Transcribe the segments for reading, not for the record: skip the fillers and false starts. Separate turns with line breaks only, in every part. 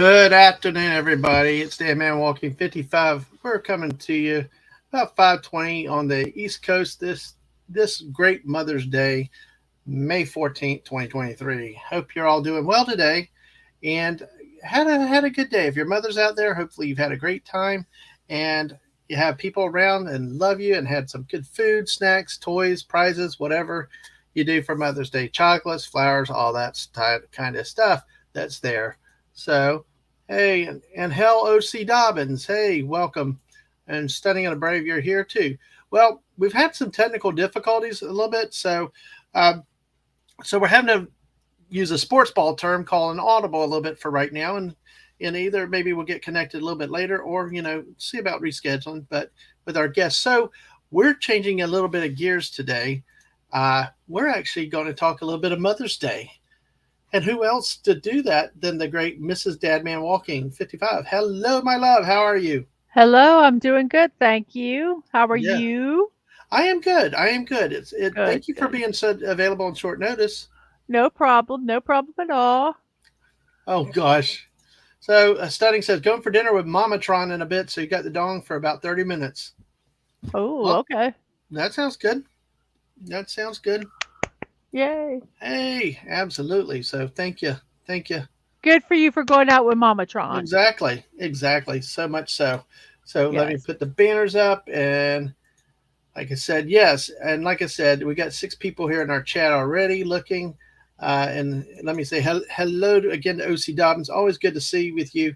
Good afternoon, everybody. It's Dan Man Walking 55. We're coming to you about 5:20 on the East Coast this great Mother's Day, May 14th, 2023. Hope you're all doing well today and had a good day. If your mother's out there, hopefully you've had a great time and you have people around and love you and had some good food, snacks, toys, prizes, whatever you do for Mother's Day, chocolates, flowers, all that kind of stuff that's there. So, hey, and hell, O.C. Dobbins, hey, welcome. And Stunning and a Brave, you're here too. Well, we've had some technical difficulties a little bit, um, so we're having to use a sports ball term called an audible a little bit for right now, and either maybe we'll get connected a little bit later, or see about rescheduling. But with our guests, so we're changing a little bit of gears today. We're actually going to talk a little bit of Mother's Day. And who else to do that than the great Mrs. Dadman Walking 55? Hello, my love. How are you?
Hello, I'm doing good, thank you. How are
Yeah,
you?
I am good. I am good.
Good,
Thank you for
good.
being so available on short notice.
No problem at all.
Oh gosh. So Studding says going for dinner with Mamatron in a bit. So you got the dong for about 30 minutes.
Oh,
Well,
okay.
that sounds good. That sounds good.
Yay.
Hey, absolutely. So thank you.
Good for you for going out with Mamatron.
Exactly, exactly. So much so. So let me
Yes.
put the banners up and like I said, yes. And like I said, we got 6 people here in our chat already looking. And let me say hello again to OC Dobbins. Always good to see you with you.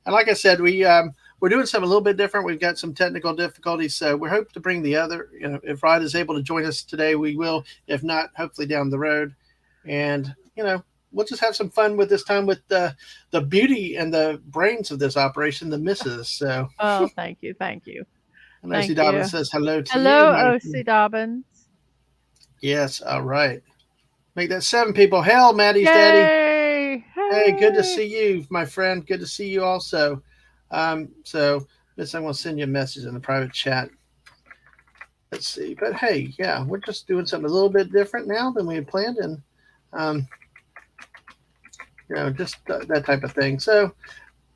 And like I said, we're doing something a little bit different. We've got some technical difficulties, so we hope to bring the other. If Rod is able to join us today, we will. If not, hopefully down the road. And we'll just have some fun with this time with the beauty and the brains of this operation, the misses. So,
Oh, thank you, thank you,
and OC
thank
Dobbins
you.
says hello to you.
Hello, O.C. Dobbins.
Yes, all right. Make that 7 people. Hell, Maddie's daddy.
Yay!
Hey, good to
Hey!
see you, my friend. Good to see you also. So Miss, I'm gonna send you a message in the private chat. Let's see. But hey, yeah, we're just doing something a little bit different now than we had planned, and um, just that type of thing. So,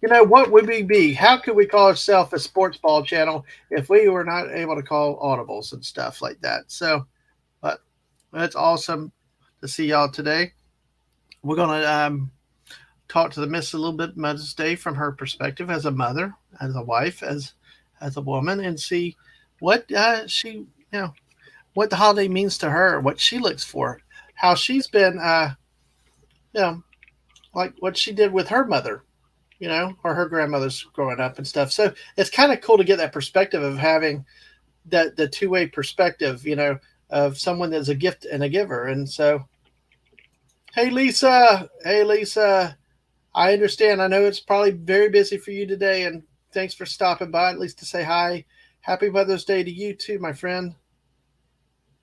what would we be? How could we call ourselves a sports ball channel if we were not able to call audibles and stuff like that? So, but that's awesome to see y'all today. We're gonna talk to the miss a little bit Mother's Day from her perspective as a mother, as a wife, as a woman, and see what what the holiday means to her, what she looks for, how she's been, you know, like what she did with her mother, or her grandmother's growing up and stuff. So it's kind of cool to get that perspective of having that the two-way perspective, of someone that's a gift and a giver. And so, hey Lisa, I understand. I know it's probably very busy for you today, and thanks for stopping by at least to say hi. Happy Mother's Day to you too, my friend.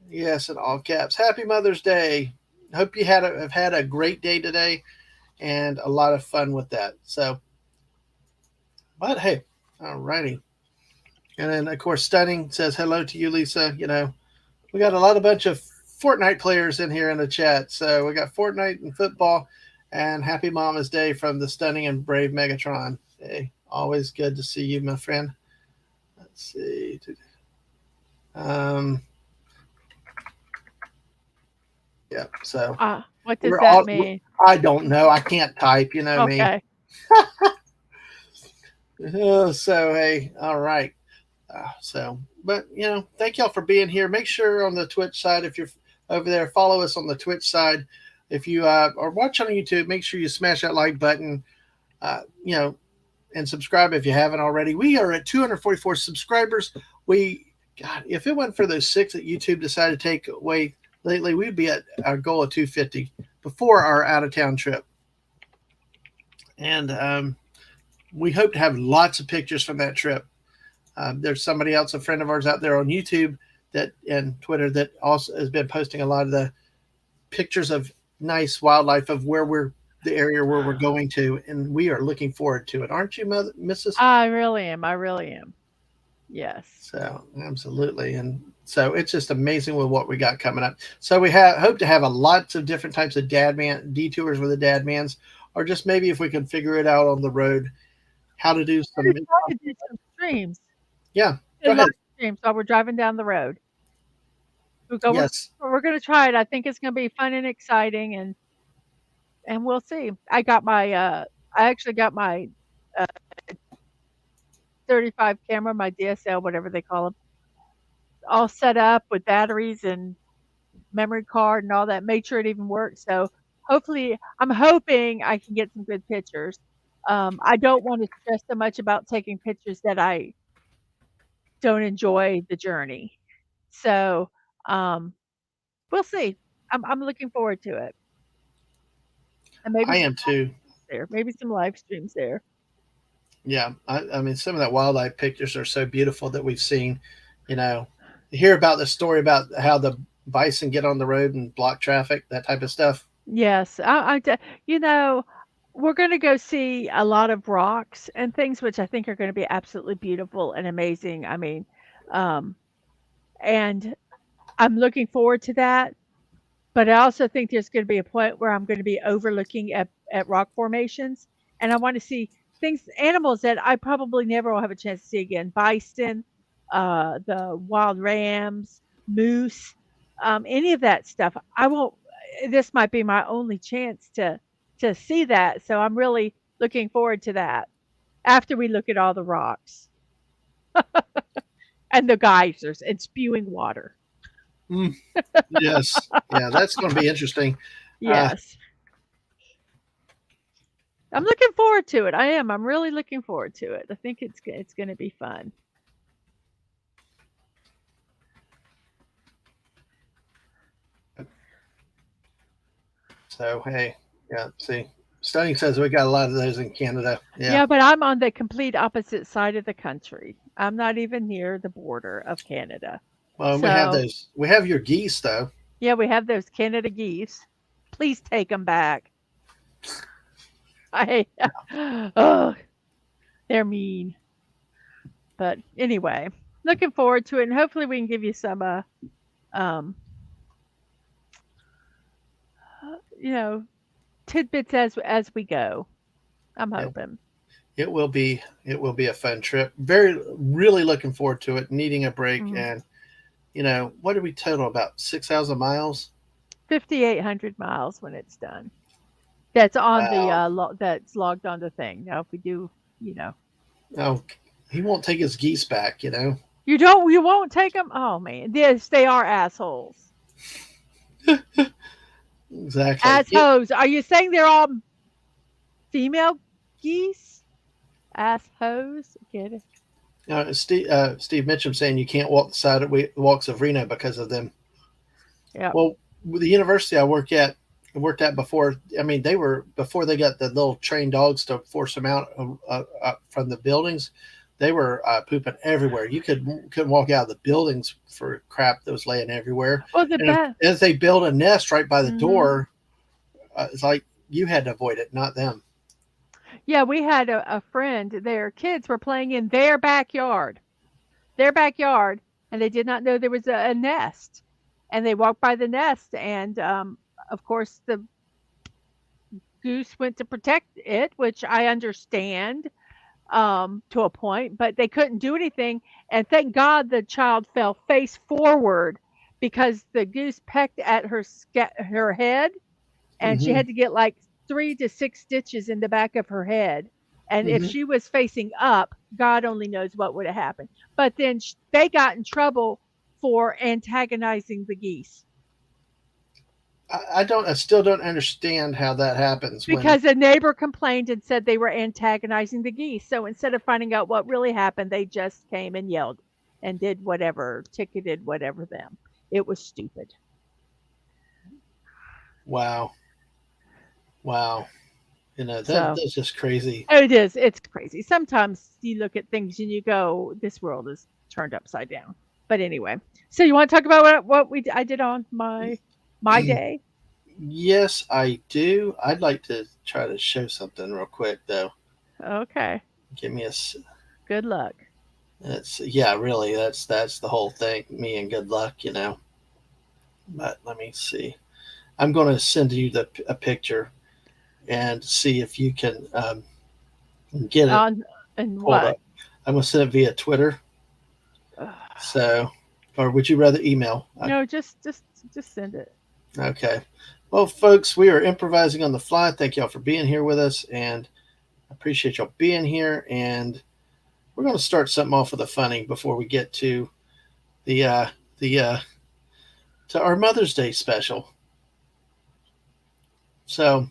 Yes, in all caps. Happy Mother's Day. Hope you have had a great day today and a lot of fun with that. So, but hey, alrighty. And then of course, Stunning says hello to you, Lisa. We got a lot of bunch of Fortnite players in here in the chat. So we got Fortnite and football, and happy Mama's Day from the Stunning and Brave Megatron. Hey, always good to see you, my friend. Let's see. Um, yeah. So
What does
we're
that
all.
mean?
I don't know. I can't type. You know me.
Okay.
So hey, all right. But thank y'all for being here. Make sure on the Twitch side, if you're over there, follow us on the Twitch side. If you are watching on YouTube, make sure you smash that like button. Uh, you know, and subscribe if you haven't already. We are at 244 subscribers. God, if it wasn't for those 6 that YouTube decided to take away lately, we'd be at our goal of 250 before our out of town trip. And we hope to have lots of pictures from that trip. There's somebody else, a friend of ours out there on YouTube that and Twitter that also has been posting a lot of the pictures of nice wildlife of the area where we're going to, and we are looking forward to it, aren't you, Mother, Mrs.?
I really am. I really am. Yes.
So absolutely, and so it's just amazing with what we got coming up. So we hope to have a lots of different types of dad man detours with the dad mans or just maybe if we can figure it out on the road, how to do
We're
some.
gonna try to do some streams
Yeah, go
and live
ahead.
streams while we're driving down the road. We're
Yes,
we're gonna try it. I think it's gonna be fun and exciting, and we'll see. I actually got my uh, 35 camera, my DSL, whatever they call them, all set up with batteries and memory card and all that. Made sure it even works. So hopefully, I'm hoping I can get some good pictures. I don't want to stress so much about taking pictures that I don't enjoy the journey. So um, we'll see. I'm looking forward to it, and maybe
I
some
am too.
there, maybe some live streams there.
Yeah, I mean, some of that wildlife pictures are so beautiful that we've seen. You know, you hear about the story about how the bison get on the road and block traffic, that type of stuff.
Yes, you know, we're going to go see a lot of rocks and things, which I think are going to be absolutely beautiful and amazing. I mean, um, and I'm looking forward to that. But I also think there's going to be a point where I'm going to be overlooking at rock formations, and I want to see things, animals that I probably never will have a chance to see again. Bison, the wild rams, moose, any of that stuff. I won't. This might be my only chance to see that, so I'm really looking forward to that. After we look at all the rocks and the geysers and spewing water.
Mm, yes, yeah, that's going to be interesting. Uh,
Yes. I'm looking forward to it. I am. I'm really looking forward to it. I think it's going to be fun.
so hey, yeah, see, Stunning says we got a lot of those in Canada. Yeah,
Yeah, but I'm on the complete opposite side of the country. I'm not even near the border of Canada.
well, we have
So,
those. We have your geese though.
yeah, we have those Canada geese. Please take them back. I oh, they're mean. But anyway, looking forward to it, and hopefully we can give you some um you know, tidbits as we go. I'm
Yeah,
hoping.
it will be a fun trip. Very really looking forward to it. Needing a break,
Mhm.
and what did we total about 6,000 miles?
5,800 miles when it's done. That's on the,
Wow.
that's logged on the thing. Now, if we do, you know,
Oh, he won't take his geese back.
you won't take them. Oh man, yes, they are assholes.
Exactly.
Assholes. Are you saying they're all female geese? Assholes. Get it?
Steve Mitchum saying you can't walk the walks of Reno because of them.
Yep.
Well, with the university I worked at before. I mean, they were before they got the little trained dogs to force them out from the buildings. They were pooping everywhere. You couldn't walk out of the buildings for crap that was laying everywhere.
Well, the
And
best.
if they build a nest right by the
Hmm.
door, it's like you had to avoid it, not them.
Yeah, we had a friend. Their kids were playing in their backyard, and they did not know there was a nest. And they walked by the nest, and of course the goose went to protect it, which I understand to a point, but they couldn't do anything. And thank God the child fell face forward because the goose pecked at her head, and she
Hmm.
had to get like 3 to 6 stitches in the back of her head. And if
Hmm.
she was facing up, God only knows what would have happened. But then they got in trouble for antagonizing the geese
I still don't understand how that happens when.
because a neighbor complained and said they were antagonizing the geese. So instead of finding out what really happened, they just came and yelled and did whatever, ticketed whatever them. It was stupid.
Wow, wow,
So
that's just crazy.
it is. It's crazy. Sometimes you look at things and you go, "This world is turned upside down." But anyway, so you want to talk about I did on my day?
Yes, I do. I'd like to try to show something real quick though.
Okay.
Give me a.
Good luck.
That's yeah, really. That's the whole thing. Me and good luck. But let me see. I'm going to send you a picture. and see if you can get it
On and
pulled
what?
up. I'm going to send it via Twitter. So, or would you rather email?
No, just send it.
Okay. Well, folks, we are improvising on the fly. Thank y'all for being here with us, and I appreciate y'all being here. And we're going to start something off with a funny before we get to the the to our Mother's Day special. So,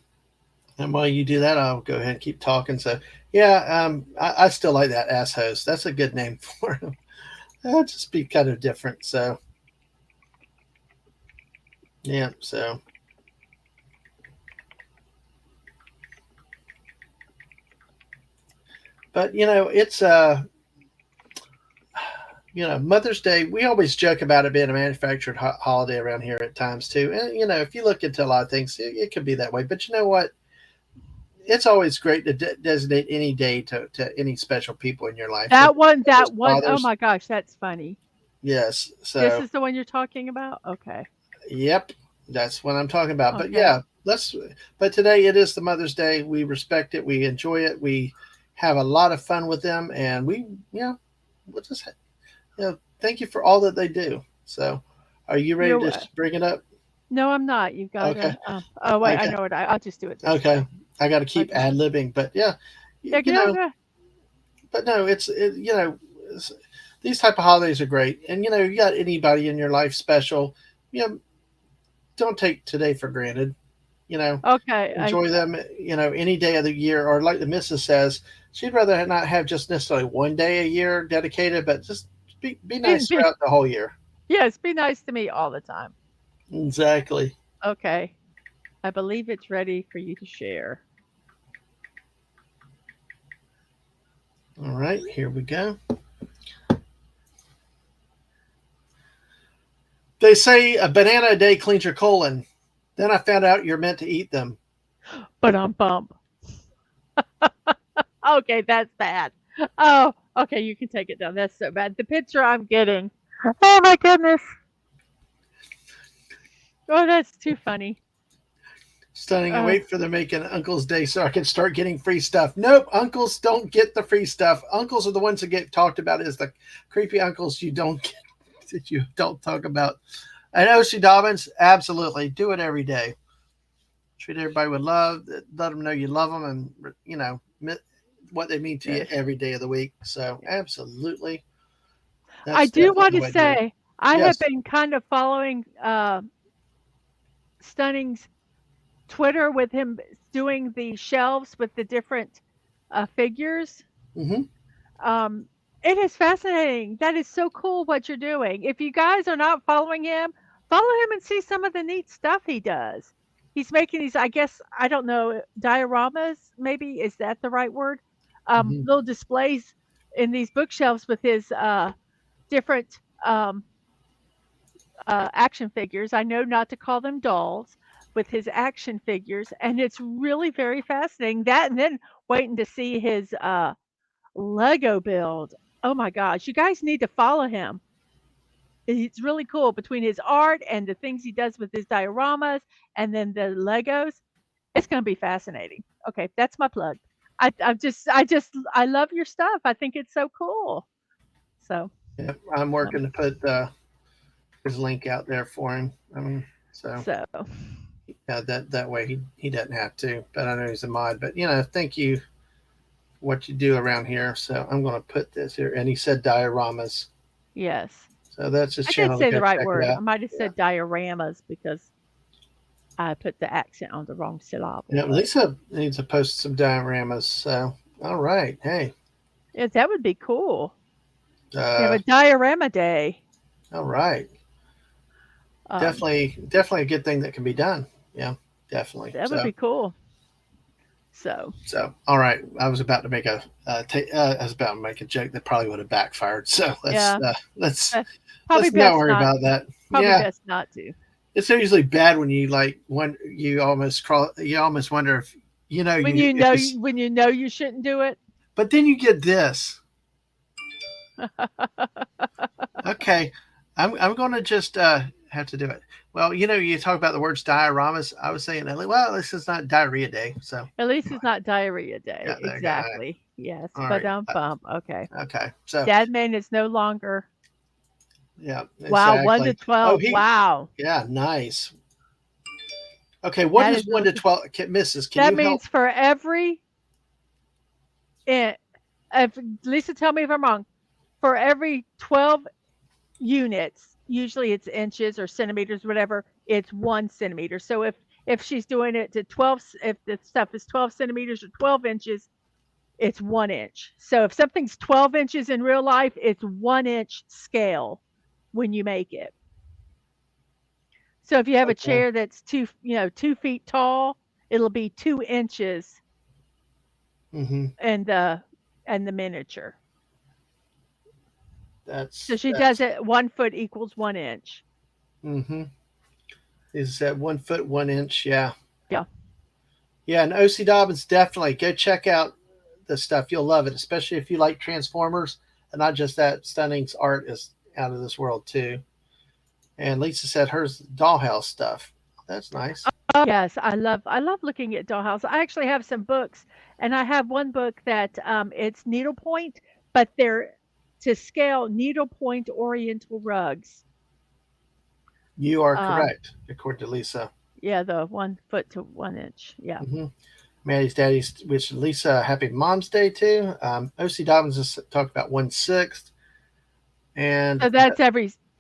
and while you do that, I'll go ahead and keep talking. So, yeah, I still like that ass host. That's a good name for him. That'll just be kind of different. So, yeah. So, but it's Mother's Day. We always joke about it being a manufactured holiday around here at times too. And if you look into a lot of things, it could be that way. But you know what? It's always great to designate any day to any special people in your life, whether it's mothers,
That one, oh
fathers.
my gosh, that's funny.
Yes.
This
So,
is the one you're talking about? Okay.
yep, that's what I'm talking about. But
Okay.
yeah, let's. But today it is the Mother's Day. We respect it. We enjoy it. We have a lot of fun with them, and we'll just thank you for all that they do. So, are you ready
You're
to bring it up?
no, I'm not. You've
Okay.
gotta, oh, wait, I
Okay.
know what I'll just do it this
Okay.
way.
I got to
I'll
keep
just
ad libbing, but yeah,
yeah,
you know,
go.
but no, it's, these type of holidays are great, and you got anybody in your life special. You know, don't take today for granted. You know,
Okay,
enjoy them. Any day of the year, or like the missus says, she'd rather not have just necessarily one day a year dedicated, but just be nice
be
throughout the whole year.
yes, be nice to me all the time.
Exactly.
Okay. I believe it's ready for you to share.
All right, here we go. They say a banana a day cleans your colon. Then I found out you're meant to eat them.
But bump. Okay, that's bad. Oh, okay, you can take it down. That's so bad. The picture I'm getting. Oh my goodness. Oh, that's too funny.
Stunning and
Uh,
wait for the making Uncle's Day so I can start getting free stuff. Nope, uncles don't get the free stuff. Uncles are the ones that get talked about as the creepy uncles you don't get, that you don't talk about. And O.C. Dobbins, absolutely. Do it every day. Treat everybody with love. Let them know you love them and, what they mean to you
yes.
every day of the week. So,
Yeah.
absolutely.
I
That's
do
definitely
want
the
to
way to do it.
say I have
Yes.
been kind of following Stunning's Twitter with him doing the shelves with the different figures.
Mm-hmm.
Um, it is fascinating. That is so cool what you're doing. If you guys are not following him, follow him and see some of the neat stuff he does. He's making these, I guess, I don't know, dioramas, maybe, is that the right word?
Mm-hmm.
Little displays in these bookshelves with his different action figures. I know not to call them dolls, with his action figures, and it's really very fascinating. That and then waiting to see his Lego build. Oh my gosh, you guys need to follow him. It's really cool between his art and the things he does with his dioramas and then the Legos. It's going to be fascinating. Okay, that's my plug. I love your stuff. I think it's so cool. So,
Yeah, I'm
um,
working to put his link out there for him. I mean, so
so
yeah, that way he doesn't have to. But I know he's a mod. But thank you for what you do around here. So I'm going to put this here. And he said dioramas.
yes,
So that's his
I did
channel to
say
go
the right
check it
word. I
out.
might have
Yeah.
said dioramas because I put the accent on the wrong syllable,
Yeah,
but
Lisa needs to post some dioramas. So all right, hey,
yeah, that would be cool. You have
uh,
a diorama day.
all right,
Um,
definitely a good thing that can be done. Yeah, definitely.
that would
So
be cool. So,
all right, I was about to make a joke that probably would have backfired. So
yeah,
let's
eh, probably
let's not
best
worry
not
about
to.
that.
Probably
Yeah,
best not to.
it's usually bad when you like when you almost wonder if you if it's
When you know you shouldn't do it.
but then you get this. Okay, I'm going to just have to do it. Well, you talk about the words dioramas. I was saying, well, this is not diarrhea day. So,
At least it's not diarrhea
yeah,
day.
there you go.
Exactly. Yes.
All
But
right.
bump. Okay.
Okay. So,
Dad man is no longer.
yeah,
Wow, 1 to
exactly. Oh,
12. Wow.
yeah, nice. Okay. What
That
is
is
1 to
really
12? Mrs., can
that
you help?
means for every in if Lisa tell me if I'm wrong, for every 12 units, usually it's inches or centimeters, whatever, it's 1 centimeter. So if she's doing it to 12, if the stuff is 12 centimeters or 12 inches, it's 1 inch. So if something's 12 inches in real life, it's 1 inch scale when you make it. So if you have a
Okay.
chair that's 2 feet tall, it'll be 2 inches
Mm-hmm.
in the miniature. So she does
That's.
it 1 foot equals 1 inch.
Mm-hmm. Is that 1 foot 1 inch? Yeah.
Yeah.
Yeah. And OC Dobbins, definitely go check out the stuff. You'll love it, especially if you like Transformers. And not just that, Stunning's art is out of this world too. And Lisa said hers dollhouse stuff. That's nice.
Oh yes, I love looking at dollhouse. I actually have some books, and I have one book that it's needlepoint, but they're to scale needlepoint Oriental rugs.
You are
Um,
correct, according to Lisa.
yeah, the 1 foot to 1 inch. Yeah.
Mm-hmm. Maddie's Daddy's wish Lisa a happy Mom's Day too. OC Dobbins is talking about 1/6. And
So that's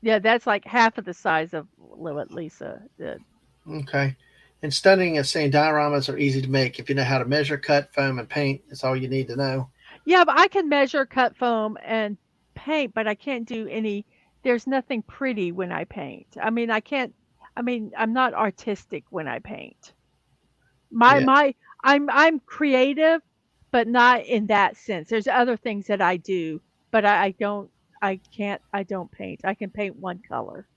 yeah, that's like half of the size of what Lisa did.
okay. And Stunning is saying dioramas are easy to make. If you know how to measure, cut, foam, and paint, it's all you need to know.
Yeah, but I can measure, cut foam, and paint, but I can't do any. There's nothing pretty when I paint. I mean, I can't. I mean, I'm not artistic when I paint. My
Yeah.
my I'm creative, but not in that sense. There's other things that I do, but I don't I can't I don't paint. I can paint one color.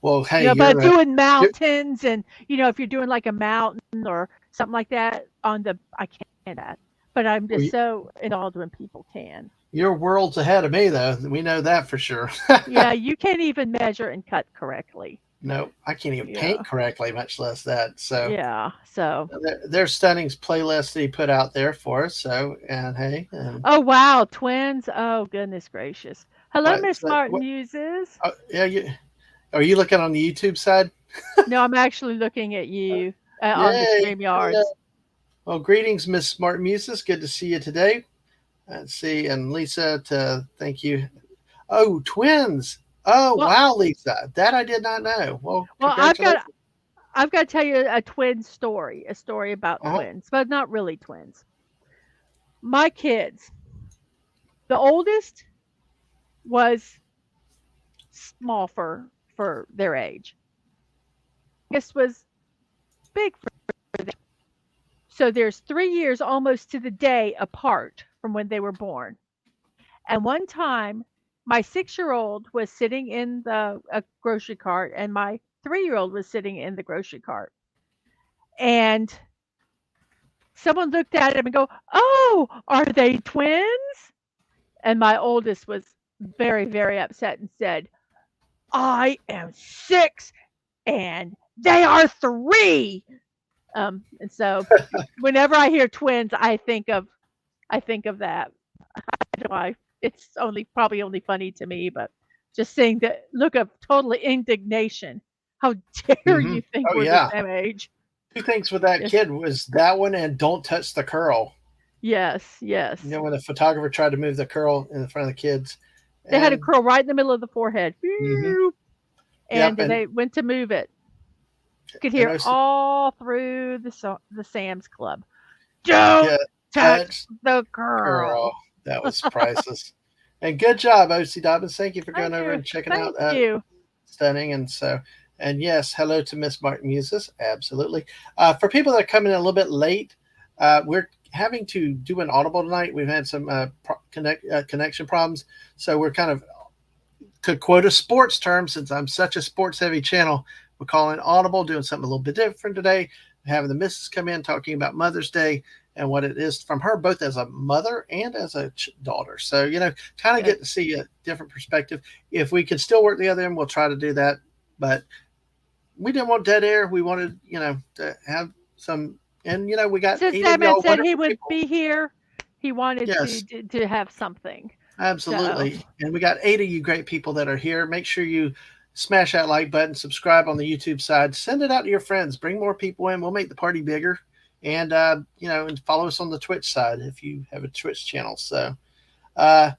Well, hey,
But doing
you're
mountains and if you're doing like a mountain or something like that on the I can't do that. But I'm just so enthralled when people can.
you're worlds ahead of me, though. We know that for sure.
Yeah, you can't even measure and cut correctly.
No, I can't even paint
Yeah.
correctly, much less that. So
Yeah. So,
there's Stunning's playlist that he put out there for us. So, and hey, and
oh wow, twins. Oh goodness gracious. Hello,
what?
Miss Martin Muses.
Yeah, are you looking on the YouTube side?
No, I'm actually looking at you on the
Yay! Yeah.
StreamYards.
Well, greetings, Miss Smart Muses. Good to see you today. Let's see, and Lisa, to thank you. Oh, twins! Oh,
Well,
wow, Lisa, that I did not know. Well,
well, I've got
congratulations.
I've got to tell you a twin story, a story about
Uh-huh.
twins, but not really twins. My kids, the oldest was small for their age. This was big for them. So there's 3 years almost to the day apart from when they were born. And one time, my 6-year-old was sitting in the grocery cart, and my 3-year-old was sitting in the grocery cart. And someone looked at him and go, "Oh, are they twins?" And my oldest was very, very upset and said, "I am 6 and they are 3." And so whenever I hear twins, I think of that. I don't know why. It's probably only funny to me, but just seeing the look of total indignation. How dare
Mm-hmm.
you think
Oh
we're the
yeah.
same age?
Two things with that
Yes,
kid was that one and don't touch the curl.
yes, yes.
When the photographer tried to move the curl in front of the kids,
They had a
and
curl right in the middle of the forehead.
mm-hmm.
And
Yep, and
they went to move it. You could
and
hear
I
all through the Sam's Club. Don't
get
touch
touch
the
curl.
girl.
That was priceless. And good job, OC Dobbins. Thank you for going
Thank
over
you.
and checking out
Thank you.
Stunning. And so, and yes, hello to Miss Martin Muses. Absolutely. For people that are coming in a little bit late, we're having to do an audible tonight. We've had some connection problems. So we're kind of, to quote a sports term, since I'm such a sports heavy channel, we're calling audible, doing something a little bit different today. Having the missus come in talking about Mother's Day. and what it is from her, both as a mother and as a daughter. So, kind of
Yes.
get to see a different perspective. If we can still work together, and we'll try to do that. But we didn't want dead air. We wanted, to have some, and, we got
Since
8
that
of
man
y'all
said he
wonderful
would
people.
be here, he wanted
Yes.
to have something. So,
Absolutely. And we got 8 of you great people that are here. Make sure you smash that like button, subscribe on the YouTube side, send it out to your friends, bring more people in. We'll make the party bigger. And, and follow us on the Twitch side if you have a Twitch channel. So, uh,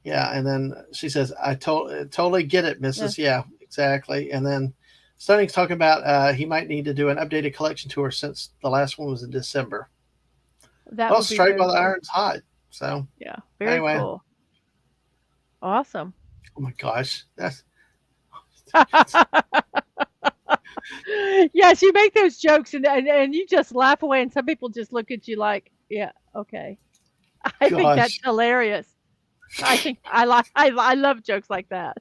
yeah. And then she says, totally get it,
yeah,
Mrs. Yeah, exactly. And then Stunnings's talking about he might need to do an updated collection tour since the last one was in December.
that
Well,
would be
strike
very
while the
cool.
iron's hot. So,
Yeah, very
anyway,
cool. Awesome.
oh my gosh. That's
Yes, you make those jokes and you just laugh away, and some people just look at you like, yeah, okay. I think that's
gosh.
hilarious. I think I love jokes like that.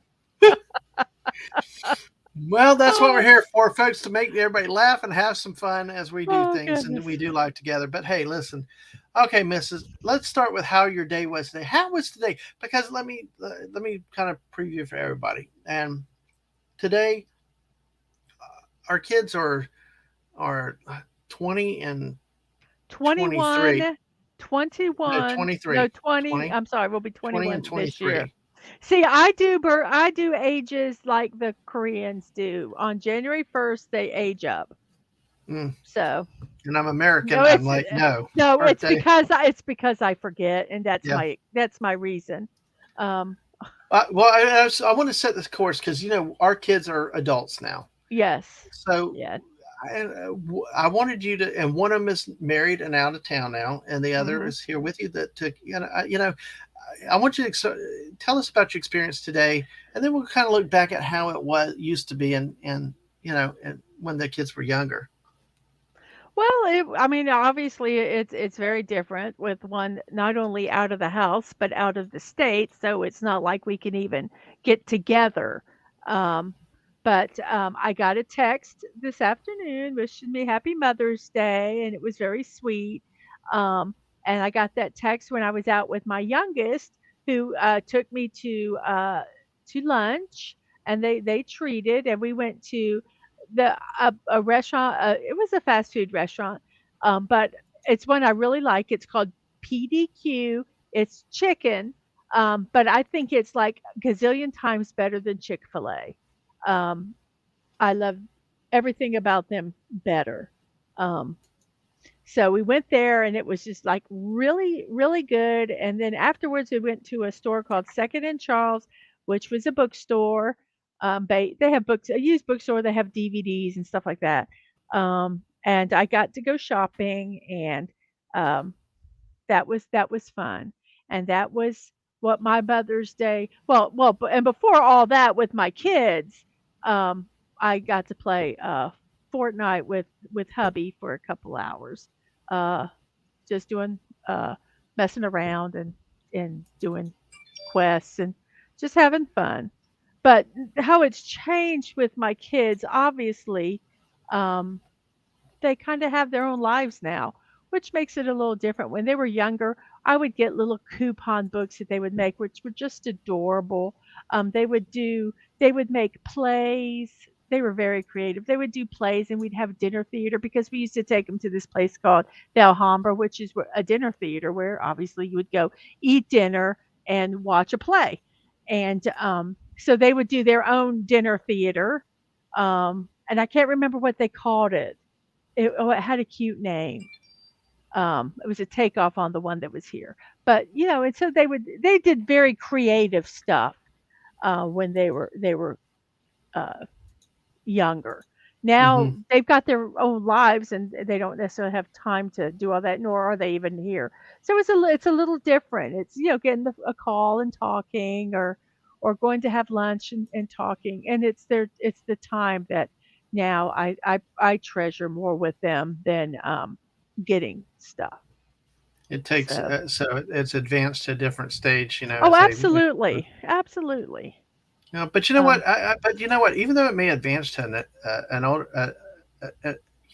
Well, that's what we're
Oh,
here for, folks, to make everybody laugh and have some fun as we do
oh
things and we
goodness.
do life together. But hey, listen, okay, Mrs. Let's start with how your day was today. How was today? Because let me kind of preview for everybody. And today, our kids are 20 and 23.
21,
No,
21, no
23.
20,
20,
I'm sorry, we'll be
20 and
21 this year.
23.
See, I do ages like the Koreans do. On January 1st, they age up.
Mm.
So,
And I'm American.
no,
I'm like, no,
no,
birthday.
it's because I forget, and
Yeah.
that's my reason. Um,
Well, I want to set this course because our kids are adults now.
yes,
So
yeah,
I wanted you to, and one of them is married and out of town now, and the other
hmm
is here with you. That took, I want you to tell us about your experience today, and then we'll kind of look back at how it was used to be, and when the kids were younger.
Well, I mean, obviously, it's very different with one not only out of the house but out of the state. So it's not like we can even get together. Um, but I got a text this afternoon wishing me Happy Mother's Day, and it was very sweet. Um, and I got that text when I was out with my youngest, who took me to lunch, and they treated, and we went to a restaurant. It was a fast food restaurant, but it's one I really like. It's called PDQ. It's chicken, but I think it's like gazillion times better than Chick-fil-A. Um, I love everything about them better. Um, so we went there and it was just like really, really good. And then afterwards, we went to a store called Second and Charles, which was a bookstore. They have books, a used bookstore. They have DVDs and stuff like that. And I got to go shopping, and um, that was fun. And that was what my Mother's Day. And before all that, with my kids, um, I got to play Fortnite with hubby for a couple hours, uh, just doing messing around and doing quests and just having fun. But how it's changed with my kids, obviously, um, they kind of have their own lives now, which makes it a little different. When they were younger, I would get little coupon books that they would make, which were just adorable. They would make plays. They were very creative. They would do plays, and we'd have dinner theater because we used to take them to this place called the Alhambra, which is a dinner theater where obviously you would go eat dinner and watch a play. And so they would do their own dinner theater. And I can't remember what they called it. It had a cute name. It was a takeoff on the one that was here. But, and so they did very creative stuff when they were uh, younger.
Hmm.
Now they've got their own lives and they don't necessarily have time to do all that, nor are they even here. So it's a little different. It's getting a call and talking, or going to have lunch and talking, and it's the time that now I treasure more with them than getting stuff.
It takes
So
it's advanced to a different stage,
oh,
as they.
absolutely, absolutely.
But you know
Um,
what? But you know what? Even though it may advance to an older,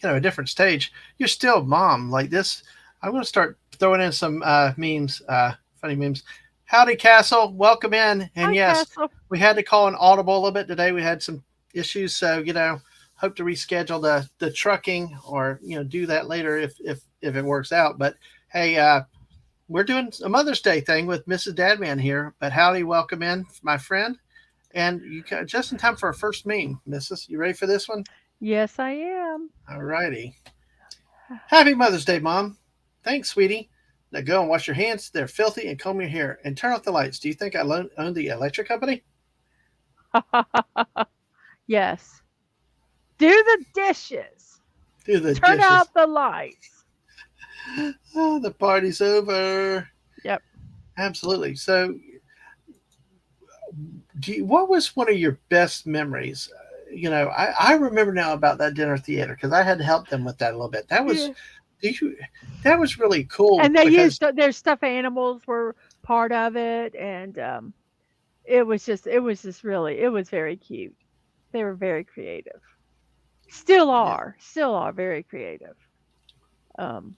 a different stage, you're still mom. Like this, I'm going to start throwing in some memes, funny memes. Howdy, Castle. Welcome in. And
Hi,
yes,
Castle.
we had to call an audible a little bit today. We had some issues, so hope to reschedule the trucking or do that later if it works out. But hey, we're doing a Mother's Day thing with Mrs. Dadman here. But howdy, welcome in, my friend. And you got just in time for our first meme, Mrs. You ready for this one?
Yes, I am.
All righty. Happy Mother's Day, Mom. Thanks, sweetie. Now go and wash your hands. They're filthy and comb your hair and turn off the lights. Do you think I own the electric company?
Yes. Do the dishes.
Do the
Turn
dishes.
out the lights.
Oh, the party's over.
Yep.
Absolutely. So, what was one of your best memories? I remember now about that dinner theater because I had to help them with that a little bit.
Yeah.
Do you, that was really cool
And they
because
used their stuffed animals were part of it, and it was very cute. They were very creative.
yeah,
Still are very creative. Um,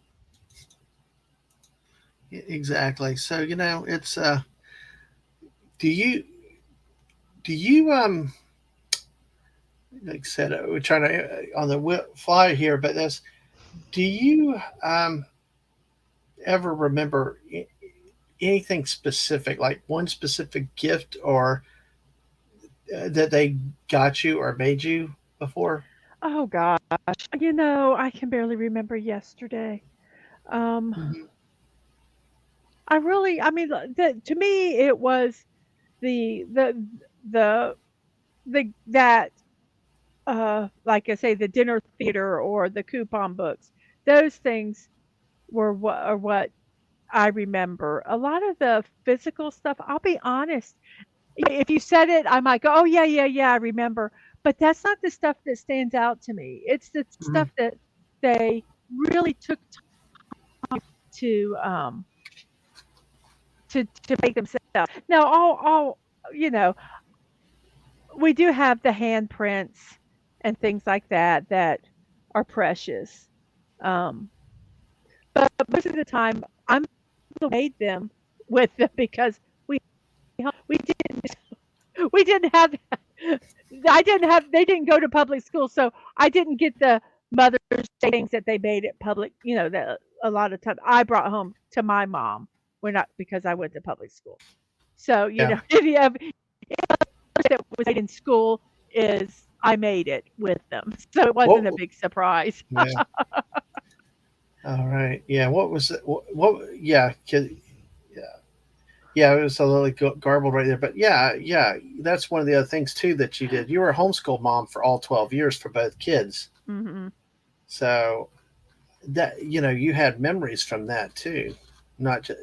exactly. So it's do you do you like I said, we're trying to on the fly here, but this, do you ever remember anything specific, like one specific gift or that they got you or made you before?
oh gosh, I can barely remember yesterday. Um,
Hmm.
I mean, to me, it was the the the that like I say, the dinner theater or the coupon books. Those things what I remember. A lot of the physical stuff, I'll be honest. If you said it, I might go, "Oh yeah, yeah, yeah, I remember." But that's not the stuff that stands out to me. It's the
Hmm.
stuff that they really took to um to make themselves. Now, all you know, we do have the handprints and things like that that are precious. Um, but most of the time, I'm the one made them with them because we didn't have I didn't have they didn't go to public school, so I didn't get the Mother's Day things that they made at public. That a lot of times I brought home to my mom. We're not because I went to public school. So
Yeah.
if you have that was made in school is I made it with them, so it wasn't a
What?
big surprise.
Yeah. All right. Yeah. What was it? What? Yeah. Yeah. Yeah. It was a little garbled right there, but yeah, yeah. That's one of the other things too that you did. You were a homeschool mom for all 12 years for both kids,
Hmm.
so that you had memories from that too, not just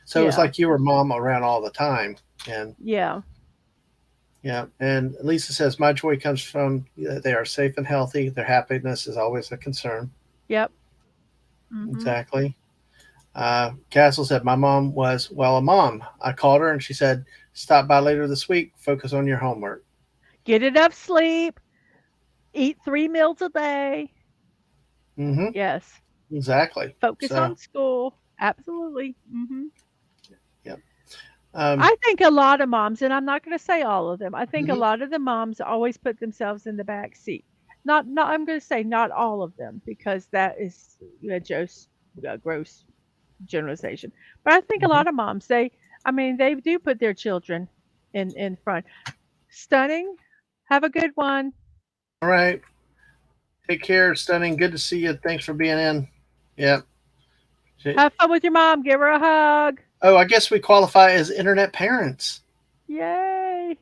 so it was
Yeah,
like you were mom around all the time. And
yeah,
yeah, and Lisa says my joy comes from they are safe and healthy. Their happiness is always a concern.
yep. Hmm.
Exactly. Castle said my mom was, well, a mom. I called her and she said stop by later this week, focus on your homework.
Get enough sleep. Eat 3 meals a day.
Mm-hmm.
Yes.
Exactly.
Focus
So
on school. Absolutely.
yep. um,
I think a lot of moms, and I'm not going to say all of them. I think a
mhm.
lot of the moms always put themselves in the back seat. Not. I'm going to say not all of them because that is a gross generalization. But I think a
Mhm.
lot of moms, I mean, they do put their children in front. Stunning. Have a good one.
All right, take care, Stunning, good to see you, thanks for being in. Yep.
Have fun with your mom. Give her a hug.
Oh, I guess we qualify as internet parents.
Yay.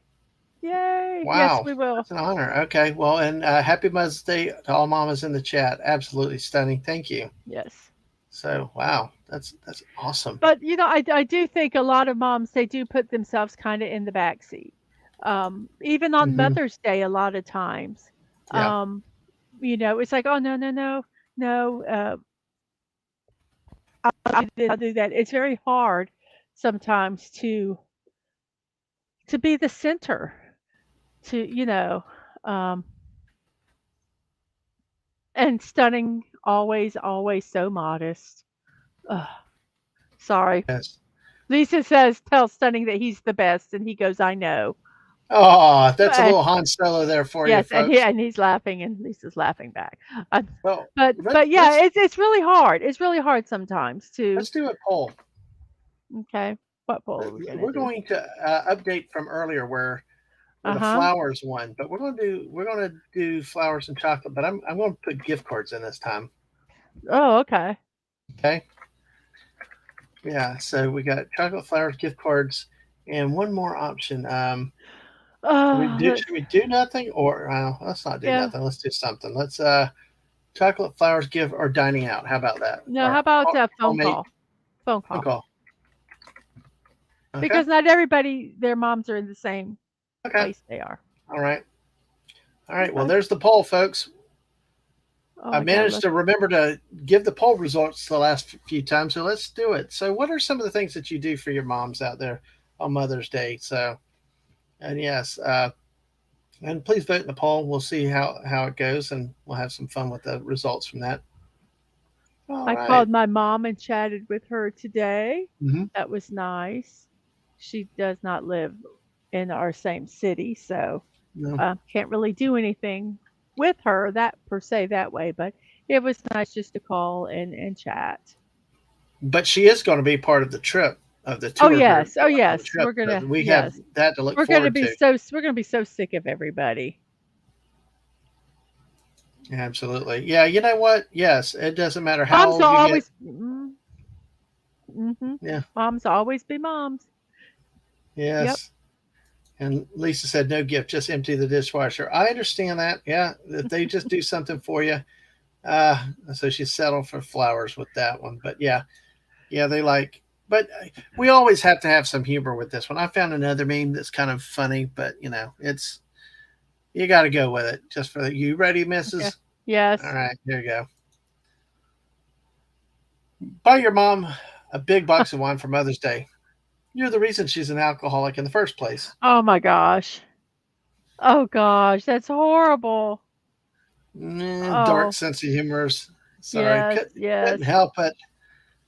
Yay. Yes,
Wow,
we will.
that's an honor. Okay, well, and happy Mother's Day to all mamas in the chat. Absolutely stunning. Thank you.
Yes.
So, wow, that's awesome.
But I do think a lot of moms they do put themselves kind of in the back seat. Even on
Hmm.
Mother's Day, a lot of times,
Yeah.
um, it's like, oh no, no, no, no, I'll do this, I'll do that. It's very hard sometimes to be the center. To um, and Stunning always, always so modest. Ugh, sorry.
Yes.
Lisa says, tell Stunning that he's the best, and he goes, I know.
Oh, that's a
But
little Han Solo there for you,
yes,
folks.
and he's laughing, and Lisa's laughing back. Uh,
Well,
but yeah,
let's
it's really hard. It's really hard sometimes to.
let's do a poll.
Okay, what poll are we gonna
We're
do?
going to update from earlier where
Uh
the
huh.
flowers won, but we're going to do flowers and chocolate. But I'm going to put gift cards in this time.
Oh, okay.
Okay. Yeah. So we got chocolate, flowers, gift cards, and one more option.
Let's.
Should we do nothing or let's not do
Yeah.
nothing. Let's do something. Let's chocolate, flowers, gift, or dining out. How about that?
No, how
Or
about a phone
homemade
call? Phone
phone
call.
call. Okay.
Because not everybody, their moms are in the same
Okay.
place they are.
All right. All right. Well,
Okay.
there's the poll, folks.
Oh
I
my God.
managed to remember to give the poll results the last few times, so let's do it. So, what are some of the things that you do for your moms out there on Mother's Day? So, and yes, and please vote in the poll. We'll see how it goes, and we'll have some fun with the results from that. All
I
right.
called my mom and chatted with her today.
Mm-hmm.
That was nice. She does not live in our same city, so
No.
can't really do anything with her that per se that way. But it was nice just to call and chat.
But she is going to be part of the trip of the
Oh
tour group
yes, oh
on the
yes.
trip. So we have that to look forward to.
We're gonna be so sick of everybody.
Absolutely. Yeah. You know what? Yes. It doesn't matter how
Moms will
old you get.
always. Mm-hmm.
Yeah.
Moms will always be moms. Yep.
Yes. And Lisa said, no gift, just empty the dishwasher. I understand that. Yeah. If they just do something for you. Uh, so she settled for flowers with that one. But yeah, yeah, they like, but we always have to have some humor with this one. I found another meme that's kind of funny, but you got to go with it just for you. Ready,
Okay.
missus? All
Yes.
right, here you go. Buy your mom a big box of wine for Mother's Day. You're the reason she's an alcoholic in the first place.
Oh my gosh. Oh gosh, that's horrible.
Dark
Oh,
sense of humor. Sorry,
yes,
couldn't
yes.
help it.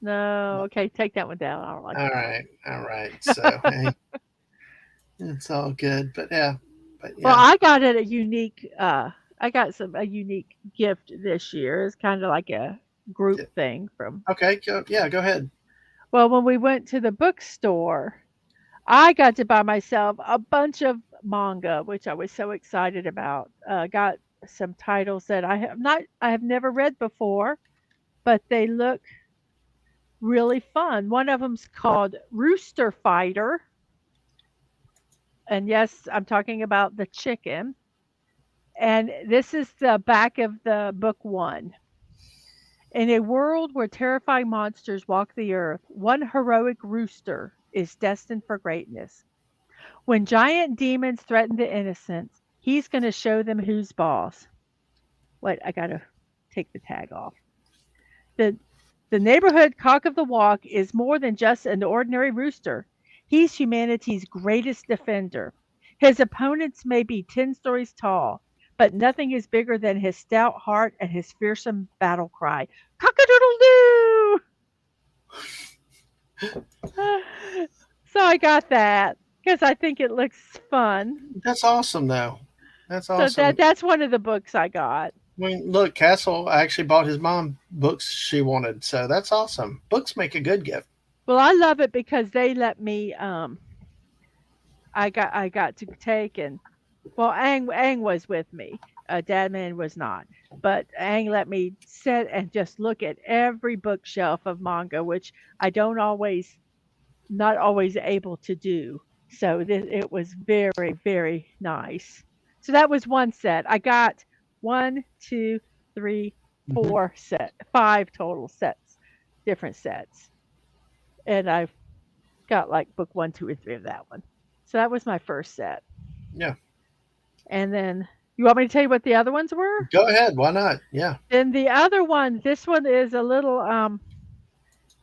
No, okay, take that one down. I don't like
All
that one.
right, all right. So hey, it's all good. But yeah, but
Well,
yeah.
I got some a unique gift this year. It's kind of like a group
Yeah.
thing from.
Okay, yeah, go ahead.
Well, when we went to the bookstore, I got to buy myself a bunch of manga, which I was so excited about. Got some titles that I have never read before, but they look really fun. One of them's called Rooster Fighter, and yes, I'm talking about the chicken. And this is the back of the book one. In a world where terrifying monsters walk the earth, one heroic rooster is destined for greatness. When giant demons threaten the innocents, he's going to show them who's boss. Wait, I got to take the tag off. The the neighborhood cock of the walk is more than just an ordinary rooster. He's humanity's greatest defender. His opponents may be 10 stories tall, but nothing is bigger than his stout heart and his fearsome battle cry. Cock-a-doodle-doo! So I got that because I think it looks fun.
That's awesome, though. That's
So
awesome.
that's one of the books I got.
I mean, look, Castle actually bought his mom books she wanted, so that's awesome. Books make a good gift.
Well, I love it because they let me I got to take and well, Ang was with me. Dadman was not, but Ang let me sit and just look at every bookshelf of manga, which I don't always, not always able to do. So it was very nice. So that was one set. I got one, two, three,
Hmm.
four five total sets, different sets, and I've got like book one, two, and three of that one. So that was my first set.
Yeah,
And then you want me to tell you what the other ones were?
go ahead. Why not? Yeah.
Then the other one, this one is a little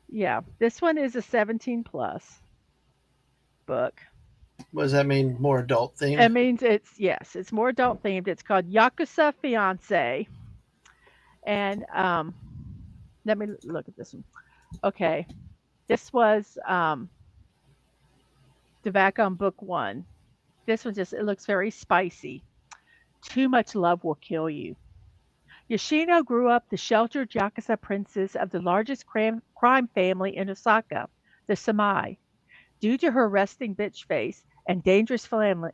yeah, this one is a 17 plus book.
What does that mean? More adult
It
themed?
means it's yes, it's more adult themed. It's called Yakuza Fiance. And let me look at this one. Okay, this was back on book one. This one just, it looks very spicy. Too much love will kill you. Yoshino grew up the sheltered Yakuza princess of the largest crime family in Osaka, the Samai. Due to her resting bitch face and dangerous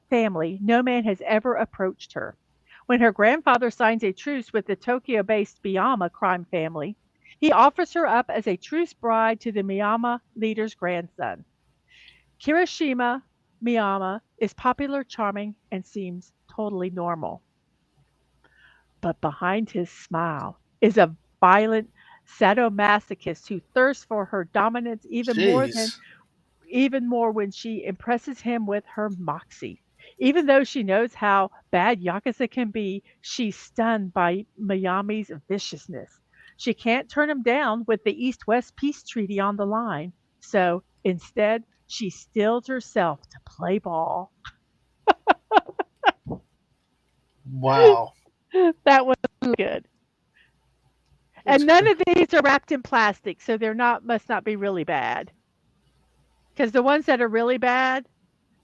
family, no man has ever approached her. When her grandfather signs a truce with the Tokyo based Miyama crime family, he offers her up as a truce bride to the Miyama leader's grandson. Kirishima Miyama is popular, charming, and seems totally normal. But behind his smile is a violent sadomasochist who thirsts for her dominance
Jeez.
even more when she impresses him with her moxie. Even though she knows how bad Yakuza can be, she's stunned by Miami's viciousness. She can't turn him down with the East West peace treaty on the line. So instead, she stills herself to play ball.
Wow.
That was good.
That's
And none
crazy.
of these are wrapped in plastic, so they're not must not be really bad. Because the ones that are really bad,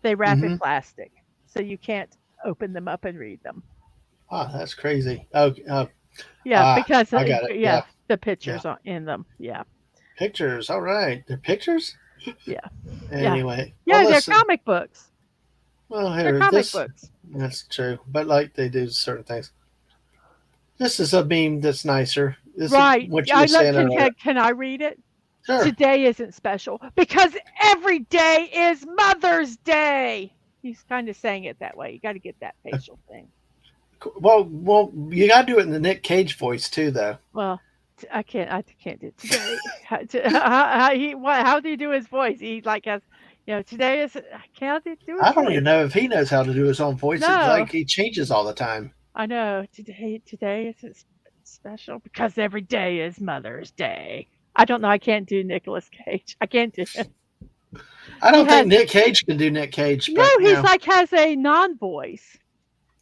they wrap in
Mm-hmm.
plastic, so you can't open them up and read them.
Wow, that's crazy. Okay.
Yeah, because,
I got it.
yeah,
Yeah.
the
Yeah.
pictures are in them. Yeah,
Pictures. All right. They're pictures?
yeah, yeah.
Anyway. Well,
Yeah, they're
listen.
comic books.
Well,
They're
here,
comic
this,
books.
that's true. But like they do certain things. This is a meme that's nicer. This is
Right.
what you
I
were
look
saying earlier.
can I read it?
Sure.
Today isn't special because every day is Mother's Day. He's kind of saying it that way. You got to get that facial thing.
Well, you got to do it in the Nick Cage voice too, though.
Well, I can't do it today. How do you do his voice? He like has, today is, I can't do his
I don't even
voice.
know if he knows how to do his own voice. It's
No,
like he changes all the time.
I know. Today is special because every day is Mother's Day. I don't know. I can't do Nicolas Cage. I can't do him.
I
He
don't think
has
Nick Cage can do Nick Cage,
no.
but
He's like has a non-voice.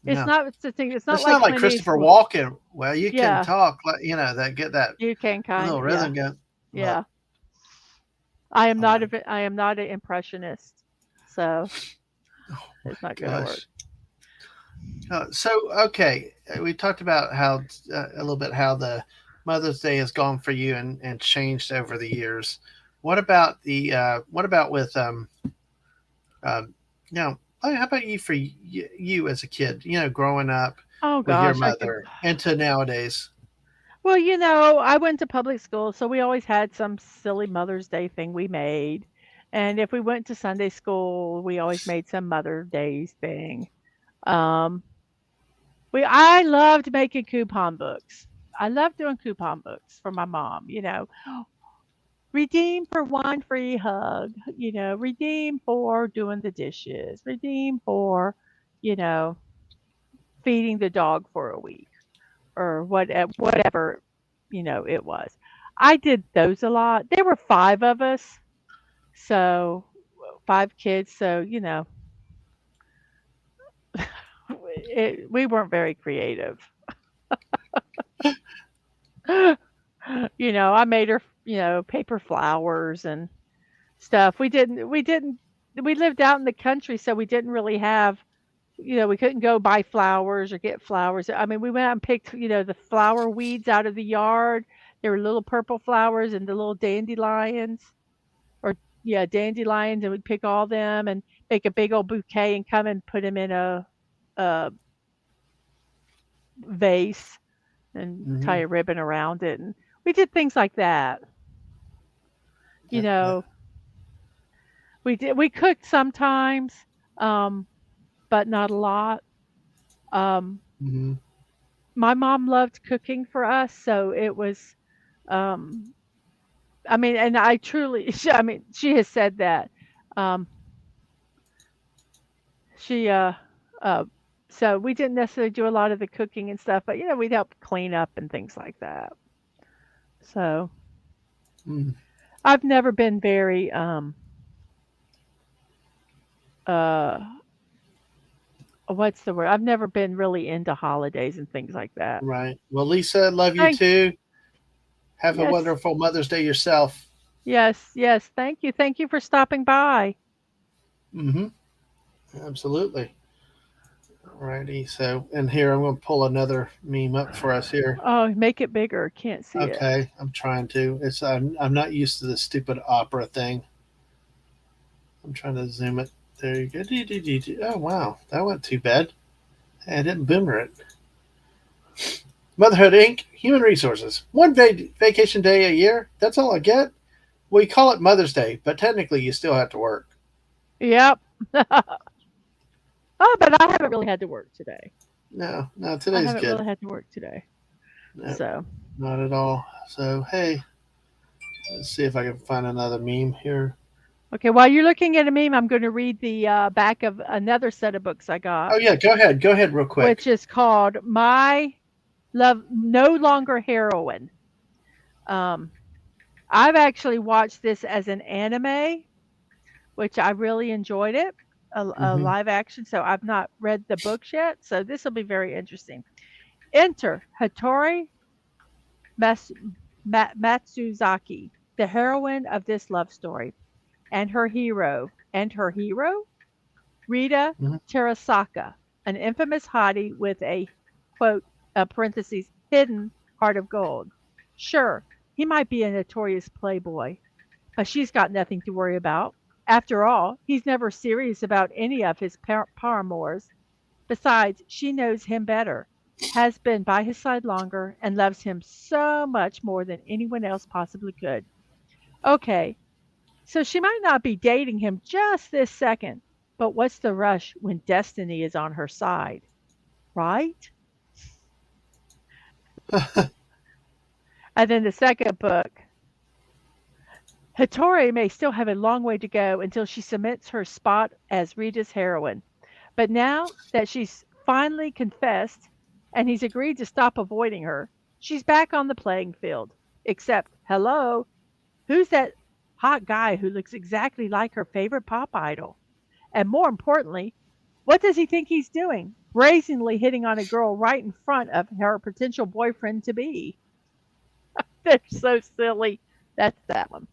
It's
no.
not it's the thing. It's not
It's
like
not like
Clint
Christopher
Eastwood.
Walken. Well, you can
Yeah,
talk, like that get that
you can kind
little
of. Yeah,
rhythm going. But
yeah. I am
oh my
I am not an impressionist, so it's not going to work.
gosh. So okay, we talked about how a little bit how the Mother's Day has gone for you and changed over the years. What about with um you know how about you for you as a kid? Growing up
Oh
with your
gosh, I could.
mother and to nowadays.
Well, I went to public school, so we always had some silly Mother's Day thing we made. And if we went to Sunday school, we always made some Mother Days thing. Um, I loved making coupon books. I loved doing coupon books for my mom. Redeem for one free hug. Redeem for doing the dishes. Redeem for, you know, feeding the dog for a week or whatever, it was. I did those a lot. There were 5 of us, so 5 kids, so, we weren't very creative. I made her, paper flowers and stuff. We lived out in the country, so we didn't really have, we couldn't go buy flowers or get flowers. I mean, we went out and picked, the flower weeds out of the yard. There were little purple flowers and the little dandelions, or yeah, dandelions, and we'd pick all them and make a big old bouquet and come and put them in a vase and tie
Hmm.
a ribbon around it. And we did things like that. You
That, that,
know, we cooked sometimes, um, but not a lot. Um,
hmm.
my mom loved cooking for us, so it was, um, I mean, and I truly, I mean, she has said that. Um, she, uh, so we didn't necessarily do a lot of the cooking and stuff, but we'd help clean up and things like that. So
Mm.
I've never been very, uh, what's the word? I've never been really into holidays and things like that.
Right. Well, Lisa, love you
Thank,
too. Have a
yes,
wonderful Mother's Day yourself.
Yes, yes. Thank you. Thank you for stopping by.
Mm-hmm. Absolutely. Alrighty. So, and here I'm going to pull another meme up for us here.
Oh, make it bigger. Can't see it.
Okay, I'm trying to. I'm not used to this stupid opera thing. I'm trying to zoom it. There you go. Oh wow, that went too bad. I didn't boomer it. Motherhood Inc. Human Resources. One vacation day a year. That's all I get. We call it Mother's Day, but technically you still have to work.
Yep. Oh, but I haven't really had to work today.
No, no,
I
today's
haven't
good.
really had to work today.
No,
So,
not at all. So hey, let's see if I can find another meme here.
okay, while you're looking at a meme, I'm going to read the back of another set of books I got,
Oh yeah, go ahead. Go ahead, real quick.
which is called My Love No Longer Heroine. Um, I've actually watched this as an anime, which I really enjoyed it, a
Mm-hmm.
live action. So I've not read the books yet. So this will be very interesting. Enter Hattori Mas- Matsuzaki, the heroine of this love story, and her hero, Rita
Mm-hmm.
Terasaka, an infamous hottie with a quote, parentheses, hidden heart of gold. Sure, he might be a notorious playboy, but she's got nothing to worry about. After all, he's never serious about any of his paramours. Besides, she knows him better, has been by his side longer, and loves him so much more than anyone else possibly could. Okay, so she might not be dating him just this second, but what's the rush when destiny is on her side, right? And then the second book, Hattori may still have a long way to go until she cements her spot as Rita's heroine. But now that she's finally confessed and he's agreed to stop avoiding her, she's back on the playing field. Except, hello, who's that hot guy who looks exactly like her favorite pop idol? And more importantly, what does he think he's doing? Brazenly hitting on a girl right in front of her potential boyfriend to be. They're so silly. That's that one.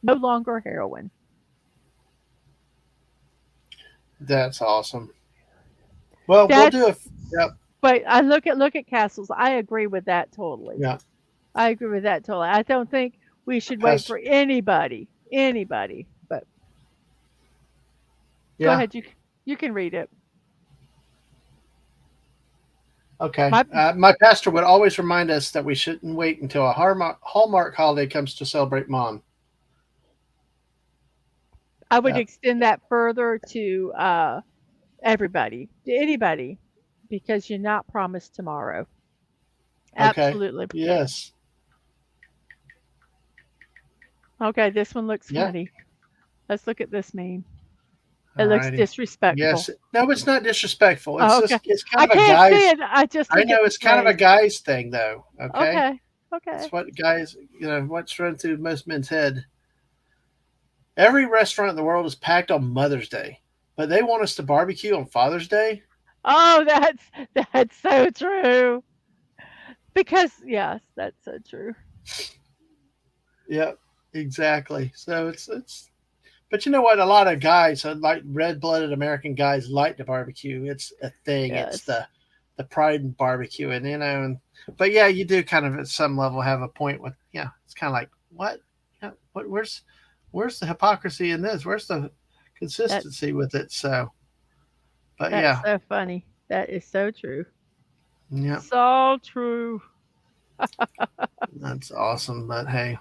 No longer heroine.
That's awesome. Well, we'll do
That's
a. Yep.
but I look at castles. I agree with that totally.
Yeah.
I agree with that totally. I don't think we should wait
Pastor.
for anybody. But go
Yeah.
ahead, you can read it.
Okay.
My
My pastor would always remind us that we shouldn't wait until a Hallmark holiday comes to celebrate mom.
I would
Yep.
extend that further to everybody, to anybody, because you're not promised tomorrow.
Okay.
Absolutely.
Yes.
Okay, this one looks
Yeah.
funny. Let's look at this meme. It
All
looks
righty.
disrespectful.
Yes. No, it's not disrespectful. It's
Oh,
just
okay.
it's kind
I
of a
can't see
guy's.
it. I just
I
think
know
it's
it's kind of a
great.
guy's thing though. Okay.
Okay.
It's
Okay.
what guys, what's run through most men's head. Every restaurant in the world is packed on Mother's Day, but they want us to barbecue on Father's Day.
Oh, that's so true. Because yes, that's so true.
Yep, exactly. So it's. But you know what? A lot of guys, like red-blooded American guys, like to barbecue. It's a thing. It's
Yes.
the pride in barbecue, and but yeah, you do kind of at some level have a point with It's kind of like what, what? Where's the hypocrisy in this? Where's the
That
consistency with it? So, but
that's
yeah,
so funny. That is so true.
yeah,
So true.
that's awesome. But hey,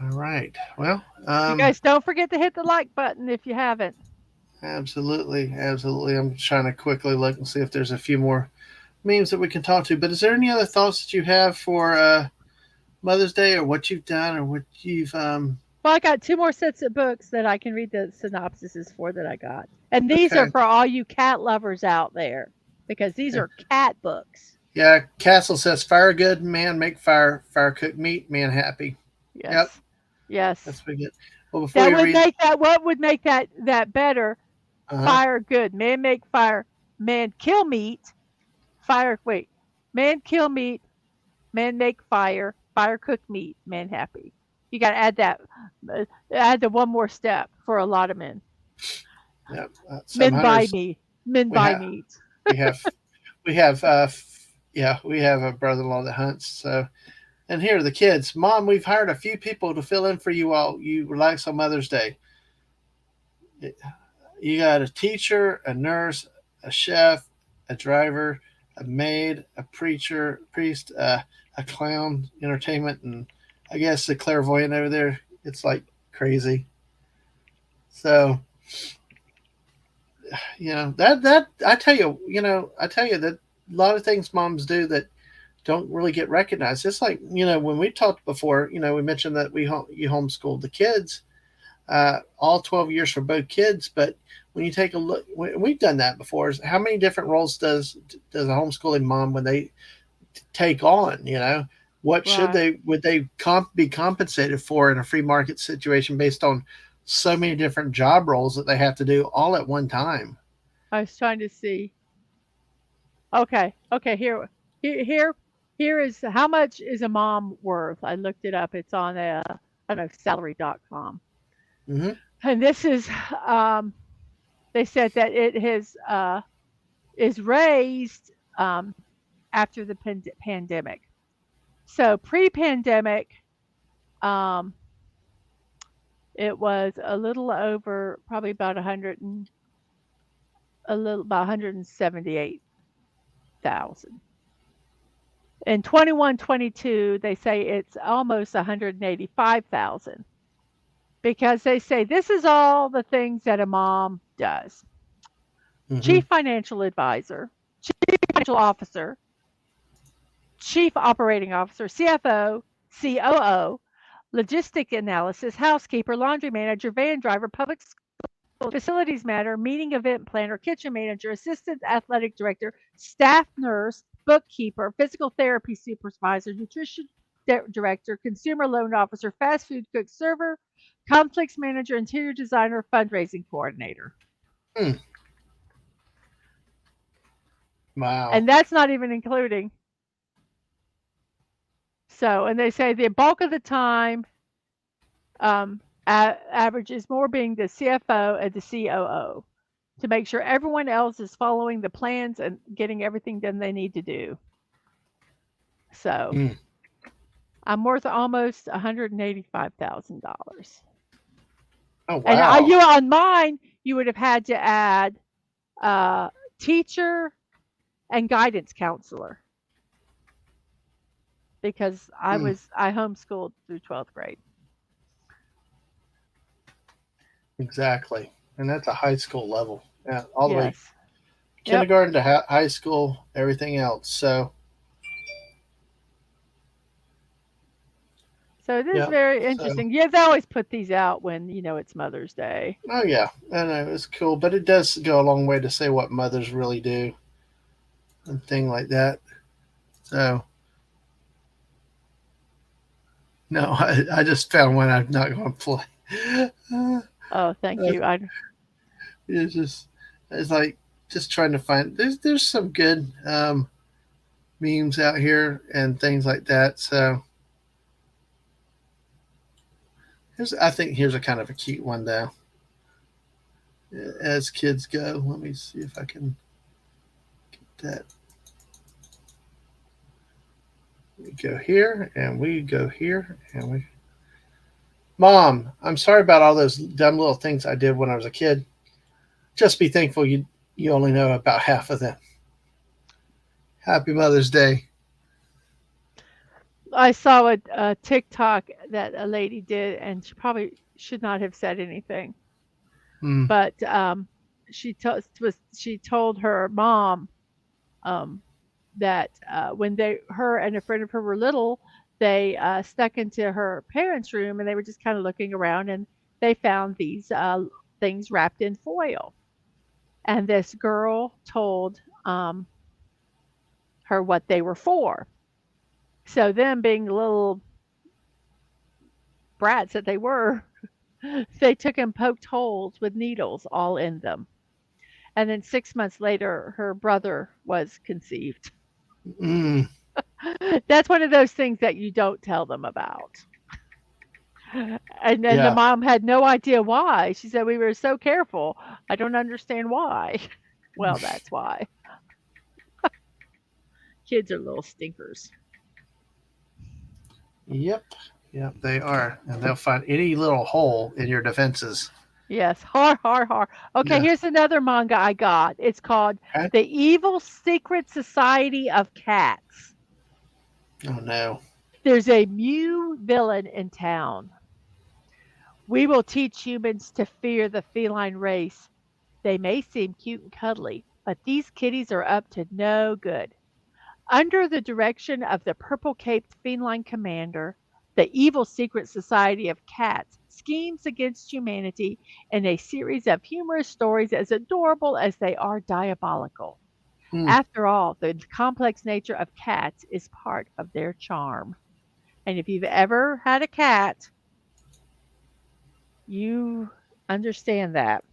all right. Well,
You guys don't forget to hit the like button if you haven't.
absolutely, absolutely. I'm trying to quickly look and see if there's a few more memes that we can talk to. But is there any other thoughts that you have for Mother's Day, or what you've done, or what you've
Well, I got two more sets of books that I can read the synopsises for that I got. And these are
Okay.
for all you cat lovers out there because these
Yeah.
are cat books.
Yeah. Castle says fire good, man make fire, fire cook meat, man happy. Yep.
Yes. Yes.
That's pretty good. Well, before
That
you
would
read,
make that what would make that better?
uh
Fire good. Man make fire. Man kill meat. Fire wait. Man kill meat. Man make fire. Fire cook meat. Man happy. You got to add that, add the one more step for a lot of men.
Yeah, some
Men buy
hunters
meat. Men
we
buy
have
meat.
we have we have yeah, we have a brother-in-law that hunts. So, and here are the kids. Mom, we've hired a few people to fill in for you while you relax on Mother's Day. You got a teacher, a nurse, a chef, a driver, a maid, a preacher, priest, a clown, entertainment, and I guess a clairvoyant over there. It's like crazy. So that I tell you that a lot of things moms do that don't really get recognized. It's like when we talked before, we mentioned that you homeschooled the kids, all 12 years for both kids. But when you take a look, we've done that before. Is how many different roles does a homeschooling mom when they take on? What should
Right.
they would they be compensated for in a free market situation based on so many different job roles that they have to do all at one time?
I was trying to see. Okay. Okay. Here, here, here is how much is a mom worth? I looked it up. It's on I don't know, salary.com.
Hmm.
And this is, um, they said that it is raised after the pandemic. So pre-pandemic, um, it was a little over, probably about 100 and a little about 178,000. In 21-22, they say it's almost 185,000 because they say this is all the things that a mom does.
Hmm.
Chief financial advisor, chief financial officer, chief operating officer, CFO, COO, logistic analysis, housekeeper, laundry manager, van driver, public facilities manager, meeting event planner, kitchen manager, assistant athletic director, staff nurse, bookkeeper, physical therapy supervisor, nutrition director, consumer loan officer, fast food cook, server, conflicts manager, interior designer, fundraising coordinator.
Hmm. Wow.
And that's not even including. So, and they say the bulk of the time, average is more being the CFO and the COO to make sure everyone else is following the plans and getting everything done they need to do. So
Hmm.
I'm worth almost $185,000.
Oh
And
wow.
you on mine, you would have had to add uh, teacher and guidance counselor because
Hmm.
I homeschooled through 12th grade.
Exactly. And that's a high school level. Yeah, all the way
Yes. Yep.
kindergarten to high school, everything else. So
So it is
yeah.
very
So
interesting. Yeah, they always put these out when it's Mother's Day.
oh yeah, I know it's cool, but it does go a long way to say what mothers really do and thing like that. So no, I just found one I'm not going to play.
Oh, thank you. I
it's just it's like just trying to find. There's some good memes out here and things like that. So I think here's a kind of a cute one though. As kids go, let me see if I can get that. We go here and we go here and we. Mom, I'm sorry about all those dumb little things I did when I was a kid. Just be thankful you only know about half of them. Happy Mother's Day.
I saw a TikTok that a lady did, and she probably should not have said anything,
Mm,
but she told her mom um, that when her and a friend of her were little, they stuck into her parents' room, and they were just kind of looking around, and they found these things wrapped in foil, and this girl told her what they were for. So them being little brats that they were, they took and poked holes with needles all in them. And then 6 months later, her brother was conceived.
mm,
That's one of those things that you don't tell them about. And then the
Yeah.
mom had no idea why. She said, "We were so careful. I don't understand why." Well, that's why. Kids are little stinkers.
Yep. Yep, they are. And they'll find any little hole in your defenses.
Yes, har, har, har. Okay,
Yeah.
here's another manga I got. It's called
Okay.
The Evil Secret Society of Cats.
Oh, no.
There's a Mew villain in town. We will teach humans to fear the feline race. They may seem cute and cuddly, but these kitties are up to no good. Under the direction of the purple caped feline commander, the evil secret society of cats schemes against humanity in a series of humorous stories as adorable as they are diabolical.
Hmm.
After all, the complex nature of cats is part of their charm. And if you've ever had a cat, you understand that.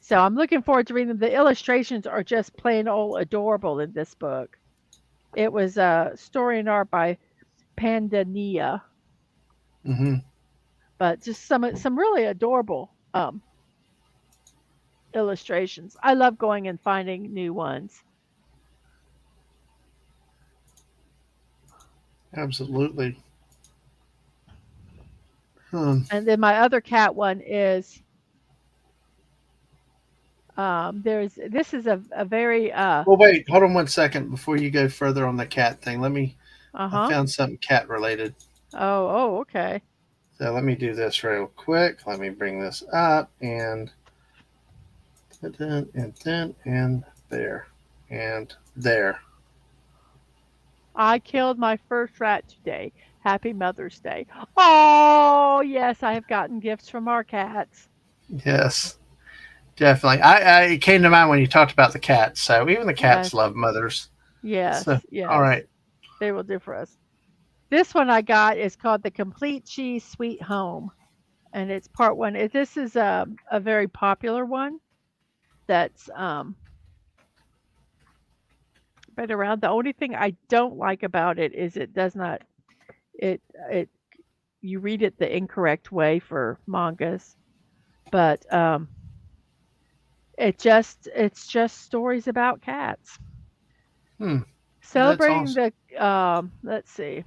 So I'm looking forward to reading them. The illustrations are just plain old adorable in this book. It was a story and art by Pandania,
Mm-hmm.
but just some really adorable illustrations. I love going and finding new ones.
Absolutely. Hmm.
And then my other cat one is there's this is a very
Well, wait. Hold on one second before you go further on the cat thing. I
uh-huh.
found something cat related.
Oh, okay.
So let me do this real quick. Let me bring this up and and there and there.
I killed my first rat today. Happy Mother's Day. Oh, yes, I have gotten gifts from our cats.
Yes, definitely. It came to mind when you talked about the cats. So even the cats
Yes,
love mothers. So
yes,
all
yes.
right.
They will do for us. This one I got is called The Complete Cheese Sweet Home, and it's part one. This is a very popular one that's been around. The only thing I don't like about it is it does not it it you read it the incorrect way for mangas, but it's just stories about cats
Hmm. That's
celebrating
awesome.
the let's see.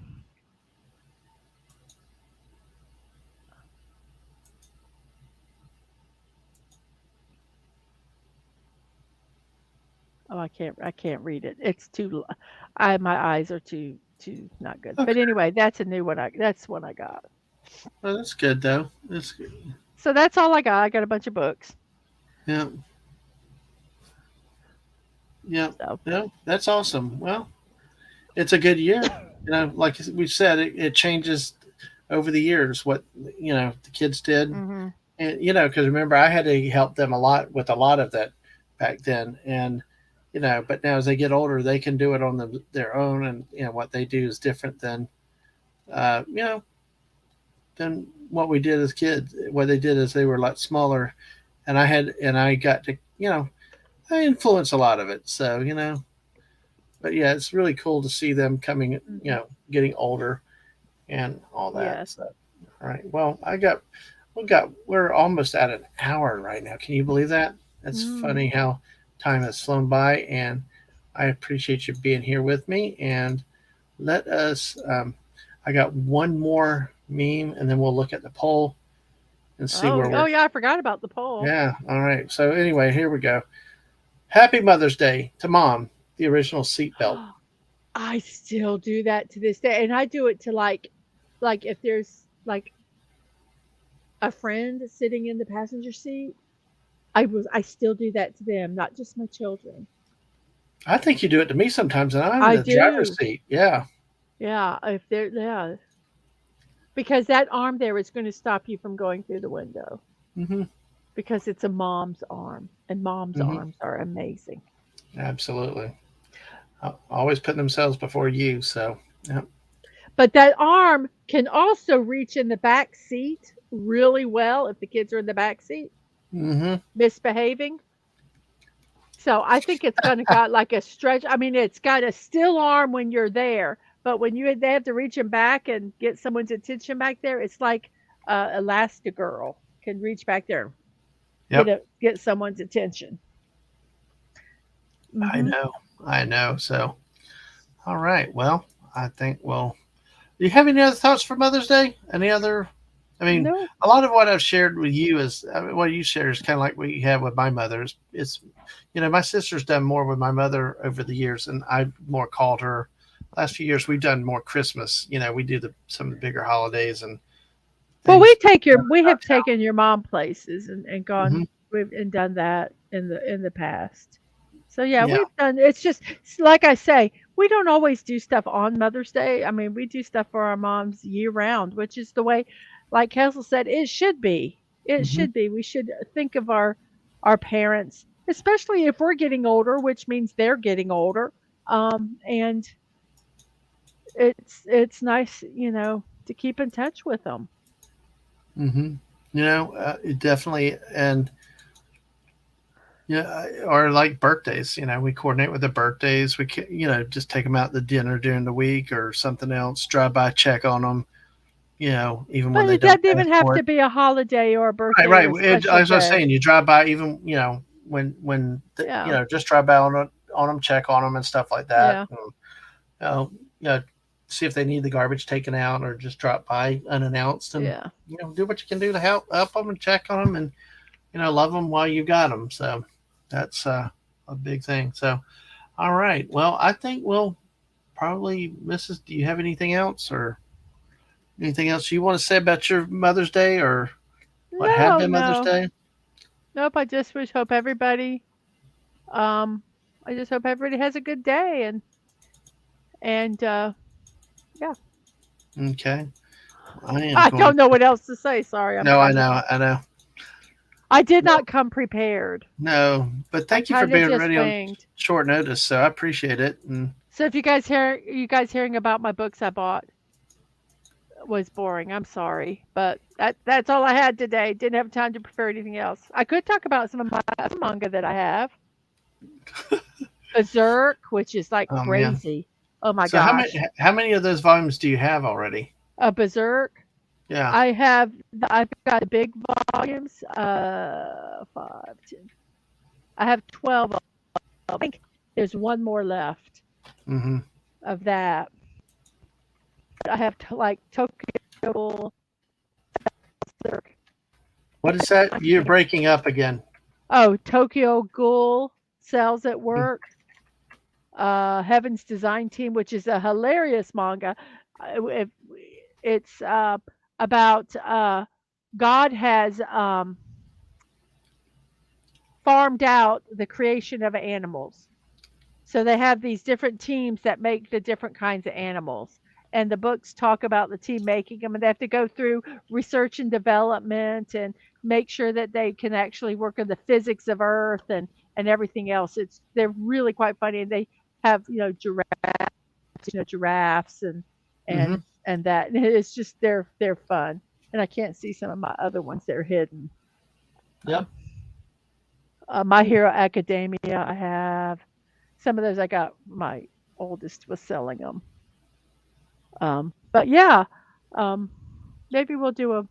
Oh, I can't read it. It's too I my eyes are too not good. But
Okay.
anyway, that's a new one. That's one I got.
Well, that's good though. That's good.
So that's all I got. I got a bunch of books.
Yeah. Yeah.
So
Yeah. That's awesome. Well, it's a good year. Like we've said, it changes over the years what the kids did,
mhm.
and because remember I had to help them a lot with a lot of that back then, and but now as they get older, they can do it on their own, and what they do is different than uh, you know than what we did as kids. What they did is they were a lot smaller, and I got to I influence a lot of it. So but yeah, it's really cool to see them coming,
Mhm.
getting older and all that.
Yes.
So, all right. Well, we're almost at an hour right now. Can you believe that? That's
Mm.
funny how time has flown by, and I appreciate you being here with me. And let us. I got one more meme, and then we'll look at the poll and see
Oh,
where
oh
we're.
yeah, I forgot about the poll.
Yeah. All right. So anyway, here we go. Happy Mother's Day to Mom, the original seatbelt.
I still do that to this day, and I do it to like if there's like a friend sitting in the passenger seat, I still do that to them, not just my children.
I think you do it to me sometimes, and I'm in
I
the driver's
do.
seat. Yeah.
Yeah, if they're yeah, because that arm there is going to stop you from going through the window
Hmm.
because it's a mom's arm, and mom's
Hmm.
arms are amazing.
Absolutely. Always putting themselves before you. So, yeah.
But that arm can also reach in the back seat really well if the kids are in the back seat
Hmm.
misbehaving. So I think it's gonna got like a stretch. I mean, it's got a still arm when you're there, But when they have to reach them back and get someone's attention back there, it's like Elastigirl can reach back there,
Yep.
get someone's attention.
I
Hmm.
know. I know. So, all right. Well, I think we'll. Do you have any other thoughts for Mother's Day? Any other? I mean,
No,
a lot of what I've shared with you is what you share is kind of like what you have with my mother. It's, my sister's done more with my mother over the years, and I've more called her. Last few years, we've done more Christmas. We do some of the bigger holidays and
well,
things
we
around
have taken your mom places and
town.
gone we've and done that in the past. So yeah,
Yeah.
we've done. It's like I say, we don't always do stuff on Mother's Day. I mean, we do stuff for our moms year round, which is the way, like Kessel said, it should be. It
Hmm.
should be. We should think of our parents, especially if we're getting older, which means they're getting older. And it's nice, to keep in touch with them.
Hmm. It definitely, and or like birthdays. We coordinate with the birthdays. We can, just take them out to dinner during the week or something else. Drive by, check on them. Even when
But
they
it
don't
doesn't even
ask
have
for it.
to be a holiday or a
Right,
birthday
right.
or a
As
special
I was
day.
saying, you drive by, even
Yeah,
just drive by on them, check on them, and stuff like that.
yeah,
And, you know, see if they need the garbage taken out, or just drop by unannounced, and
yeah.
do what you can do to help them and check on them, and love them while you got them. So that's a big thing. So all right, well, I think we'll probably, Mrs. Do you have anything else, or anything else you want to say about your Mother's Day, or what had
No,
been Mother's
no.
Day?
Nope, um I just hope everybody has a good day and yeah.
Okay, I am
I
going.
don't know what else to say. Sorry, I'm
No, I
kind of
know, I know.
I did
Well,
not come prepared.
no, but
I
thank you for
kind of
being
just
ready on
winged.
short notice. So I appreciate it. And
So if you guys hearing about my books I bought was boring. I'm sorry, but that's all I had today. Didn't have time to prepare anything else. I could talk about some of my other manga that I have. Berserk, which is like
oh man,
crazy. Oh my
so
gosh.
how many of those volumes do you have already?
Berserk.
Yeah.
I've got the big volumes. Five, 10. I have 12 of them. I think there's one more left
Hmm.
of that. I have like Tokyo Berserk.
What is that? You're breaking up again.
Oh, Tokyo Ghoul Cells at Work. Heaven's Design Team, which is a hilarious manga. It's about God has farmed out the creation of animals. So they have these different teams that make the different kinds of animals. And the books talk about the team making them, and they have to go through research and development and make sure that they can actually work on the physics of Earth and everything else. They're really quite funny, and they have giraffes
Hmm.
and that. And it's just they're fun. And I can't see some of my other ones; they're hidden.
Yep.
Um, My Hero Academia, I have some of those. I got my oldest was selling them. But yeah, um, maybe we'll do a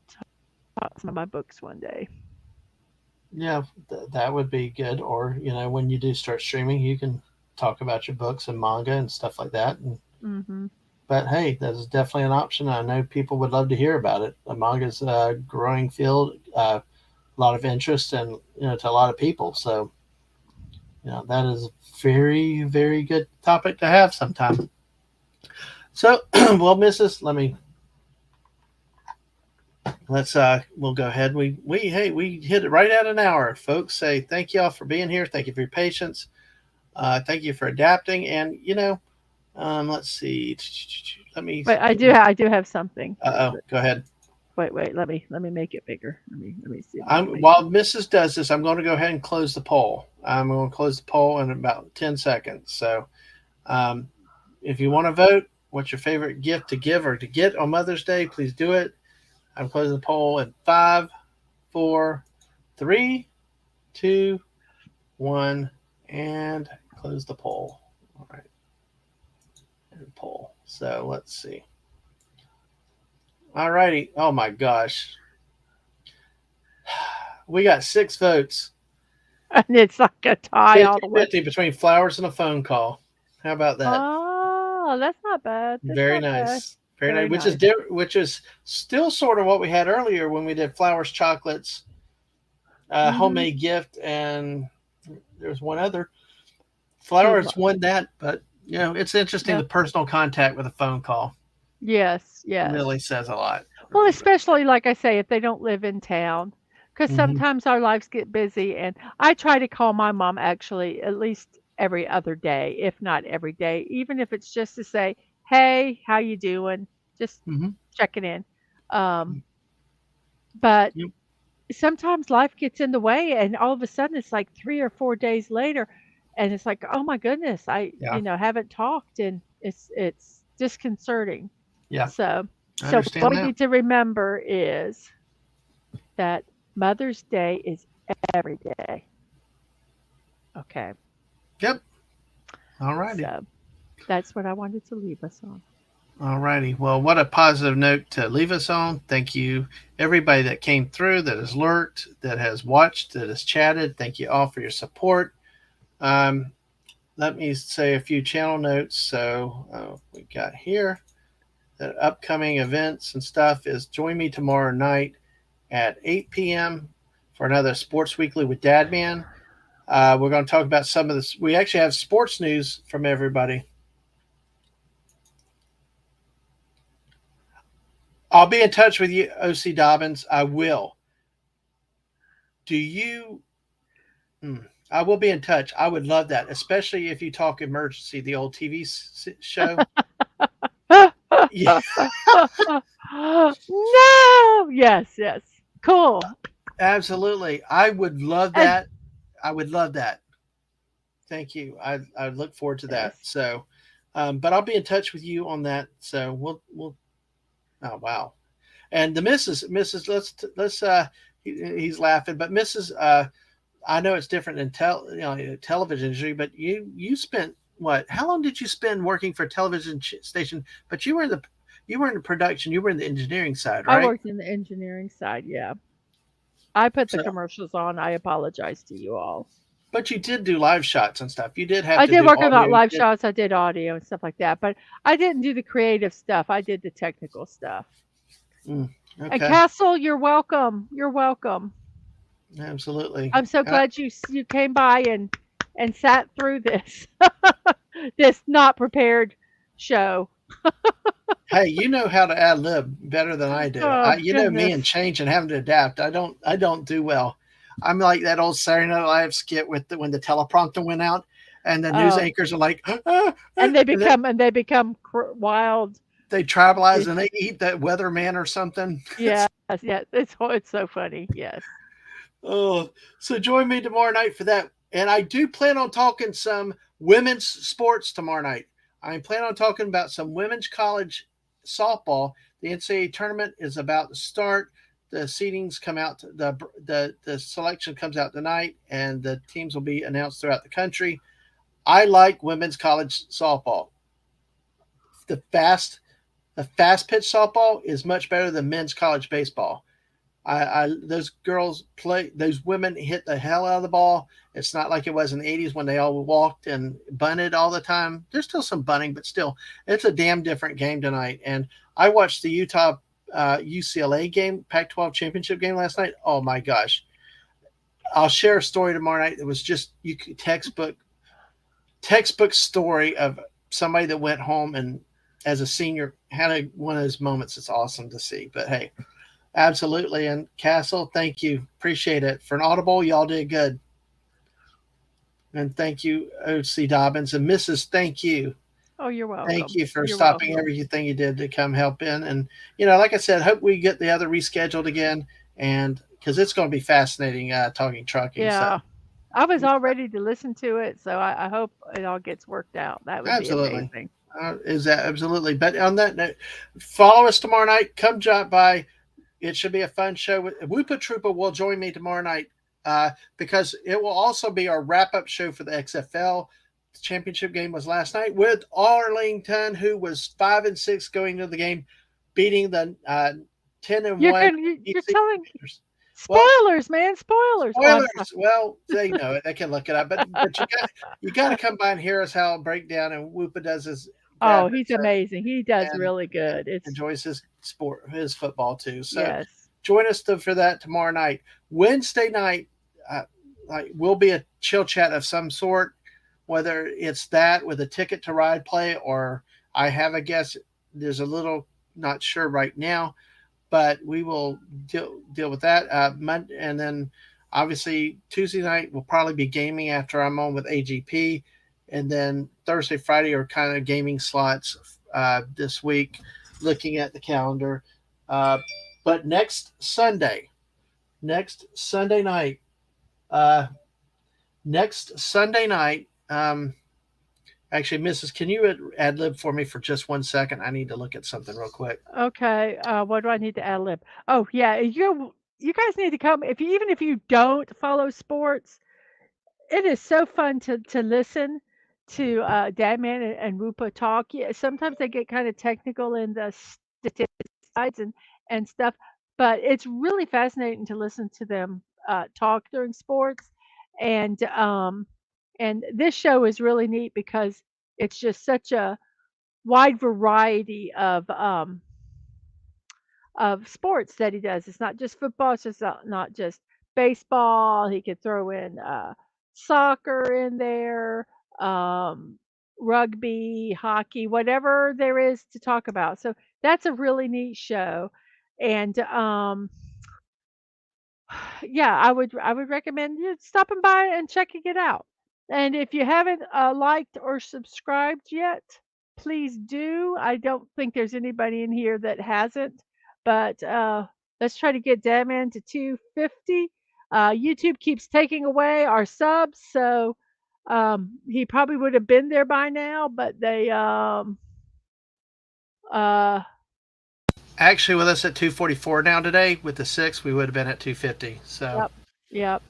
talk some of my books one day.
Yeah, that would be good. Or when you do start streaming, you can talk about your books and manga and stuff like that. And
Hmm.
but hey, that is definitely an option. I know people would love to hear about it. The manga's a growing field, a lot of interest, and to a lot of people. So that is very, very good topic to have sometime. So, well, Mrs. Let's we'll go ahead. We hit it right at an hour, folks. Say thank y'all for being here. Thank you for your patience. Thank you for adapting. And let's see. Let me.
Wait, I do have something.
Go ahead.
Wait. Let me make it bigger. Let me see if I can
I'm
make it.
while Mrs. does this, I'm going to go ahead and close the poll. I'm going to close the poll in about 10 seconds. So, um, if you want to vote, what's your favorite gift to give or to get on Mother's Day? Please do it. I'm closing the poll in 5, 4, 3, 2, 1, and close the poll. All right. poll. So let's see. All righty. Oh my gosh. We got 6 votes.
And it's like a tie all the way.
50-50 between flowers and a phone call. How about that?
Oh, that's not bad. That's
Very
not bad.
nice. Very nice.
Very
Which is
nice.
which is still sort of what we had earlier when we did flowers, chocolates,
Mhm.
homemade gift, and there's one other.
The
Flowers won that, but it's interesting
yep.
the personal contact with a phone call
Yes, yes.
really says a lot.
Well,
Really.
especially like I say, if they don't live in town, because
Hmm.
sometimes our lives get busy, and I try to call my mom actually at least every other day, if not every day, even if it's just to say, "Hey, how you doing?" Just
Hmm.
checking in. Um, but
Yep.
sometimes life gets in the way, and all of a sudden it's like 3 or 4 days later, and it's like, "Oh my goodness, I,
Yeah.
haven't talked," and it's disconcerting.
Yeah. I
So what
understand
we
that.
need to remember is that Mother's Day is every day. Okay.
Yep. All righty.
So that's what I wanted to leave us on.
All righty. Well, what a positive note to leave us on. Thank you, everybody that came through, that has lurked, that has watched, that has chatted. Thank you all for your support. Um, Let me say a few channel notes. So we got here the upcoming events and stuff is join me tomorrow night at 8 p.m. for another Sports Weekly with Dadman. We're going to talk about some of this. We actually have sports news from everybody. I'll be in touch with you, OC Dobbins. I will. Do you? Hmm, I will be in touch. I would love that, especially if you talk emergency, the old TV show. Yeah,
No! Yes, yes. Cool.
absolutely. I would love
And
that. I would love that. Thank you. I look forward to that.
yes.
So, but I'll be in touch with you on that. So we'll. Oh wow. And the Mrs. He's laughing, but Mrs. I know it's different in television industry, but you spent what? How long did you spend working for a television station? But you were in the production. You were in the engineering side,
I
right?
worked in the engineering side, yeah. I put the
So,
commercials on. I apologize to you all.
but you did do live shots and stuff. You did have
I
to
did
do
work on
audio. You
live
did.
shots, I did audio and stuff like that, but I didn't do the creative stuff, I did the technical stuff.
Mm,
And
okay,
Castle, you're welcome, you're welcome.
absolutely.
I'm so glad you came by and sat through this this not prepared show.
Hey, you know how to ad lib better than I do.
Oh
You know me
goodness.
and change and having to adapt. I don't do well. I'm like that old Saturday Night Live skit with when the teleprompter went out, and the news
Oh,
anchors are like,
and they
and
become wild.
they tribalize and they eat that weatherman or something.
Yes, yes, it's so funny. Yes.
Oh, so join me tomorrow night for that. And I do plan on talking some women's sports tomorrow night. I plan on talking about some women's college softball. The NCAA tournament is about to start. The seedings come out. The selection comes out tonight, and the teams will be announced throughout the country. I like women's college softball. The fast the fast pitch softball is much better than men's college baseball. Those girls play, those women hit the hell out of the ball. It's not like it was in the 80s when they all walked and bunted all the time. There's still some bunting, but still, it's a damn different game tonight. And I watched the Utah UCLA game, Pac-12 championship game last night. Oh my gosh. I'll share a story tomorrow night that was just textbook story of somebody that went home and as a senior had one of those moments. It's awesome to see. But hey, absolutely. And Castle, thank you. Appreciate it. For an audible, y'all did good. And thank you, OC Dobbins. And Mrs. Thank you.
Oh, you're
Thank
welcome.
you for
You're
stopping
welcome.
everything you did to come help in. And, like I said, hope we get the other rescheduled again. And because it's going to be fascinating talking trucking. So,
Yeah. I was all ready to listen to it, so I hope it all gets worked out. That would be
absolutely.
amazing.
Is that absolutely? But on that note, follow us tomorrow night. Come drop by. It should be a fun show. Whoopa Troopa will join me tomorrow night because it will also be our wrap up show for the XFL. the championship game was last night with Arlington, who was 5-6 going into the game, beating the 10-1
You're
EC
telling
Commanders. Well,
spoilers, man, spoilers. Oh, I'm sorry.
spoilers. Well, they know it. They can look it up. But you got to come by and hear us how breakdown and Whoopa does his
Oh, he's
graphics
amazing. He does
and
really
and
good. It's
enjoys his sport, his football too. So
yes.
join us for that tomorrow night. Wednesday night, uh, will be a chill chat of some sort, whether it's that with a ticket to ride play or I have a guess. There's a little not sure right now, but we will deal with that. And then obviously Tuesday night will probably be gaming after I'm on with AGP, and then Thursday, Friday are kind of gaming slots this week. Looking at the calendar, uh, but next Sunday night, uh, next Sunday night. Actually, Mrs., can you ad lib for me for just 1 second? I need to look at something real quick.
Okay. What do I need to ad lib? Oh yeah, you guys need to come. If you even if you don't follow sports, it is so fun to listen to Dadman and Rupa talk. Yeah, sometimes they get kind of technical in the statistics and stuff, but it's really fascinating to listen to them talk during sports. And and this show is really neat because it's just such a wide variety of sports that he does. It's not just football. It's just not just baseball. He could throw in soccer in there, um, rugby, hockey, whatever there is to talk about. So that's a really neat show, and yeah, I would recommend you stopping by and checking it out. And if you haven't liked or subscribed yet, please do. I don't think there's anybody in here that hasn't, but let's try to get Deadman to 250. YouTube keeps taking away our subs, so he probably would have been there by now, but they uh
Actually, with us at 244 now today, with the six, we would have been at 250. So,
yep, yep.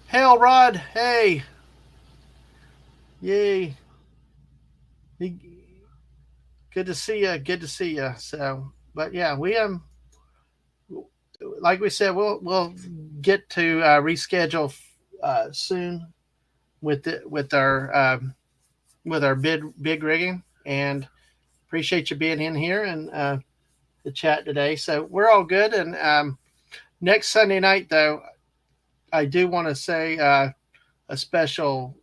Hail Rod, hey, yay, good to see you, good to see you. So, but yeah, we like we said, we'll get to reschedule soon with our big rigging, and appreciate you being in here and the chat today. So we're all good. And next Sunday night, though, I do want to say a special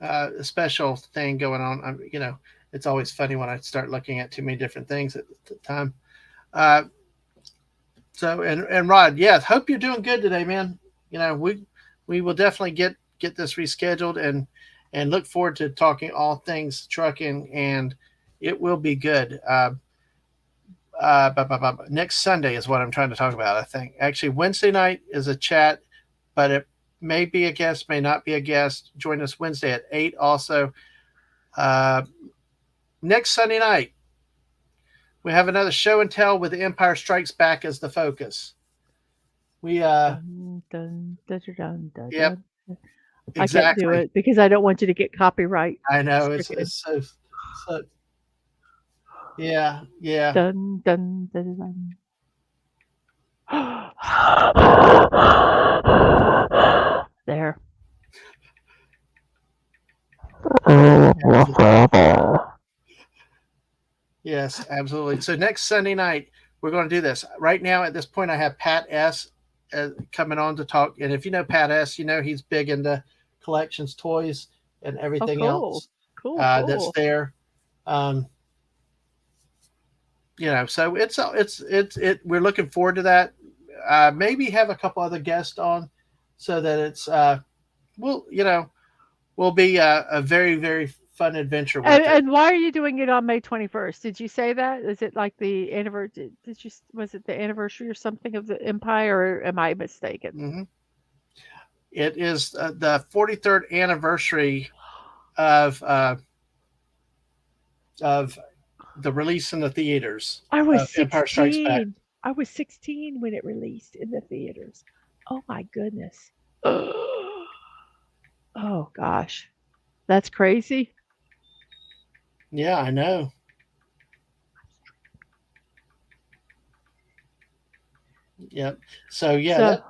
a special thing going on. It's always funny when I start looking at too many different things at the time. Uh, so and Rod, yeah, hope you're doing good today, man. We will definitely get this rescheduled and look forward to talking all things trucking, and it will be good. Next Sunday is what I'm trying to talk about. I think actually Wednesday night is a chat, but it may be a guest, may not be a guest. Join us Wednesday at 8. Also, uh, next Sunday night we have another show and tell with the Empire Strikes Back as the focus. We
Dun, dun, dun, dun, dun,
Yep,
dun. I can't do
exactly.
it because I don't want you to get copyright
I know
stricken.
it's so yeah, yeah.
Dun, dun, dun, dun. There.
Absolutely. Yes, absolutely. So next Sunday night, we're going to do this. Right now, at this point, I have Pat S. Coming on to talk. And if you know Pat S., he's big into collections, toys, and
Oh,
everything
cool.
else
Cool,
that's
cool.
there. Um, so we're looking forward to that. Maybe have a couple other guests on, so that it's we'll will be a very very fun adventure with it.
And why are you doing it on May 21st? Did you say that? Is it like the anniversary? Was it the anniversary or something of the empire, or am I mistaken?
Hmm. It is the 43rd anniversary of uh, of the release in the theaters
I was
of Empire Strikes Back.
16. I was 16 when it released in the theaters. Oh my goodness. Oh gosh, that's crazy.
Yeah, I know. Yep. So yeah,
So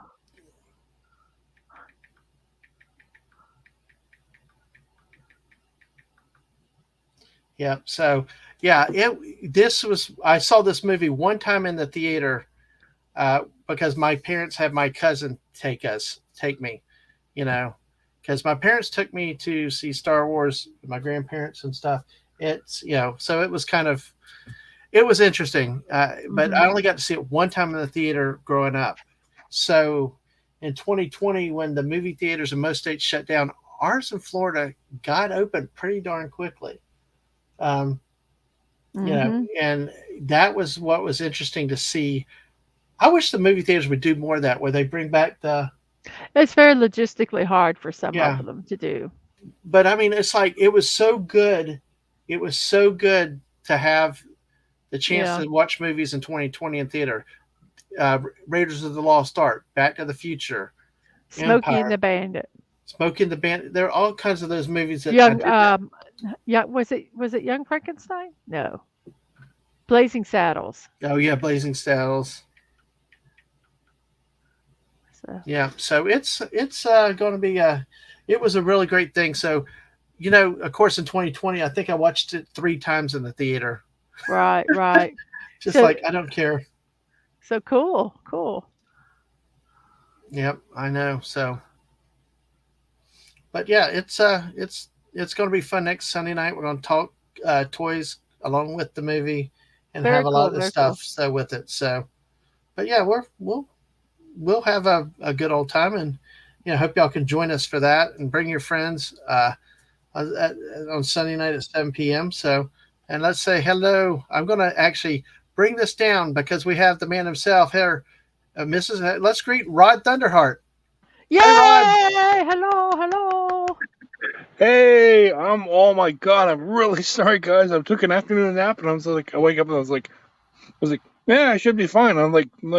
yeah. So yeah, it this was I saw this movie one time in the theater because my parents had my cousin take me, you know, because my parents took me to see Star Wars, my grandparents and stuff. It's so it was kind of it was interesting, but I
mhm.
only got to see it one time in the theater growing up. So in 2020, when the movie theaters in most states shut down, ours in Florida got open pretty darn quickly. Um,
Mhm.
and that was what was interesting to see. I wish the movie theaters would do more of that, where they bring back the
It's very logistically hard for some of
yeah.
them to do.
But I mean, it's like it was so good. It was so good to have the chance
Yeah.
to watch movies in 2020 in theater. Raiders of the Lost Ark, Back to the Future,
Smokey and
Empire,
the Bandit.
Smoking the Bandit. There are all kinds of those movies that I
Young,
did.
yeah, was it Young Frankenstein? No. Blazing Saddles.
Oh yeah, Blazing Saddles.
So,
Yeah, so it's going to be it was a really great thing. So of course, in 2020, I think I watched it 3 times in the theater.
right, right.
Just
So
like I don't care.
so cool, cool.
Yep, I know. So, but yeah, it's going to be fun next Sunday night. We're going to talk toys along with the movie and have
Very
a lot
cool,
of the
very
stuff
cool.
so with it. So, but yeah, we'll have a good old time, and hope y'all can join us for that and bring your friends at, on Sunday night at 7 p.m. So, and let's say hello. I'm going to actually bring this down because we have the man himself here, Mrs. Let's greet Rod Thunderheart. Hi, Rod.
Yay! Hello, hello.
Hey, oh my God, I'm really sorry, guys. I took an afternoon nap and I was like, I wake up and I was like, yeah, I should be fine. I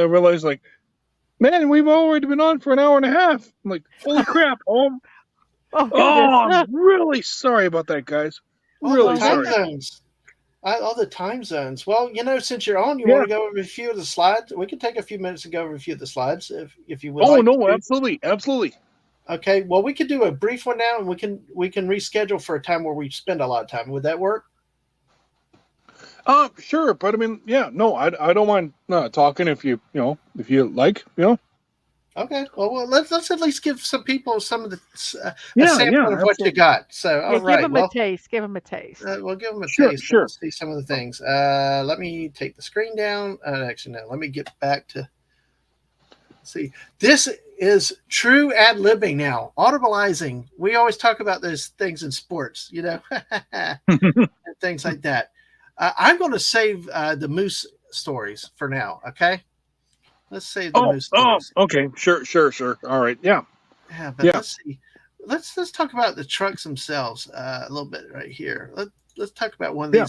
realized like, man, we've already been on for an hour and a half. I'm like, holy crap.
Oh
Oh,
goodness.
I'm really sorry about that, guys.
All the
Really
Oh,
time
that's
sorry.
zones. All the time zones. Well, since you're on, you want
Yeah.
to go over a few of the slides? We can take a few minutes and go over a few of the slides if you would
Oh
like
no,
to.
absolutely, absolutely.
Okay. Well, we could do a brief one now, and we can reschedule for a time where we spend a lot of time. Would that work?
Sure, but I mean, yeah, no, I don't mind talking if you like,
Okay. Well, let's at least give some people some of the a
Yeah,
sampling
yeah,
of what you
absolutely.
got. So,
yeah,
all
give
right.
them a
Well,
taste. Give them a taste.
we'll give them a
Sure,
taste, and
sure.
let's see some of the things. Let me take the screen down. Actually, no. Let me get back to see. This is true ad libbing now. Audibilizing. We always talk about those things in sports, and things like that. I'm going to save the moose stories for now. Okay. Let's save the moose stories.
Okay, sure, sure, sure. All right, yeah,
Yeah, but
yeah,
let's see. Let's talk about the trucks themselves a little bit right here. Let's talk about one of
yeah.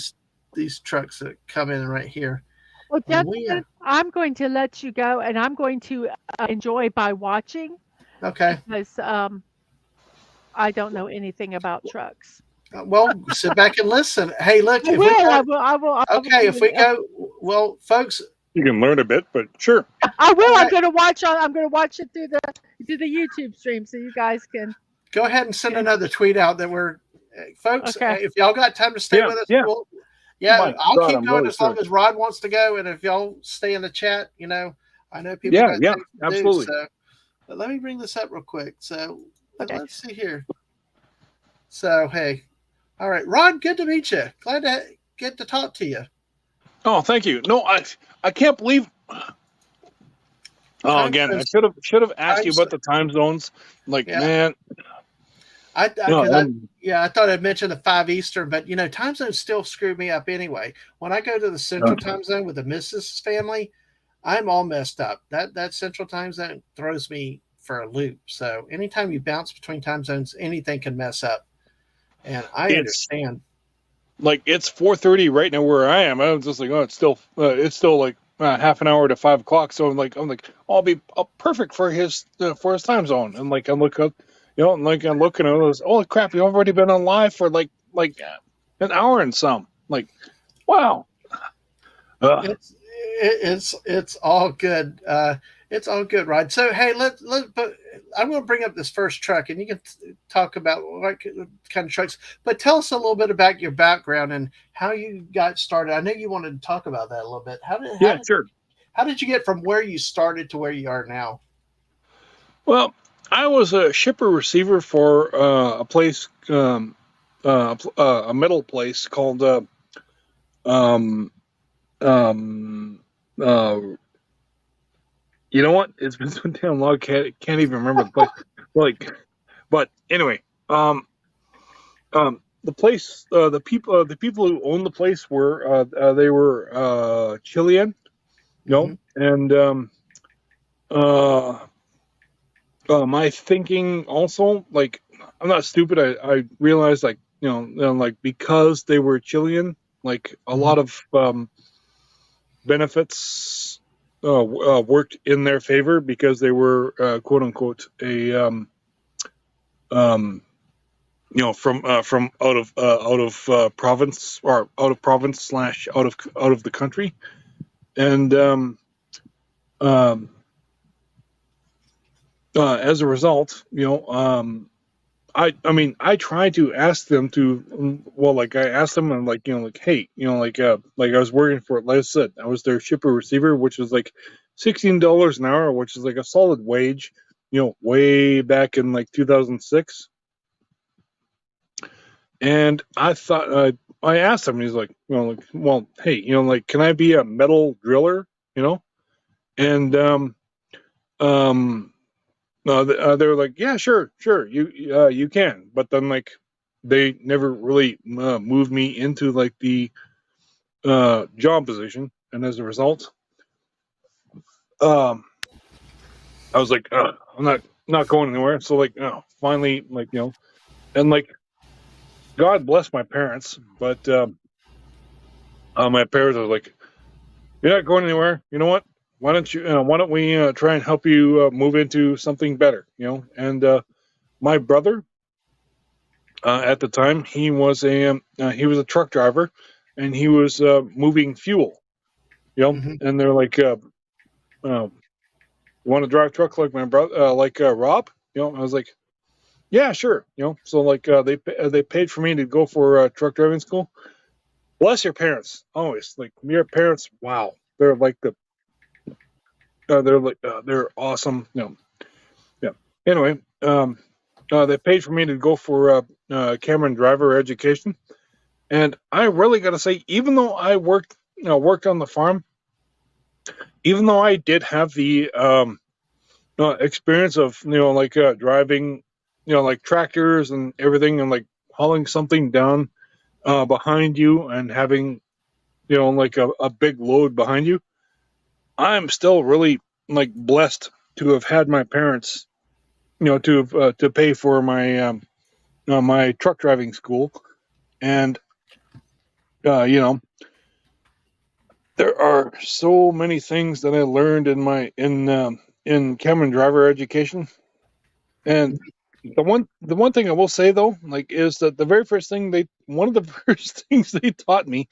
these trucks that come in right here,
Well,
and we
gentlemen, I'm going to let you go, and I'm going to enjoy by watching
okay.
because I don't know anything about trucks.
Well, sit back and listen. Hey, look,
I
if we
will.
go
I will
okay, if
be.
we go well, folks,
You can learn a bit, but sure.
I
go
will.
ahead,
I'm going to watch it through the YouTube stream, so you guys can.
go ahead and send
can
another tweet out that we're folks.
okay.
If y'all got time to stay
Yeah,
with us,
yeah.
yeah,
My
I'll
God,
keep
I'm
going
really
as long
sorry.
as Rod wants to go, and if y'all stay in the chat, I know people
Yeah,
got
yeah,
things to do.
absolutely.
So, but let me bring this up real quick. So,
Okay.
let's see here. So, hey, all right, Rod, good to meet you. Glad to get to talk to you.
Oh, thank you. No, I can't believe. Oh,
Time
again, I
zones,
should have asked you
times,
about the time zones. Like,
yeah.
man, no,
Because yeah, I thought I'd mention the 5 Eastern, but time zones still screw me up anyway. When I go to the Central time zone with the Mrs. family, I'm all messed up. That Central time zone throws me for a loop. So anytime you bounce between time zones, anything can mess up, and I
it's
understand.
like it's 4:30 right now where I am. I'm just like, oh, it's still like half an hour to 5 o'clock. So I'm like, I'll be perfect for his time zone. And like, I look up, And like I'm looking at it, holy crap, you've already been on live for like an hour and some. Like, wow.
It's all good. It's all good, Rod. So hey, but I'm going to bring up this first truck, and you can talk about what kind of trucks. But tell us a little bit about your background and how you got started. I know you wanted to talk about that a little bit.
Yeah, sure.
How did you get from where you started to where you are now?
Well, I was a shipper receiver for a place, a metal place called um, um, uh, you know what? It's been so damn long, can't even remember the place. Like, but anyway, the place, the people who owned the place were they were Chilean,
Mm-hmm.
and uh, my thinking also, like, I'm not stupid. I realized, like, like, because they were Chilean, like a
Mm-hmm.
lot of benefits worked in their favor because they were quote unquote a um, from out of province, or out of province slash out of the country, and um, as a result, I mean, I tried to ask them to, well, like, I asked them, and like, like, hey, like, I was working for, like I said, I was their shipper receiver, which was like $16 an hour, which is like a solid wage, way back in like 2006. And I thought, I asked him, and he's like, like, well, hey, like, can I be a metal driller, and um, they were like, yeah, sure, you can. But then, like, they never really moved me into like the job position, and as a result, um, I was like, I'm not going anywhere. So, like, finally, like, and like, God bless my parents, but my parents were like, you're not going anywhere. You know what? Why don't we try and help you move into something better? And my brother, at the time, he was a truck driver, and he was moving fuel.
Mm-hmm.
And they're like, you want to drive truck like my brother, like Rob? I was like, yeah, sure. So like they paid for me to go for truck driving school. Bless your parents, always. Like, your parents, wow, they're like they're awesome. Yeah. Anyway, they paid for me to go for Cameron driver education. And I really got to say, even though I worked on the farm, even though I did have the experience of like driving, like tractors and everything, and like hauling something down behind you, and having like a big load behind you, I'm still really like blessed to have had my parents, to pay for my my truck driving school. And you know there are so many things that I learned in Cameron driver education. And the one thing I will say, though, like, is that the very first thing they one of the first things they taught me,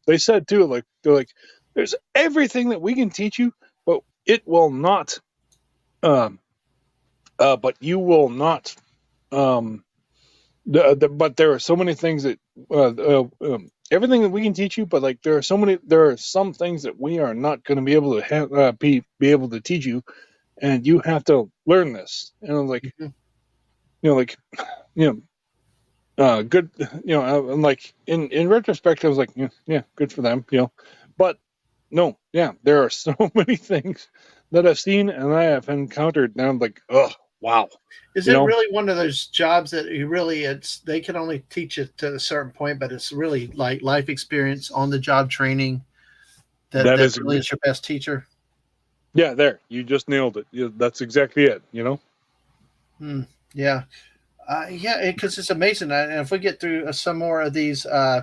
they said too, like, they're like, there's everything that we can teach you, but it will not um but you will not um but there are so many things that everything that we can teach you, but like, there are some things that we are not going to be able to be able to teach you, and you have to learn this. And I was like,
Mm-hmm.
like, you good, and like, in retrospect, I was like, yeah, good for them, but no, yeah, there are so many things that I've seen and I have encountered, and I'm like, oh, wow,
Is
you
it
know
really one of those jobs that it's they can only teach it to a certain point, but it's really like life experience, on the job training
that
that
is,
really is your best teacher?
yeah, there, you just nailed it. That's exactly it.
Hmm. Yeah, yeah, because it's amazing. And if we get through some more of these
Yeah,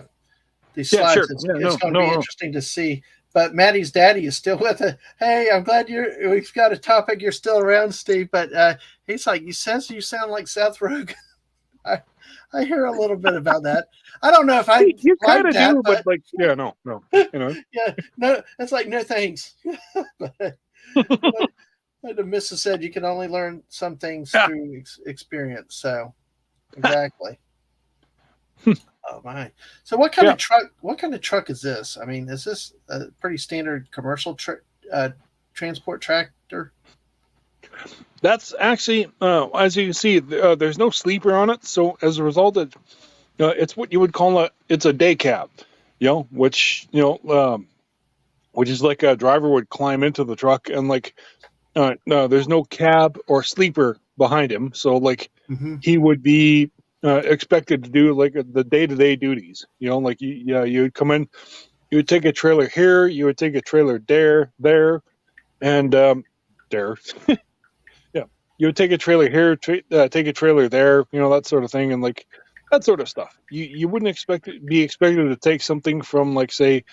slides,
sure. Yeah,
it's
no,
going to
no,
be
no.
interesting to see but Maddie's daddy is still with us. Hey, I'm glad we've got a topic. You're still around, Steve. But he's like, you sound like Seth Rogen. I hear a little bit about that. I don't know if I
You kind
like
of
that,
do, but like, yeah, no,
yeah, no, it's like no thanks. But like the missus said, you can only learn some things
Yeah.
through experience. So exactly. Oh my! So what kind of truck? What kind of truck is this? I mean, is this a pretty standard commercial transport tractor?
That's actually, as you can see, there's no sleeper on it. So as a result, it's what you would call it's a day cab, which which is like a driver would climb into the truck and like, no, there's no cab or sleeper behind him. So like, he would be expected to do like the day-to-day duties. Like you would come in, you would take a trailer here, you would take a trailer there, and there. Yeah, you would take a trailer here, take a trailer there, that sort of thing, and like that sort of stuff. You wouldn't be expected to take something from like say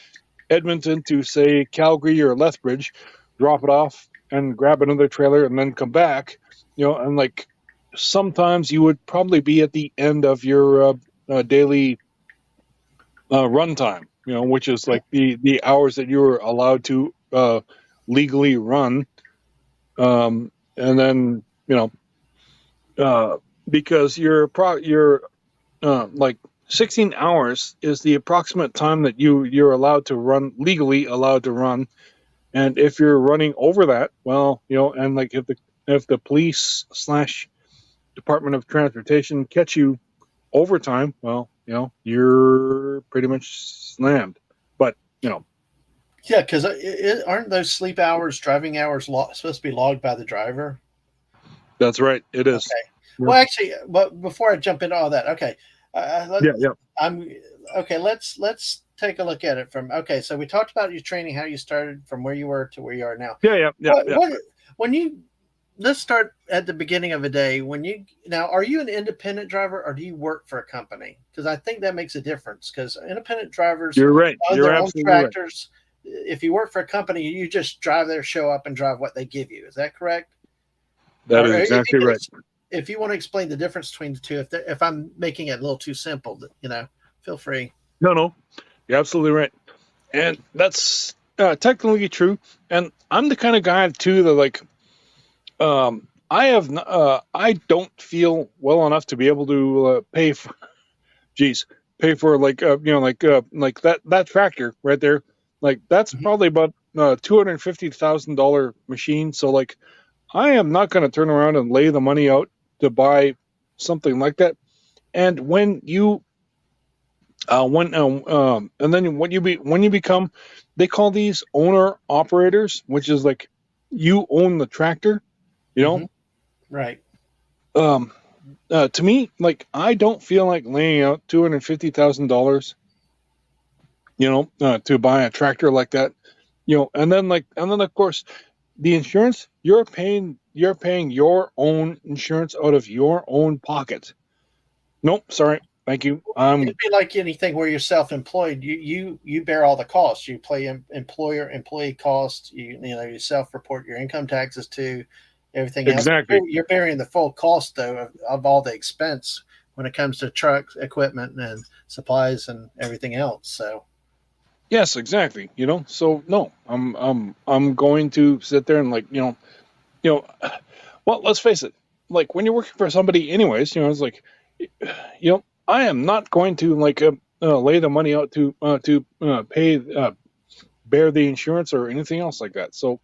Edmonton to say Calgary or Lethbridge, drop it off and grab another trailer and then come back. And like sometimes you would probably be at the end of your daily run time, which is like the hours that you were allowed to legally run. And then, because you're like 16 hours is the approximate time that you're allowed to run, legally allowed to run. And if you're running over that, well, and like if the police / Department of Transportation catch you overtime, well, you're pretty much slammed. But
yeah, because aren't those sleep hours, driving hours supposed to be logged by the driver?
That's right, it is.
Okay. Yeah. Well, actually, but before I jump into all that, okay, let's take a look at it from. Okay, so we talked about your training, how you started from where you were to where you are now.
Yeah.
Let's start at the beginning of a day. Are you an independent driver or do you work for a company? Because I think that makes a difference. Because independent drivers,
you're right,
own their own tractors.
Right.
If you work for a company, you just drive there, show up, and drive what they give you. Is that correct?
That is exactly right.
If you want to explain the difference between the two, if I'm making it a little too simple, feel free.
No, you're absolutely right, and that's technically true. And I'm the kind of guy too that like, I don't feel well enough to be able to pay for like like that tractor right there. Like that's probably about $250,000 machine. So like, I am not going to turn around and lay the money out to buy something like that. And when you and then when you become, they call these owner operators, which is like you own the tractor,
right?
To me, like I don't feel like laying out $250,000, to buy a tractor like that, and then of course the insurance, you're paying your own insurance out of your own pocket. Nope, sorry, thank you.
It'd be like anything where you're self-employed. You bear all the costs. You play employee costs. You self-report your income taxes to everything
exactly.
else. You're bearing the full cost though of all the expense when it comes to trucks, equipment, and supplies and everything else. So.
Yes, exactly. So no, I'm going to sit there and like, well, let's face it. Like when you're working for somebody, anyways, it's like, I am not going to like lay the money out to pay bear the insurance or anything else like that. So,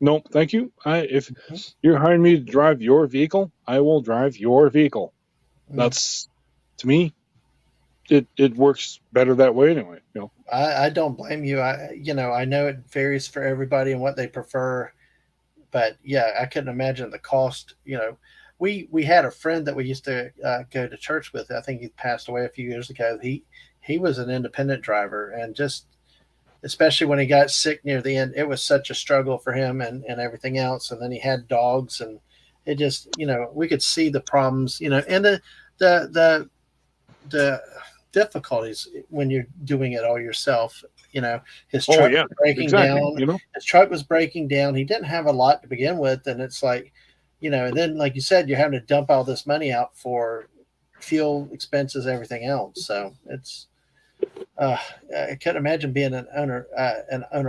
no, thank you. If you're hiring me to drive your vehicle, I will drive your vehicle. That's, to me, it works better that way anyway.
I don't blame you. I know it varies for everybody and what they prefer, but yeah, I couldn't imagine the cost. We had a friend that we used to go to church with. I think he passed away a few years ago. He was an independent driver, and just especially when he got sick near the end, it was such a struggle for him and everything else. And then he had dogs, and it just we could see the problems, and the difficulties when you're doing it all yourself. his
Oh
truck
yeah,
was breaking
exactly.
down. His truck was breaking down. He didn't have a lot to begin with, and it's like, and then like you said, you're having to dump all this money out for fuel expenses, everything else. So it's uh, I couldn't imagine being an owner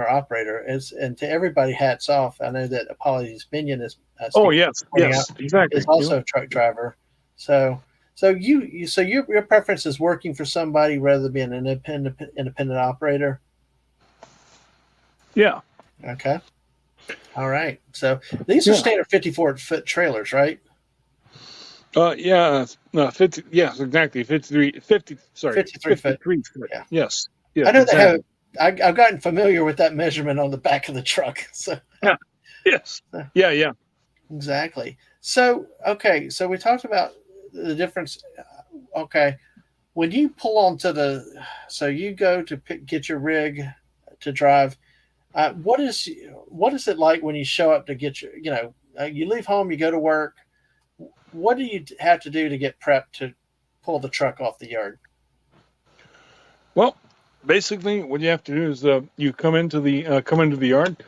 operator. And to everybody, hats off. I know that Apologies Minion is
Oh
Steve
yes,
pointing out
yes, exactly.
is also a truck driver. So so your preference is working for somebody rather than being an independent operator.
Yeah,
Okay. All right. So these are
yeah.
standard 54-foot trailers, right?
Yeah, no, 50, yes, exactly.
53 foot.
53 foot.
Yeah.
Yes,
I
yes,
know they have.
exactly.
I've gotten familiar with that measurement on the back of the truck. So
Yeah, yes, yeah, yeah.
exactly. So okay. So we talked about the difference. Okay. When you pull onto so you go to get your rig to drive. What is it like when you show up to get your, you leave home, you go to work. What do you have to do to get prepped to pull the truck off the yard?
Well, basically, what you have to do is you come into the yard,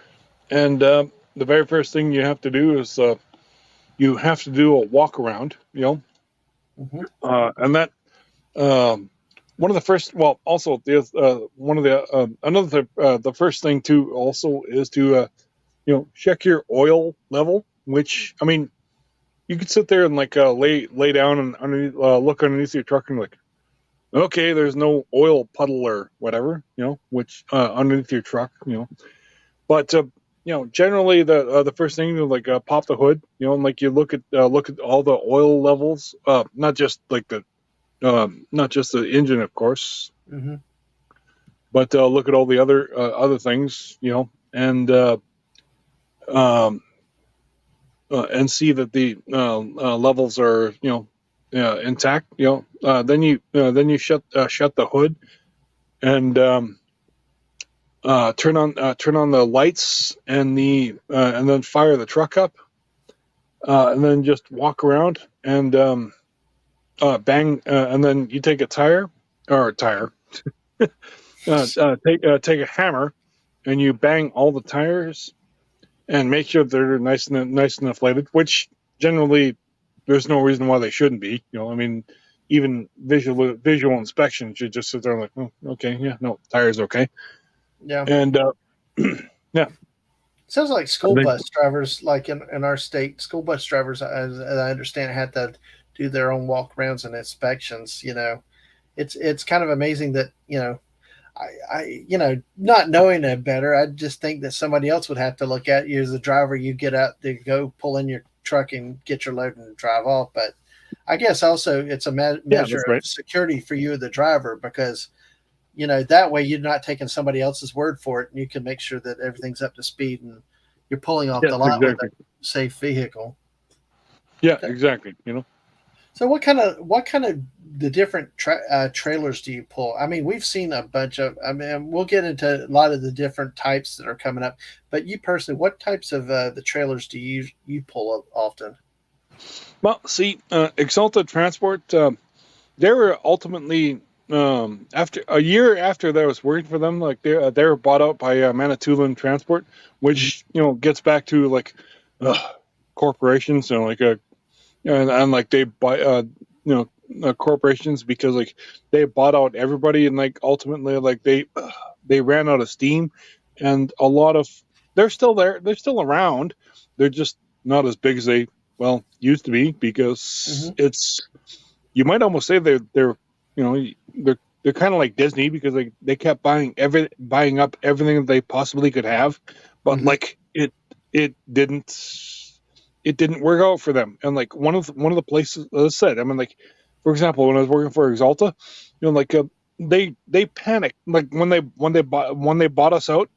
and the very first thing you have to do is you have to do a walk around.
Mm-hmm.
And that one of the first. Well, also there's one of the the first thing too also is to check your oil level. Which, I mean, you could sit there and like lay down and underneath, look underneath your truck and like, okay, there's no oil puddle or whatever, which underneath your truck, but generally the first thing to like pop the hood, and like you look at all the oil levels, not just the engine, of course,
Mm-hmm.
but look at all the other things, um, and see that the levels are intact. Then you shut the hood and turn on the lights and then fire the truck up, and then just walk around and bang, and then you take a tire, take a hammer and you bang all the tires and make sure they're nice and inflated, which generally there's no reason why they shouldn't be. I mean, even visual inspection should just sit there and like, oh, okay, yeah, no, tires okay,
Yeah.
and yeah,
Sounds like
I
school
think,
bus drivers, like in our state, school bus drivers, as I understand, had to do their own walk arounds and inspections. It's kind of amazing that not knowing it better, I just think that somebody else would have to look at you as a driver. You get out to go pull in your truck and get your load and drive off. But I guess also it's a
yeah,
measure
that's
of
right.
security for you, the driver, because that way you're not taking somebody else's word for it, and you can make sure that everything's up to speed and you're pulling off
Yes,
the lot with a
exactly.
safe vehicle.
Yeah,
Okay.
exactly.
So what kind of the different trailers do you pull? I mean, we've seen a bunch of. I mean, we'll get into a lot of the different types that are coming up. But you personally, what types of the trailers do you pull often?
Well, see, Exalted Transport, they were ultimately after a year after that I was working for them, like they were bought out by Manitoulin Transport,
Mhm.
which gets back to like corporations and like and like they buy corporations because like they bought out everybody and like ultimately like they ran out of steam, and a lot of they're still there, they're still around, they're just not as big as they used to be because
Mhm.
it's you might almost say they're they're kind of like Disney because they kept buying up everything that they possibly could have, but
Mhm.
like it didn't work out for them. And like one of the places said, I mean, like for example, when I was working for Exalta, like they panicked like when they bought us out.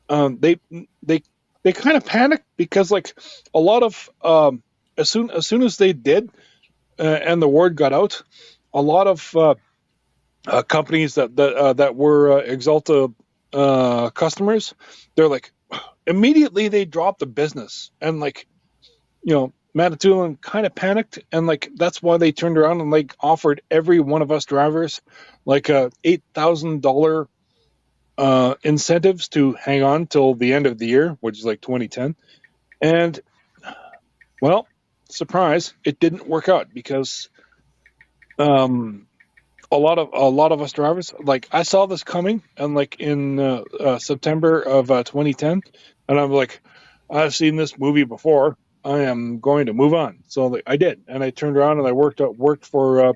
They they they kind of panicked because like a lot of as soon as they did, and the word got out, a lot of companies that were Exalta customers, they're like immediately they dropped the business, and like Manitoulin kind of panicked, and like that's why they turned around and like offered every one of us drivers like a $8,000 incentives to hang on till the end of the year, which is like 2010. And well, surprise, it didn't work out because a lot of us drivers, like I saw this coming, and like in September of 2010, and I'm like, I've seen this movie before. I am going to move on. So like, I did, and I turned around and I worked for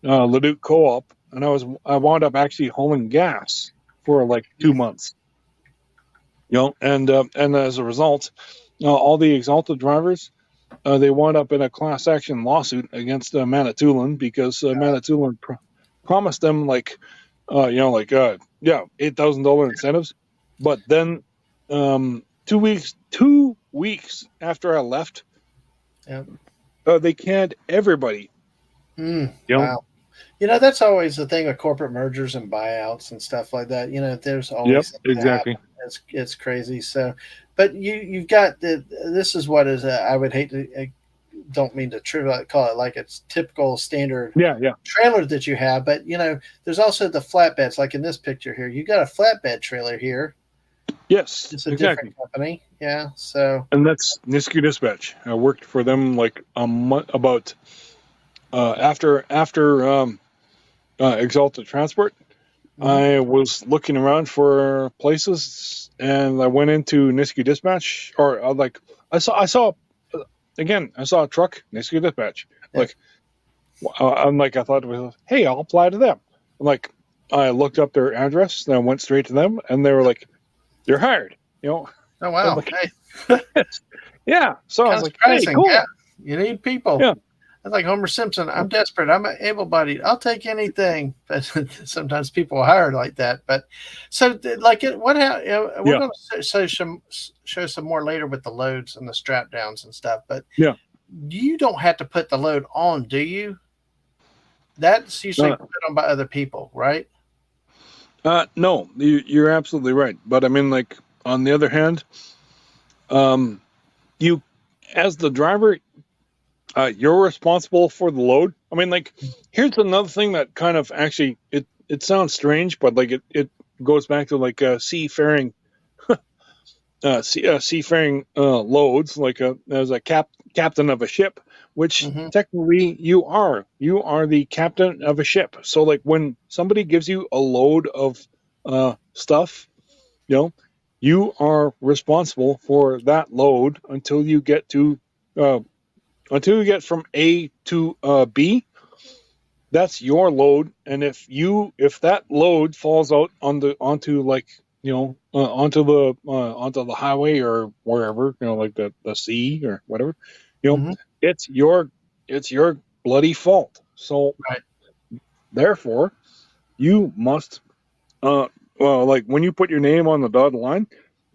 Leduc Co-op, and I wound up actually hauling gas for like 2 months. And as a result, all the Exalted drivers, they wound up in a class action lawsuit against Manitoulin because Manitoulin promised them like $8,000 incentives, but then 2 weeks after I left,
Yep.
they canned everybody.
Wow. That's always the thing with corporate mergers and buyouts and stuff like that. There's always something that
exactly.
happens. It's crazy. So, but you've got this is what is I would hate to don't mean to call it like it's typical standard trailer that you have, but there's also the flatbeds. Like in this picture here, you got a flatbed trailer here.
Yes,
It's a
exactly.
different company. Yeah. So.
And that's Nisku Dispatch. I worked for them like a month about after Exalted Transport. I was looking around for places, and I went into Nisku Dispatch, or I saw a truck, Nisku Dispatch.
Yeah.
I thought, hey, I'll apply to them. I looked up their address, and I went straight to them, and they were like, "You're hired."
Oh wow!
Like,
hey.
Yeah. So I was like, "Hey, cool."
Yeah. You need people.
Yeah.
It's like Homer Simpson. I'm desperate. I'm able-bodied. I'll take anything. But sometimes people are hired like that. But so, like, we're going to show some more later with the loads and the strap downs and stuff. But you don't have to put the load on, do you? That's usually put on by other people, right?
No, you're absolutely right. But I mean, like, on the other hand, you, as the driver, you're responsible for the load. I mean, like, here's another thing that kind of actually it sounds strange, but like it goes back to like seafaring, seafaring loads. Like as a captain of a ship, which technically you are the captain of a ship. So like when somebody gives you a load of stuff, you are responsible for that load until you get from A to B. That's your load, and if that load falls out onto the highway or wherever, like the sea or whatever, it's your bloody fault. So therefore, you must like when you put your name on the dotted line,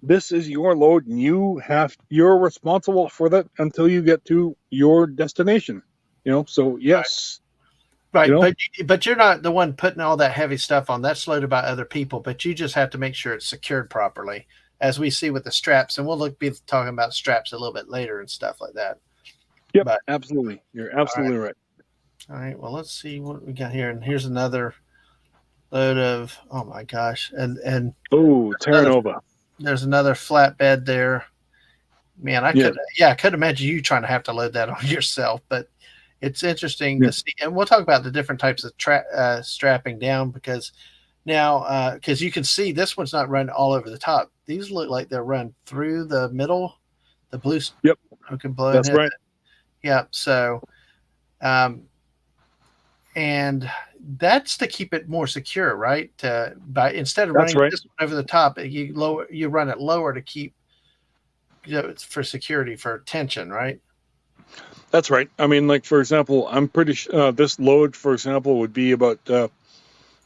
this is your load, and you're responsible for that until you get to your destination. So yes.
Right, but you're not the one putting all that heavy stuff on. That's loaded by other people, but you just have to make sure it's secured properly, as we see with the straps. And we'll be talking about straps a little bit later and stuff like that.
Yep, absolutely. You're absolutely right.
All right, well, let's see what we got here. And here's another load of, oh my gosh, and
Terra Nova.
There's another flatbed there. Man, I could imagine you trying to have to load that on yourself, but it's interesting to see, and we'll talk about the different types of strapping down because now, because you can see this one's not run all over the top. These look like they're run through the middle, the blue.
Yep,
can blow.
That's right.
Yep. So, and that's to keep it more secure, right? Instead of running this one over the top, you run it lower to keep for security, for tension, right?
That's right. I mean, like, for example, I'm pretty sure this load, for example, would be about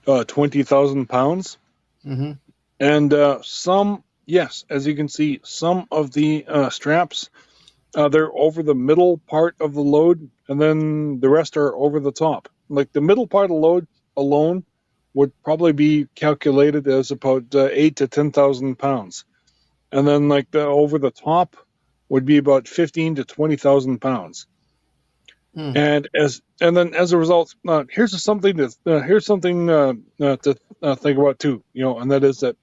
20,000 pounds. And as you can see, some of the straps, they're over the middle part of the load, and then the rest are over the top. Like, the middle part of the load alone would probably be calculated as about 8 to 10,000 pounds. And then, like, the over the top would be about 15 to 20,000 pounds. And then as a result, here's something to think about too, and that is that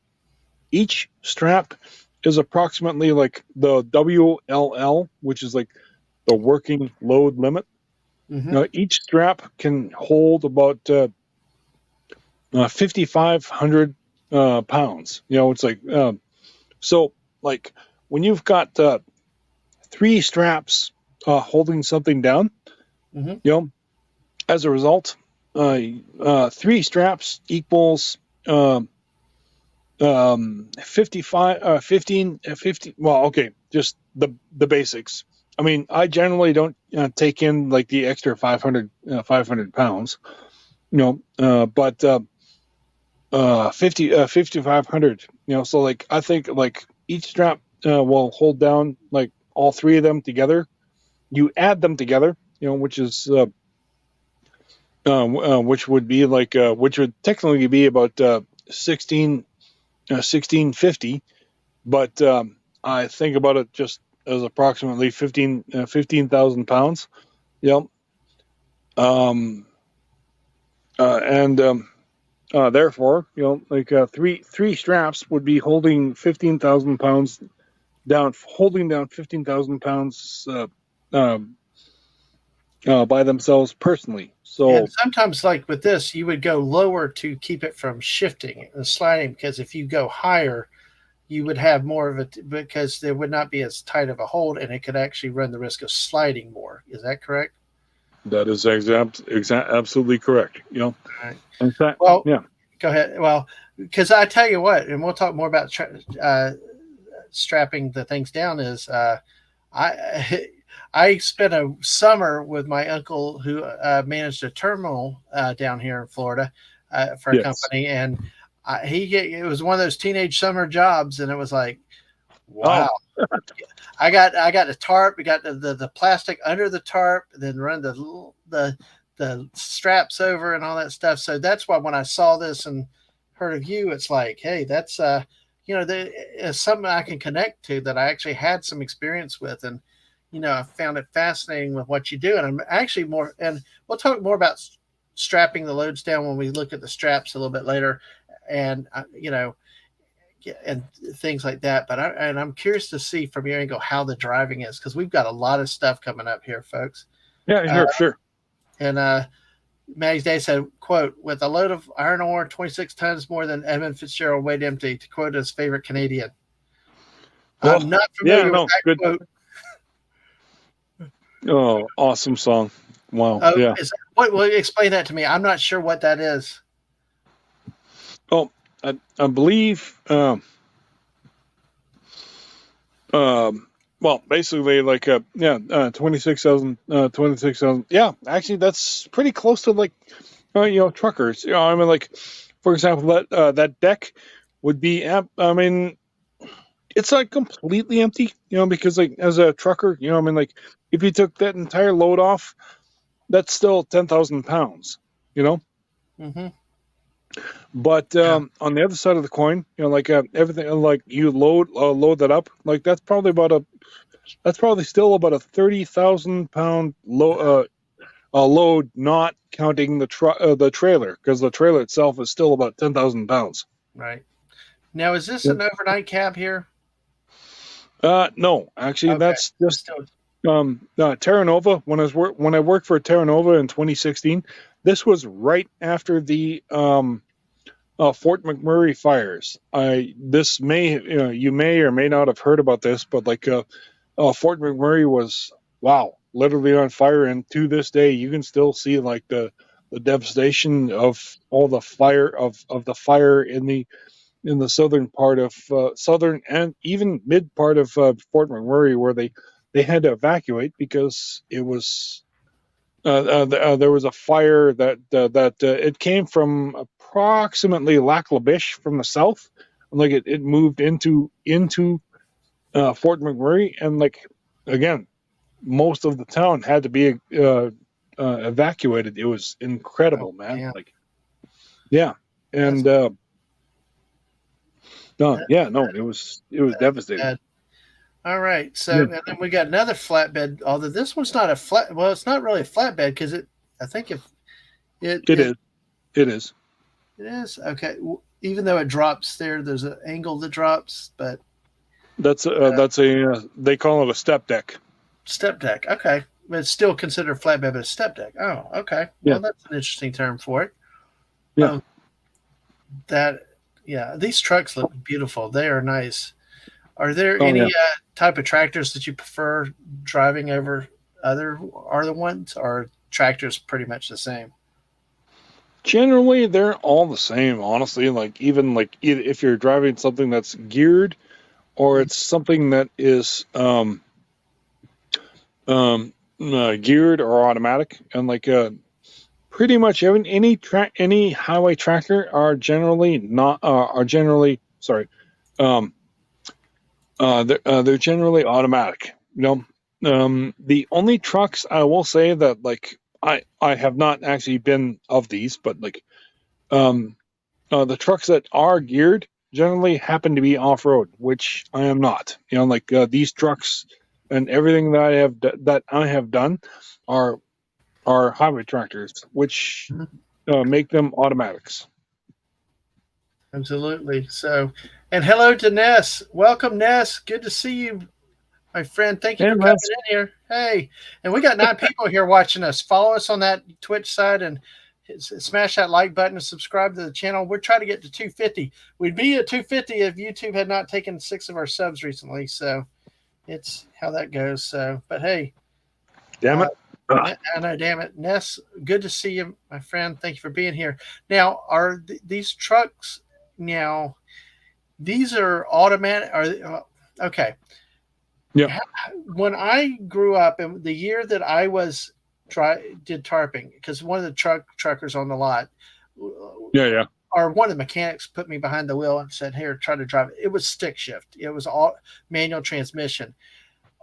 each strap is approximately like the WLL, which is like the working load limit.
Mm-hmm.
Each strap can hold about 5,500 pounds. It's like so like when you've got 3 straps holding something down,
Mm-hmm.
as a result, 3 straps equals 55, 15, 50. Well, okay, just the basics. I mean, I generally don't take in like the extra 500 pounds, but 5,500, so like I think like each strap will hold down like all 3 of them together. You add them together, which is which would be like which would technically be about 1650, but I think about it just as approximately 15,000 pounds. Um, and therefore, like three straps would be holding 15,000 pounds down, holding down 15,000 pounds by themselves personally.
And
So
sometimes, like with this, you would go lower to keep it from shifting and sliding, because if you go higher, you would have more of it, because there would not be as tight of a hold, and it could actually run the risk of sliding more. Is that correct?
that is absolutely correct.
Right.
In fact,
Well,
yeah,
go ahead. Well, because I tell you what, and we'll talk more about strapping the things down. Is I I spent a summer with my uncle who managed a terminal down here in Florida for a
yes.
company, and it was one of those teenage summer jobs, and it was like, wow.
Oh,
I got a tarp. We got the plastic under the tarp, then run the straps over and all that stuff. So that's why when I saw this and heard of you, it's like, hey, that's it's something I can connect to, that I actually had some experience with, and I found it fascinating with what you do. And I'm actually more, and we'll talk more about strapping the loads down when we look at the straps a little bit later, and and things like that. But I'm curious to see from your angle how the driving is, because we've got a lot of stuff coming up here, folks.
yeah, sure.
And Maddie's Day said, "quote with a load of iron ore, 26 tons more than Edmund Fitzgerald weighed empty." To quote his favorite Canadian.
Well,
I'm not
yeah,
familiar with
no,
that
good.
quote.
Oh, awesome song. Wow. Yeah.
Well, explain that to me. I'm not sure what that is.
Oh, I believe. Well, basically, like, 26,000, 26,000. Yeah, actually, that's pretty close to like, truckers. I mean, like, for example, that deck would be. I mean, it's like completely empty. Because like as a trucker, I mean, like, if you took that entire load off, that's still 10,000 pounds. You know.
Mm-hmm.
But
Yeah.
on the other side of the coin, like everything, like you load that up, like that's probably still about a 30,000 pound load, not counting the trailer, because the trailer itself is still about 10,000 pounds.
Right. Now, is this
Yep.
an overnight cab here?
No, actually,
Okay.
that's just
Still.
Terra Nova. When I worked for Terra Nova in 2016, this was right after the Fort McMurray fires. This may you may or may not have heard about this, but like Fort McMurray was, wow, literally on fire, and to this day you can still see like the devastation of all the fire of the fire in the southern part of southern and even mid part of Fort McMurray, where they had to evacuate because it was there was a fire that it came from approximately Lac La Biche from the south, and like it moved into Fort McMurray, and like again, most of the town had to be evacuated. It was
Oh,
incredible, man.
damn.
Like, yeah,
That's
and no,
that,
yeah, no, it was
that's
devastating.
bad. All right. So,
Yeah,
and then we got another flatbed. Although this one's not a flat. Well, it's not really a flatbed, because I think if it
it is. It is.
It is okay. Even though it drops there, there's an angle that drops, but
That's they call it a step deck.
step deck. Okay, but it's still considered flatbed, but a step deck. Oh, okay.
Yeah,
Well, that's an interesting term for it.
yeah.
Um, that yeah, these trucks look beautiful. They are nice. Are there
Oh
any
yeah.
type of tractors that you prefer driving over other ones, or tractors pretty much the same?
Generally, they're all the same. Honestly, like even like if you're driving something that's geared or it's something that is geared or automatic, and like pretty much any highway tractor are generally not are generally sorry um they're generally automatic, the only trucks I will say that like I have not actually been of these, but like um the trucks that are geared generally happen to be off-road, which I am not, like these trucks and everything that I have done are highway tractors, which
Mhm.
make them automatics.
Absolutely. So, and hello to Ness. Welcome, Ness. Good to see you, my friend. Thank you for
And
coming
that's
in here. Hey, and we got 9 people here watching us. Follow us on that Twitch side and smash that like button and subscribe to the channel. We're trying to get to 250. We'd be at 250 if YouTube had not taken 6 of our subs recently. So it's how that goes. So, but hey,
damn
uh,
it. Ugh.
I know, damn it, Ness. Good to see you, my friend. Thank you for being here. Now, are these trucks now? These are automatic. Okay?
Yep.
When I grew up, and the year that I was did tarping, because one of the truckers on the lot,
Yeah, yeah.
or one of the mechanics put me behind the wheel and said, "Here, try to drive it." It was stick shift. It was all manual transmission.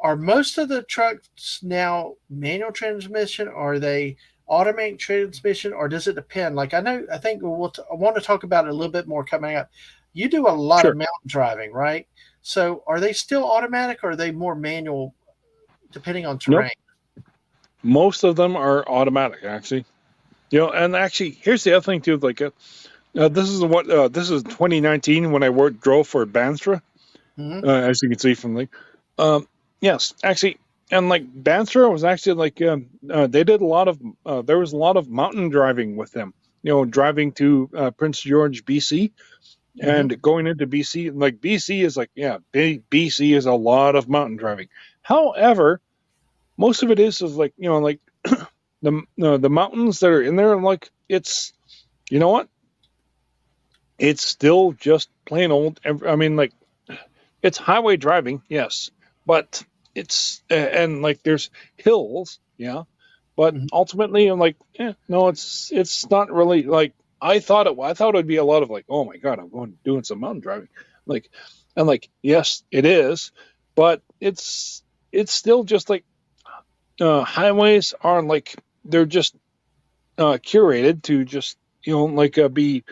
Are most of the trucks now manual transmission? Or are they automatic transmission, or does it depend? Like I think I want to talk about it a little bit more coming up. You do a lot of
Sure.
mountain driving, right? So are they still automatic, or are they more manual depending on
Nope.
terrain?
Most of them are automatic, actually. And actually, here's the other thing too. Like, this is 2019 when I drove for Banstra,
Hmm.
as you can see from the, yes, actually, and like Banstra was actually like, they did a lot of, there was a lot of mountain driving with them. Driving to Prince George, BC,
Hmm.
and going into BC. Like BC is like, yeah, BC is a lot of mountain driving. However, most of it is like, like the mountains that are in there, like it's, you know what, it's still just plain old. I mean, like, it's highway driving, yes, but it's and like there's hills, yeah, but
Hmm.
ultimately I'm like, no, it's not really like I thought it would be a lot of like, oh my god, I'm going doing some mountain driving, like, and like, yes, it is, but it's still just like, highways are like, they're just curated to just, like, be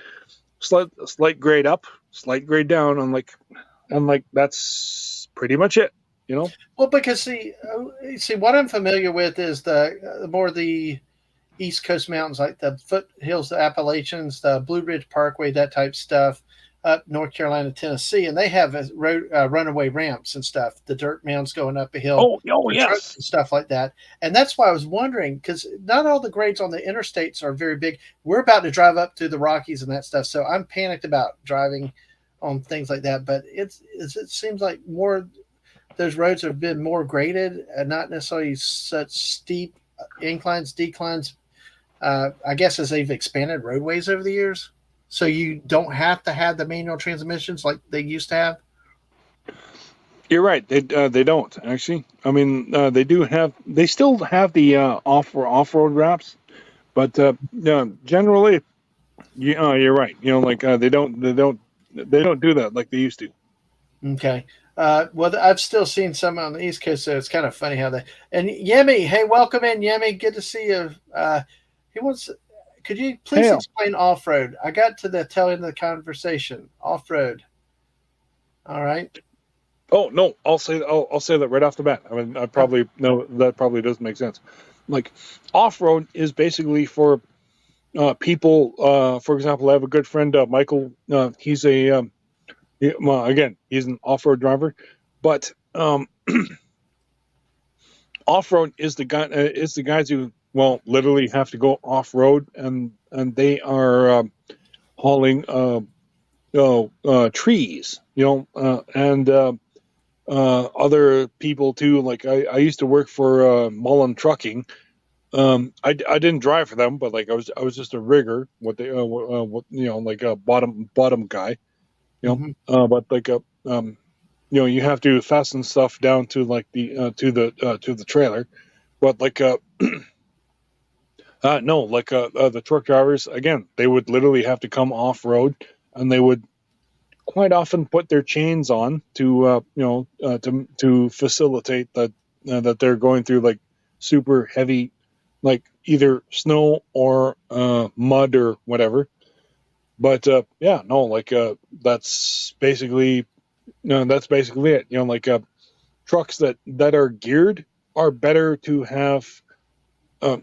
slight grade up, slight grade down, and like that's pretty much it, you know.
Well, because see, what I'm familiar with is the more the East Coast mountains, like the foothills, the Appalachians, the Blue Ridge Parkway, that type stuff, up North Carolina, Tennessee, and they have runaway ramps and stuff. The dirt mounds going up a hill
Oh
for trucks
yes.
and stuff like that. And that's why I was wondering, because not all the grades on the interstates are very big. We're about to drive up through the Rockies and that stuff, so I'm panicked about driving on things like that. But it seems like more those roads have been more graded and not necessarily such steep inclines, declines. I guess as they've expanded roadways over the years, so you don't have to have the manual transmissions like they used to have.
You're right. They don't actually. I mean, they still have the off road wraps, but generally, you're right. Like, they don't do that like they used to.
Okay. Well, I've still seen some on the East Coast, so it's kind of funny how they. And Yemi, hey, welcome in, Yemi. Good to see you. He wants. Could you please
Hell.
explain off road? I got to the tail end of the conversation. Off road. All right.
Oh no, I'll say that right off the bat. I mean, I
Uh,
probably no, that probably doesn't make sense. Like, off road is basically for people. For example, I have a good friend, Michael. He's a well, again, he's an off-road driver, but off-road is the guys who literally have to go off-road, and they are hauling trees, and other people too. Like I used to work for Mullen Trucking. I didn't drive for them, but like I was just a rigger. Like a bottom guy.
Mhm.
But like you have to fasten stuff down to like the to the trailer. But like no, like the truck drivers again, they would literally have to come off road, and they would quite often put their chains on to to facilitate that they're going through like super heavy, like either snow or mud or whatever. But yeah, no, like that's basically it. Like trucks that are geared are better to have are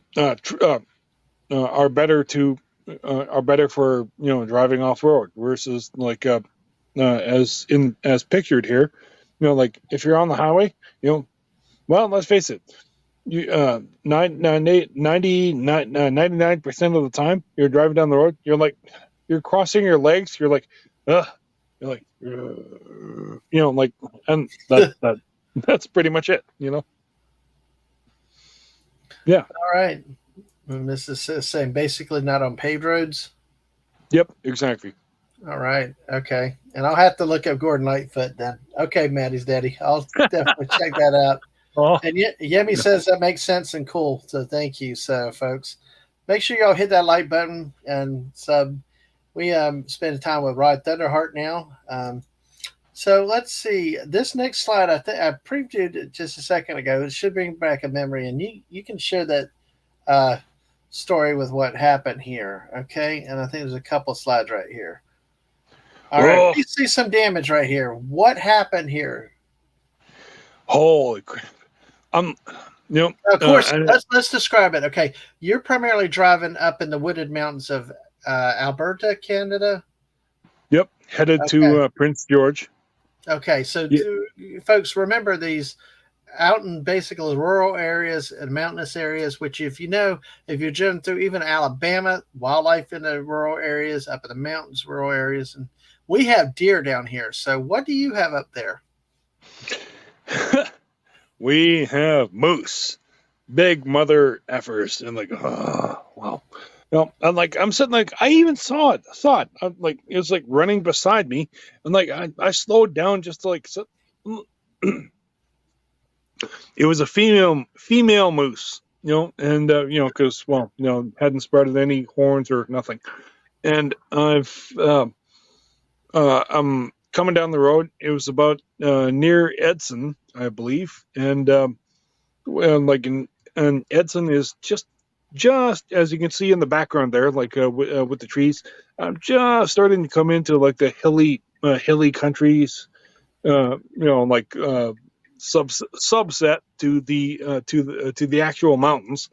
better to are better for driving off road versus like as pictured here. Like if you're on the highway, well, let's face it, you 99% of the time you're driving down the road, you're crossing your legs, you're like, ugh, you're like, like, and that's pretty much it. Yeah.
All right. And this is saying basically not on paved roads.
Yep. Exactly.
All right. Okay. And I'll have to look up Gordon Lightfoot then. Okay, Maddie's daddy. I'll definitely check that out.
Oh,
And Yemi says that makes sense and cool. So thank you. So, folks, make sure y'all hit that like button and sub. We spend time with Rod Thunderheart now. So let's see. This next slide, I think I previewed it just a second ago. It should bring back a memory, and you can share that uh, story with what happened here. Okay, and I think there's a couple slides right here. All right,
oh,
you see some damage right here. What happened here?
holy crap! Um,
Of course,
and
let's describe it. Okay, you're primarily driving up in the wooded mountains of Alberta, Canada.
yep, headed
Okay,
to Prince George.
okay. So,
Yeah,
folks, remember these out in basically rural areas and mountainous areas. Which, if you're driven through even Alabama, wildlife in the rural areas, up in the mountains, rural areas, and we have deer down here. So, what do you have up there?
we have moose, big mother effers, and like, oh, wow. And like I'm sitting like I even saw it. I'm like it was like running beside me, and like I slowed down just to like sit. It was a female moose, and because hadn't sprouted any horns or nothing, and I'm coming down the road. It was about near Edson, I believe, and and Edson is just as you can see in the background there, like with the trees. I'm just starting to come into like the hilly countries, like subset to the actual mountains.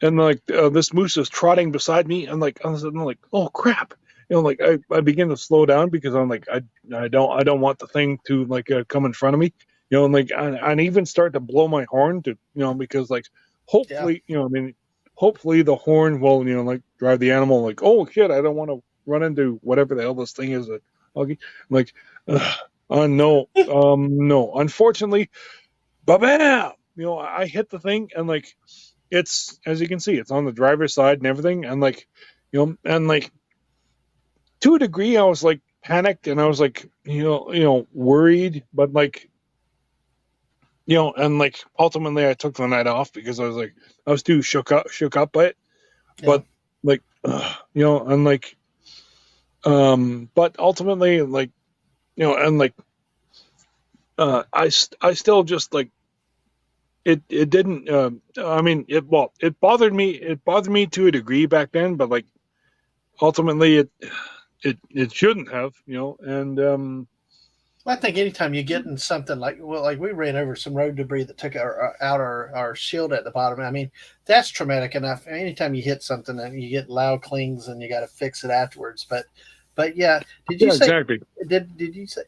And like this moose is trotting beside me, and like I'm like, oh crap, like I begin to slow down because I'm like I don't want the thing to like come in front of me, and like and even start to blow my horn to because like
Yeah,
hopefully I mean hopefully the horn will like drive the animal like, oh shit, I don't want to run into whatever the hell this thing is that okay like no, no, unfortunately, bam, I hit the thing, and like it's, as you can see, it's on the driver's side and everything, and like and like to a degree I was like panicked, and I was like worried, but like and like ultimately I took the night off because I was too shook up by it.
yeah.
But like and like but ultimately like and like I still just like it didn't I mean it bothered me to a degree back then, but like ultimately it shouldn't have, and
Well, I think anytime you get in something like we ran over some road debris that took our shield at the bottom. I mean, that's traumatic enough. Anytime you hit something and you get loud clings and you got to fix it afterwards. But yeah, did you
Yeah,
say
exactly.
did you say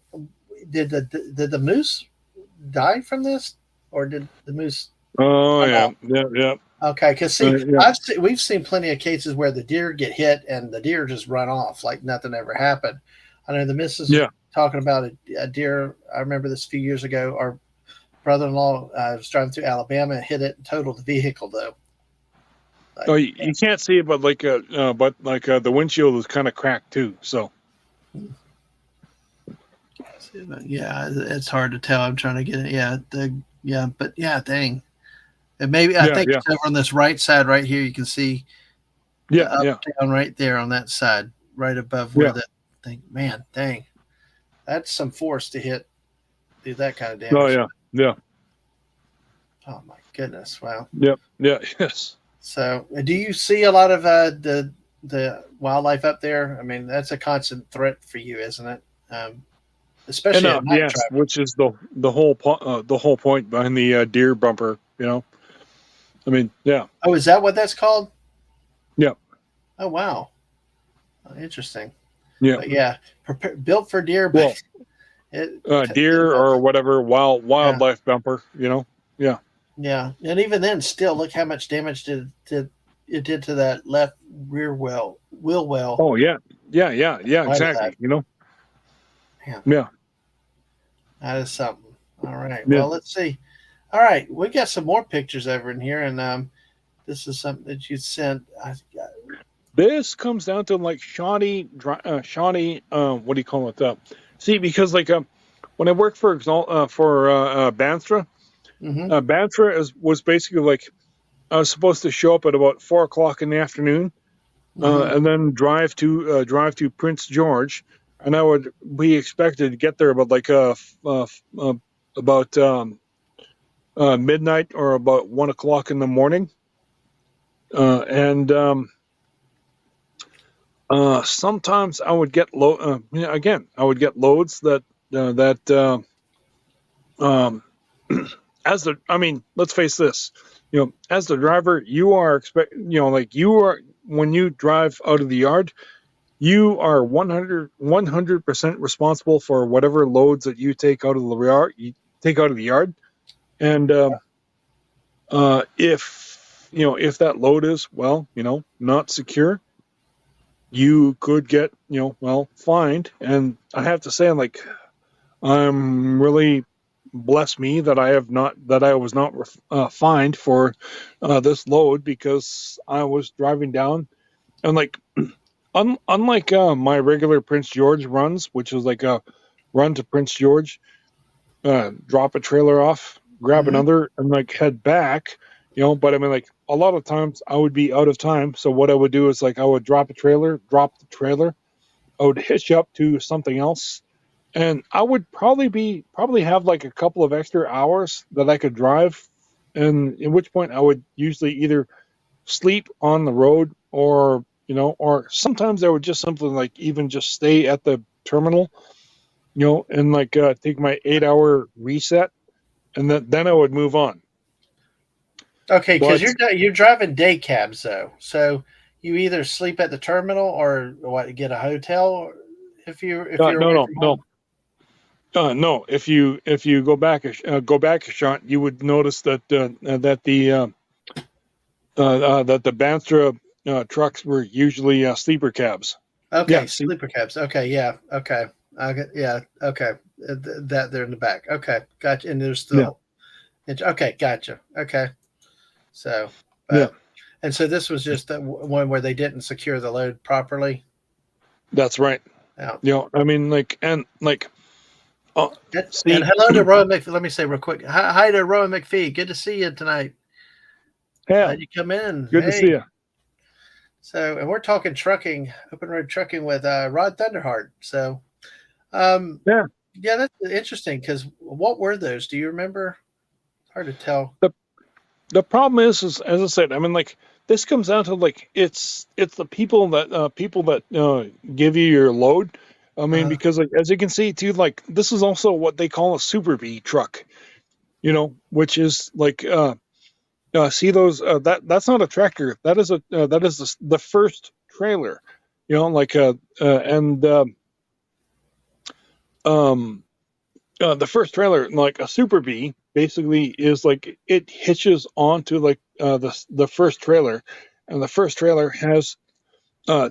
did the moose die from this, or did the moose
Oh
run
yeah,
off?
yeah, yeah,
Okay, because see,
yeah.
we've seen plenty of cases where the deer get hit and the deer just run off like nothing ever happened. I know the missus was
Yeah.
talking about a deer. I remember this a few years ago. Our brother-in-law was driving through Alabama and hit it and totaled the vehicle though.
Oh,
Like,
you can't see it, but the windshield is kind of cracked too. So
yeah, it's hard to tell. I'm trying to get it. But yeah, dang. And maybe I
yeah,
think
yeah,
it's over on this right side right here. You can see
yeah,
the up
yeah,
down right there on that side, right above where
yeah.
the thing. Man, dang, that's some force to do that kind of
Oh
damage.
yeah, yeah,
Oh my goodness! Wow.
yeah, yeah. Yes.
So, do you see a lot of the wildlife up there? I mean, that's a constant threat for you, isn't it?
And
Especially at night
yes,
driving.
which is the whole point behind the deer bumper. I mean, yeah,
Oh, is that what that's called?
yeah,
Oh, wow. Oh, interesting.
yeah.
But yeah, built for deer,
Well,
but it,
deer or whatever
yeah,
wildlife bumper. Yeah.
yeah. And even then, still, look how much damage did it did to that left rear wheel well.
Oh yeah, yeah, yeah, yeah.
Right of that.
Exactly.
Man,
Yeah,
that is something. All right.
yeah.
Well, let's see. All right, we got some more pictures over in here, and this is something that you sent.
This comes down to like shoddy. What do you call it? See, because when I worked for Banstra,
Mm-hmm,
was basically like I was supposed to show up at about 4 o'clock in the afternoon,
mm-hmm,
and then drive to Prince George, and I would be expected to get there about about midnight or about 1 o'clock in the morning, and sometimes I would get I would get loads um, I mean, let's face this, as the driver, you are when you drive out of the yard, you are 100% responsible for whatever loads that you take out of the yard. And if that load is, not secure, you could get, fined. And I have to say, I'm really bless me that I was not fined for this load, because I was driving down and unlike my regular Prince George runs, which was like a run to Prince George, drop a trailer off, grab
mm-hmm.
another, and head back. But I mean, a lot of times I would be out of time, so what I would do is I would drop the trailer, I would hitch up to something else, and I would probably have a couple of extra hours that I could drive, and at which point I would usually either sleep on the road, or sometimes I would just simply even just stay at the terminal, and take my 8 hour reset, and then I would move on.
Okay, because
But
you're driving day cabs though, so you either sleep at the terminal or what? Get a hotel if you're away
no,
from
no,
home.
no. If you go back a shot, you would notice that the Banstra trucks were usually sleeper cabs.
Okay,
Yeah, see,
sleeper cabs. Okay, yeah, okay, yeah, okay. That they're in the back. Okay, gotcha. And there's
yeah,
still okay, gotcha. Okay, so
yeah,
but and so this was just the one where they didn't secure the load properly.
that's right.
Out.
I mean,
And
see,
hello to Rowan McPhee. Let me say real quick. Hi to Rowan McPhee. Good to see you tonight.
yeah,
Glad you come in.
good to see
Hey.
you.
So, and we're talking trucking, open road trucking with Rod Thunderheart. So,
Yeah,
yeah, that's interesting because what were those? Do you remember? It's hard to tell.
the problem is as I said, I mean, this comes down to it's the people that give you your load. I mean, because like as you can see too, like this is also what they call a Super B truck, which is like see those that's not a tractor. That is the first trailer, like and the first trailer, like a Super B, basically is like it hitches onto like the first trailer, and the first trailer has uh,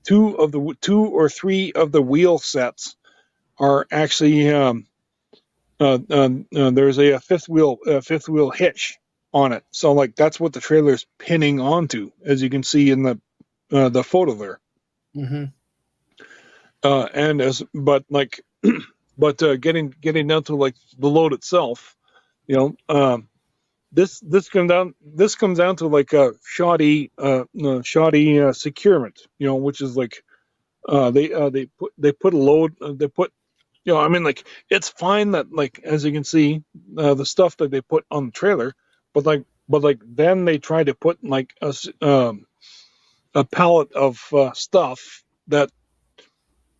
two or three of the wheel sets are actually there's a fifth wheel hitch on it. So like that's what the trailer's pinning onto, as you can see in the photo there.
Mm-hmm.
And but getting down to like the load itself, this comes down to like a shoddy securement, which is like they put a load they put I mean, like it's fine that like as you can see the stuff that they put on the trailer, but like then they try to put like a pallet of stuff that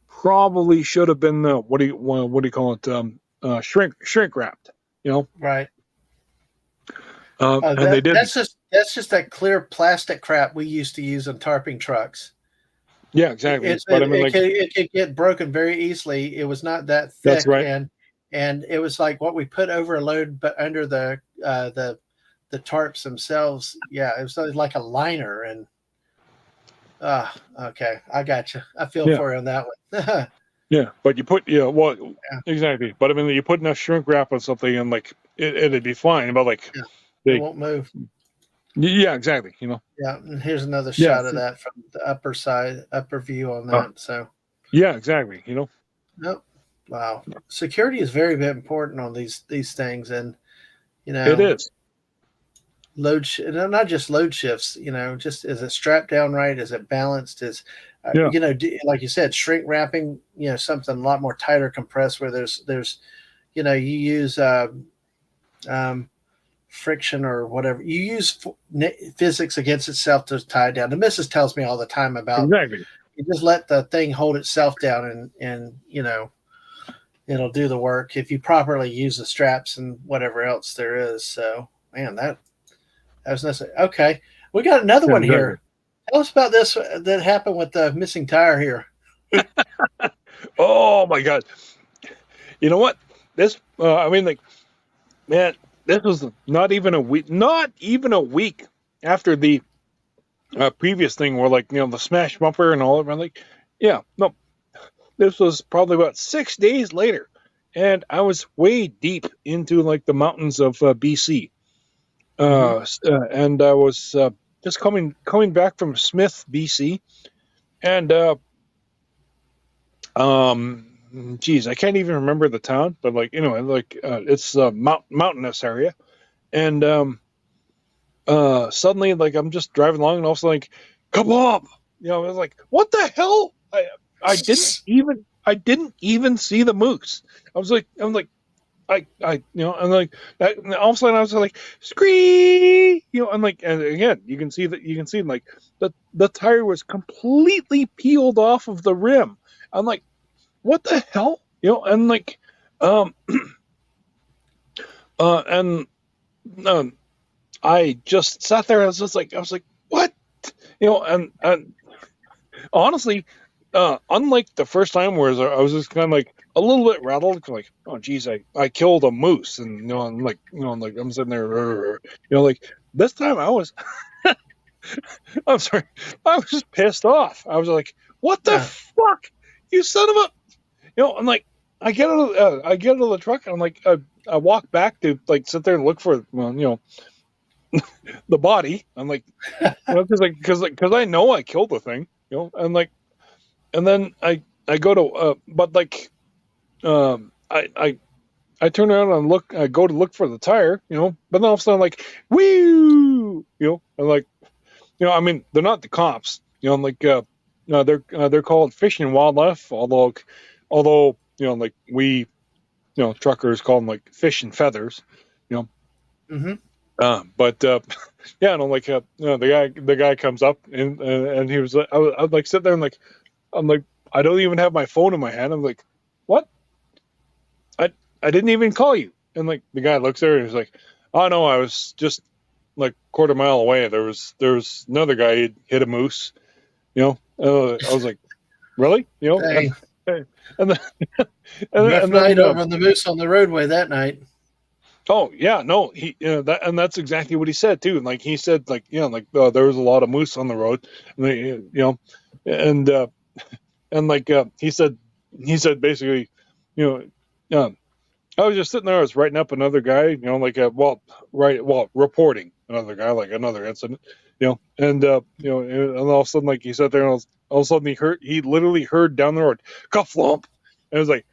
probably should have been what do you call it, shrink wrapped,
Right.
and they did.
That's just that clear plastic crap we used to use on tarping trucks.
Yeah, exactly. But I mean,
it could get broken very easily. It was not that thick,
that's right.
And it was like what we put over a load, but under the tarps themselves. Yeah, it was like a liner. And okay, I got you. I feel for you on that one.
Yeah, but you put exactly. But I mean, you put enough shrink wrap on something, and like it'd be fine. But like,
it won't move.
Yeah, exactly.
Yeah, and here's another shot of that from the upper view on that. So.
Yeah, exactly.
Nope. Wow. Security is very, very important on these things, and
it is.
Not just load shifts. Just is it strapped down right? Is it balanced? Is like you said, shrink wrapping. Something a lot more tighter compressed where there's you use friction or whatever. You use physics against itself to tie it down. The missus tells me all the time about
exactly.
You just let the thing hold itself down, and it'll do the work if you properly use the straps and whatever else there is. So, man, that was necessary. Okay, we got another one here. Tell us about this that happened with the missing tire here.
Oh my God! You know what? This, I mean, like, man, this was not even a week after the previous thing where like the smash bumper and all of it. I'm like, yeah, no, this was probably about 6 days later, and I was way deep into like the mountains of BC, and I was just coming back from Smith, BC, and geez, I can't even remember the town, but like it's a mountainous area, and suddenly like I'm just driving along and also like kaboom, I was like, what the hell? I didn't even see the moose. I'm like and like that, and all of a sudden I was like scree, and like, and again you can see like the tire was completely peeled off of the rim. I'm like, what the hell? And like and I just sat there. I was like, what? And honestly, unlike the first time where I was just kind of like a little bit rattled, like, oh geez, I killed a moose, and I'm like, I'm sitting there, like this time I was, I'm sorry, I was just pissed off. I was like, what the fuck, you son of a, I'm like, I get out of the truck, and I'm like, I walk back to like sit there and look for, the body. I'm like, because I know I killed the thing, and like, and then I go to but like I turn around and I go to look for the tire, but then all of a sudden like, woo, and like, I mean, they're not the cops, I'm like, they're called Fish and Wildlife, although like we, truckers call them like Fish and Feathers,
Mm-hmm.
But yeah, no, like the guy comes up and he was I was like sitting there and like I'm like I don't even have my phone in my hand. I'm like, what? I didn't even call you. And like the guy looks there and he's like, oh no, I was just like quarter mile away. There was another guy who hit a moose. I was like, really?
Dang.
And then,
Rough
and
night
then
over on the moose on the roadway that night.
oh yeah, no, that's exactly what he said too. And like he said, like there was a lot of moose on the road, and and like he said basically, I was just sitting there, I was writing up another guy, reporting another guy, like another incident, and and all of a sudden, like he sat there, and all of a sudden he literally heard down the road, "Cufflump," and I was like,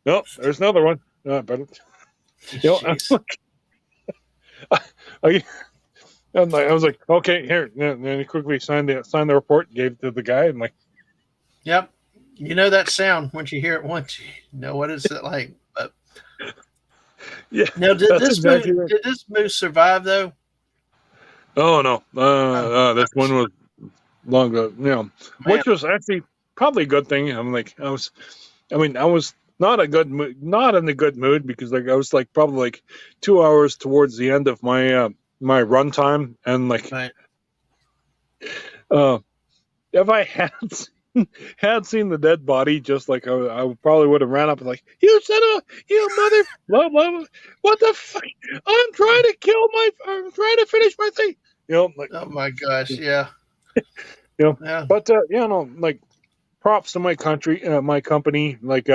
"Nope, there's another one." But
Jeez.
I was like, okay, here. And then he quickly signed the report, gave it to the guy, and like,
Yep. You know that sound once you hear it once, you know what is it like. But
yeah.
now, did
that's
this
exactly
moose,
right.
did this moose survive though?
Oh no,
Oh,
this one was long ago,
man.
which was actually probably a good thing. I was not not in a good mood because like I was like probably like 2 hours towards the end of my my run time, and like
Right.
if I had seen the dead body, just like I probably would have ran up and like, you mother, blah, blah, blah. What the fuck? I'm trying to finish my thing. Like,
Oh my gosh, yeah. Yeah.
but like props to my company, like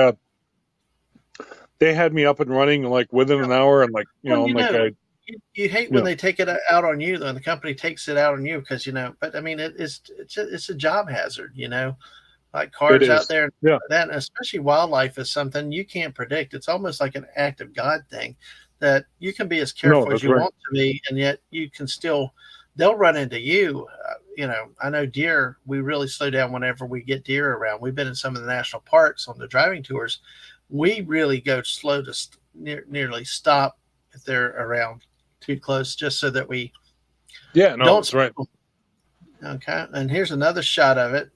they had me up and running like within an hour, and like
Well,
like
you hate when they take it out on you, though, and the company takes it out on you because but I mean, it's a job hazard, like cars out there,
yeah,
that, and especially wildlife is something you can't predict. It's almost like an act of God thing that you can be as careful as you want to be, and yet you can still, they'll run into you. I know deer, we really slow down whenever we get deer around. We've been in some of the national parks on the driving tours. We really go slow to nearly stop if they're around too close, just so that we
don't. That's right.
Okay, and here's another shot of it.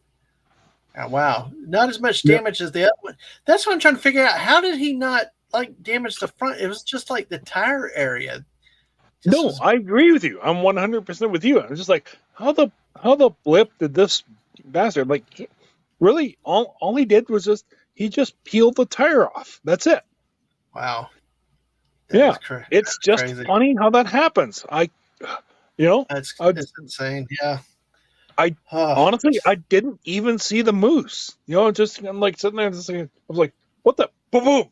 Oh, wow, not as much damage as the other one. That's what I'm trying to figure out. How did he not like damage the front? It was just like the tire area.
I agree with you. I'm 100% with you. I'm just like, how the blip did this bastard, like, really all he did was he just peeled the tire off. That's it.
Wow.
It's just
crazy.
Funny how that happens.
It's insane. Yeah.
Honestly, I didn't even see the moose. I'm like sitting there, I was like, "What the boom boom?"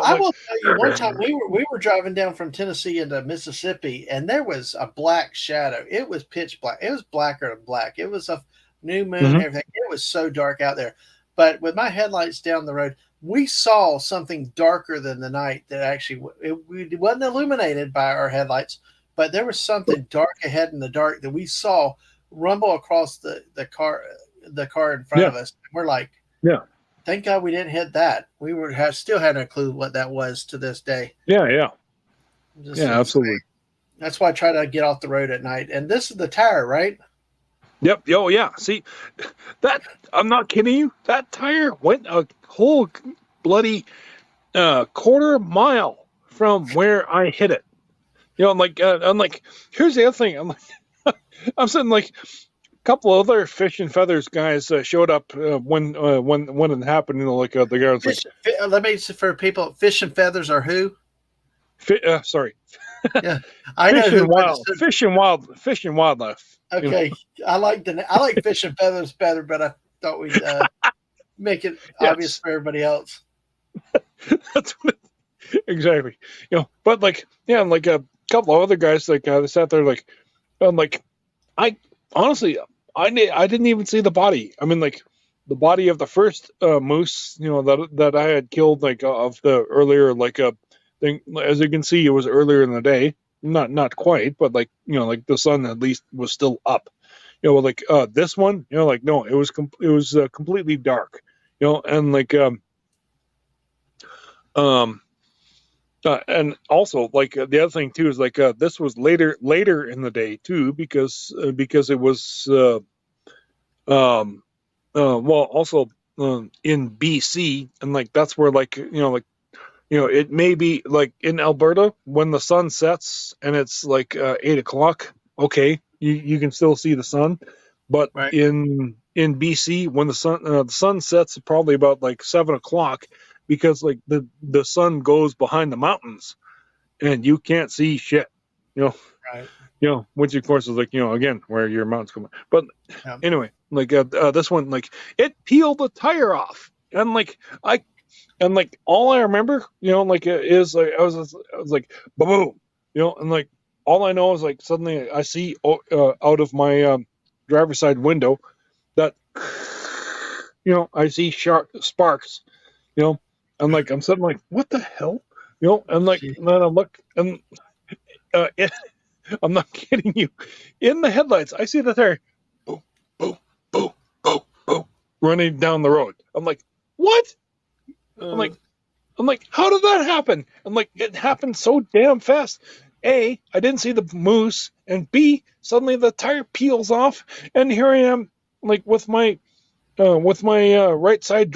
I will tell you, one time we were driving down from Tennessee into Mississippi, and there was a black shadow. It was pitch black. It was blacker than black. It was a new moon and everything. It was so dark out there. But with my headlights down the road, we saw something darker than the night that actually it wasn't illuminated by our headlights, but there was something dark ahead in the dark that we saw rumble across the car in front of us. We're like, thank God we didn't hit that. We still had no clue what that was to this day.
Yeah, absolutely.
That's why I try to get off the road at night. And this is the tire, right?
Yep. Oh, yeah. See, that I'm not kidding you. That tire went a whole bloody quarter mile from where I hit it. I'm like, here's the other thing. I'm like, I'm sitting like a couple of other fish and feathers guys showed up when it happened. Like the guy was like,
let me for people, fish and feathers are who?
Sorry.
Yeah, I know
fish and wildlife.
Okay, I like fish and feathers better, but I thought we'd make it obvious for everybody else.
That's what exactly. But like, like a couple of other guys like they sat there like, I'm like, I honestly, I didn't even see the body. I mean, like the body of the first moose, that I had killed, like of the earlier thing. As you can see, it was earlier in the day. Not quite, but like like the sun at least was still up. Like this one, like no, it was completely dark. And like and also like the other thing too is like this was later in the day too, because it was well also in BC, and like that's where like it may be like in Alberta when the sun sets and it's like 8 o'clock. Okay, you can still see the sun, but
Right.
in BC when the sun sets probably about like 7 o'clock, because like the sun goes behind the mountains and you can't see shit. You know,
Right.
which of course is like again where your mountains come. But
Yeah.
anyway, like this one, like it peeled the tire off, and like all I remember, is like I was like boom, and like all I know is like suddenly I see out of my driver's side window that I see sharp sparks, and like I'm suddenly like, what the hell, and like
Gee.
then I look and I'm not kidding you, in the headlights I see the tire, boom, boom, boom, boom, boom, running down the road. I'm like, what? I'm like, how did that happen? I'm like, it happened so damn fast. A, I didn't see the moose, and B, suddenly the tire peels off, and here I am, like with my right side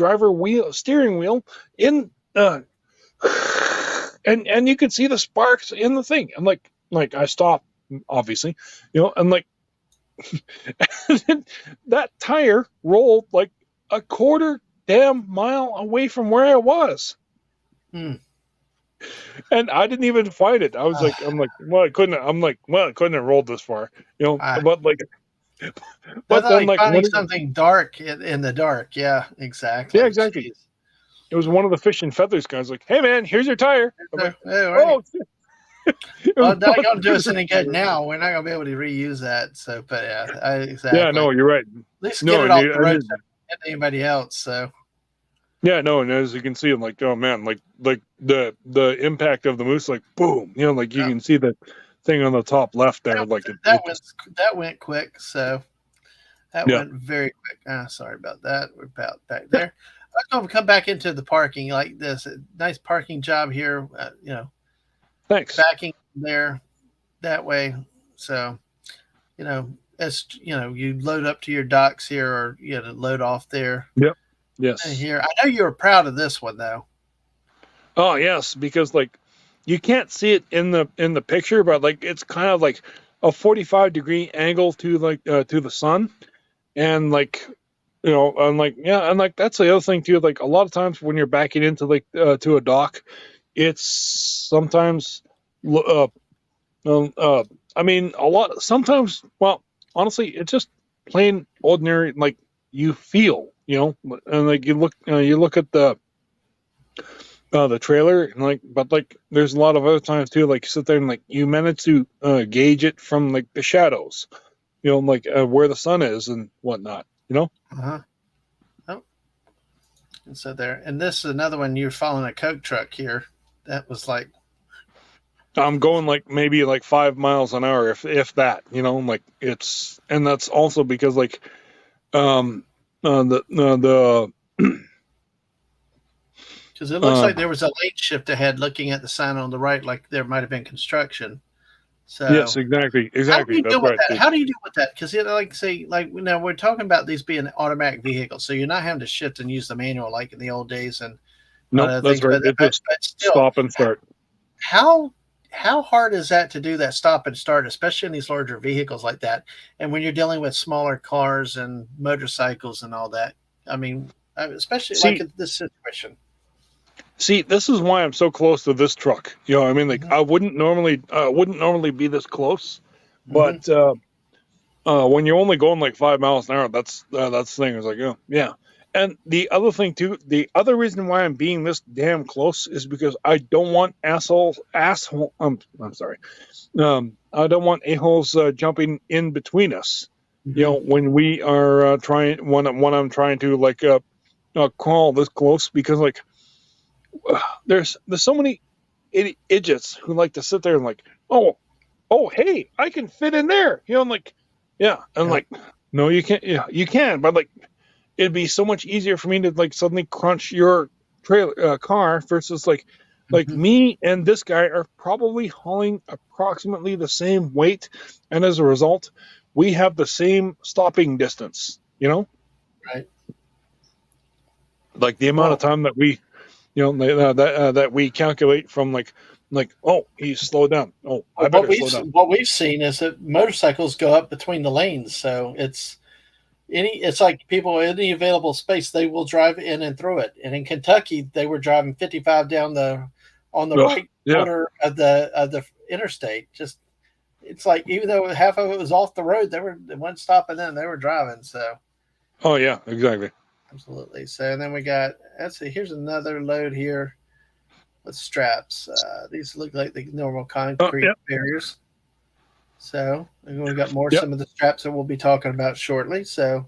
steering wheel in, and you could see the sparks in the thing. I'm like I stopped, obviously, and like that tire rolled like a quarter damn mile away from where I was.
Hmm.
And I didn't even find it. I couldn't have rolled this far, but like, but then like
finding something dark in the dark. Yeah, exactly.
Yeah, exactly.
Jeez.
It was one of the fish and feathers guys. Like, hey man, here's your tire. I'm like,
right. Well, not
what?
gonna do us any good now. We're not gonna be able to reuse that. So, but yeah, exactly.
Yeah, no, you're right.
At least get it off the road. So get anybody else. So.
Yeah, no, and as you can see, I'm like, oh man, like the impact of the moose, like boom, like you can see the thing on the top left there,
that went quick. So that went very quick. Sorry about that. We're about back there. I'm going to come back into the parking like this. Nice parking job here.
Thanks.
Backing there that way. So, as you load up to your docks here, or to load off there.
Yep. Yes.
Here, I know you were proud of this one though.
Oh yes, because like you can't see it in the picture, but like it's kind of like a 45-degree angle to like to the sun, and like and like and like that's the other thing too. Like a lot of times when you're backing into like to a dock, it's sometimes I mean a lot sometimes. Well, honestly, it's just plain ordinary. Like you feel. And like you look at the trailer, and like, but like there's a lot of other times too, like you sit there and like you manage to gauge it from like the shadows, like where the sun is and whatnot,
Oh, and so there, and this is another one. You're following a Coke truck here. That was like,
I'm going like maybe like 5 miles an hour, if that, like it's, and that's also because like the
because it looks like there was a late shift ahead. Looking at the sign on the right, like there might have been construction. So
yes, exactly.
How do you
That's
deal with
right.
that? How do you deal with that? Because we're talking about these being automatic vehicles, so you're not having to shift and use the manual like in the old days and
no, that's right. But still, stop and start.
How hard is that to do that stop and start, especially in these larger vehicles like that? And when you're dealing with smaller cars and motorcycles and all that, I mean, especially like in this situation.
See, this is why I'm so close to this truck. I mean, like I wouldn't normally be this close, but when you're only going like 5 miles an hour, that's the thing. It's like, oh yeah. And the other thing too, the other reason why I'm being this damn close is because I don't want asshole. I'm sorry. I don't want a-holes jumping in between us. When we are when I'm trying to like crawl this close, because like there's so many idiots who like to sit there and like, oh hey, I can fit in there. I'm like, yeah, and like, no, you can't. Yeah, you can, but like, it'd be so much easier for me to like suddenly crunch your trailer car versus like me and this guy are probably hauling approximately the same weight, and as a result, we have the same stopping distance.
Right.
Like the amount of time that we, that we calculate from like, oh, he's slowed down. Oh, I better slow down.
What we've seen is that motorcycles go up between the lanes, so it's like people in the available space they will drive in and through it. And in Kentucky, they were driving 55 down on the right border of the interstate. Just it's like even though half of it was off the road, they weren't stopping in. They were driving. So.
Oh yeah, exactly.
Absolutely. So and then we got here's another load here with straps. These look like the normal concrete barriers. So we got more some of the straps that we'll be talking about shortly. So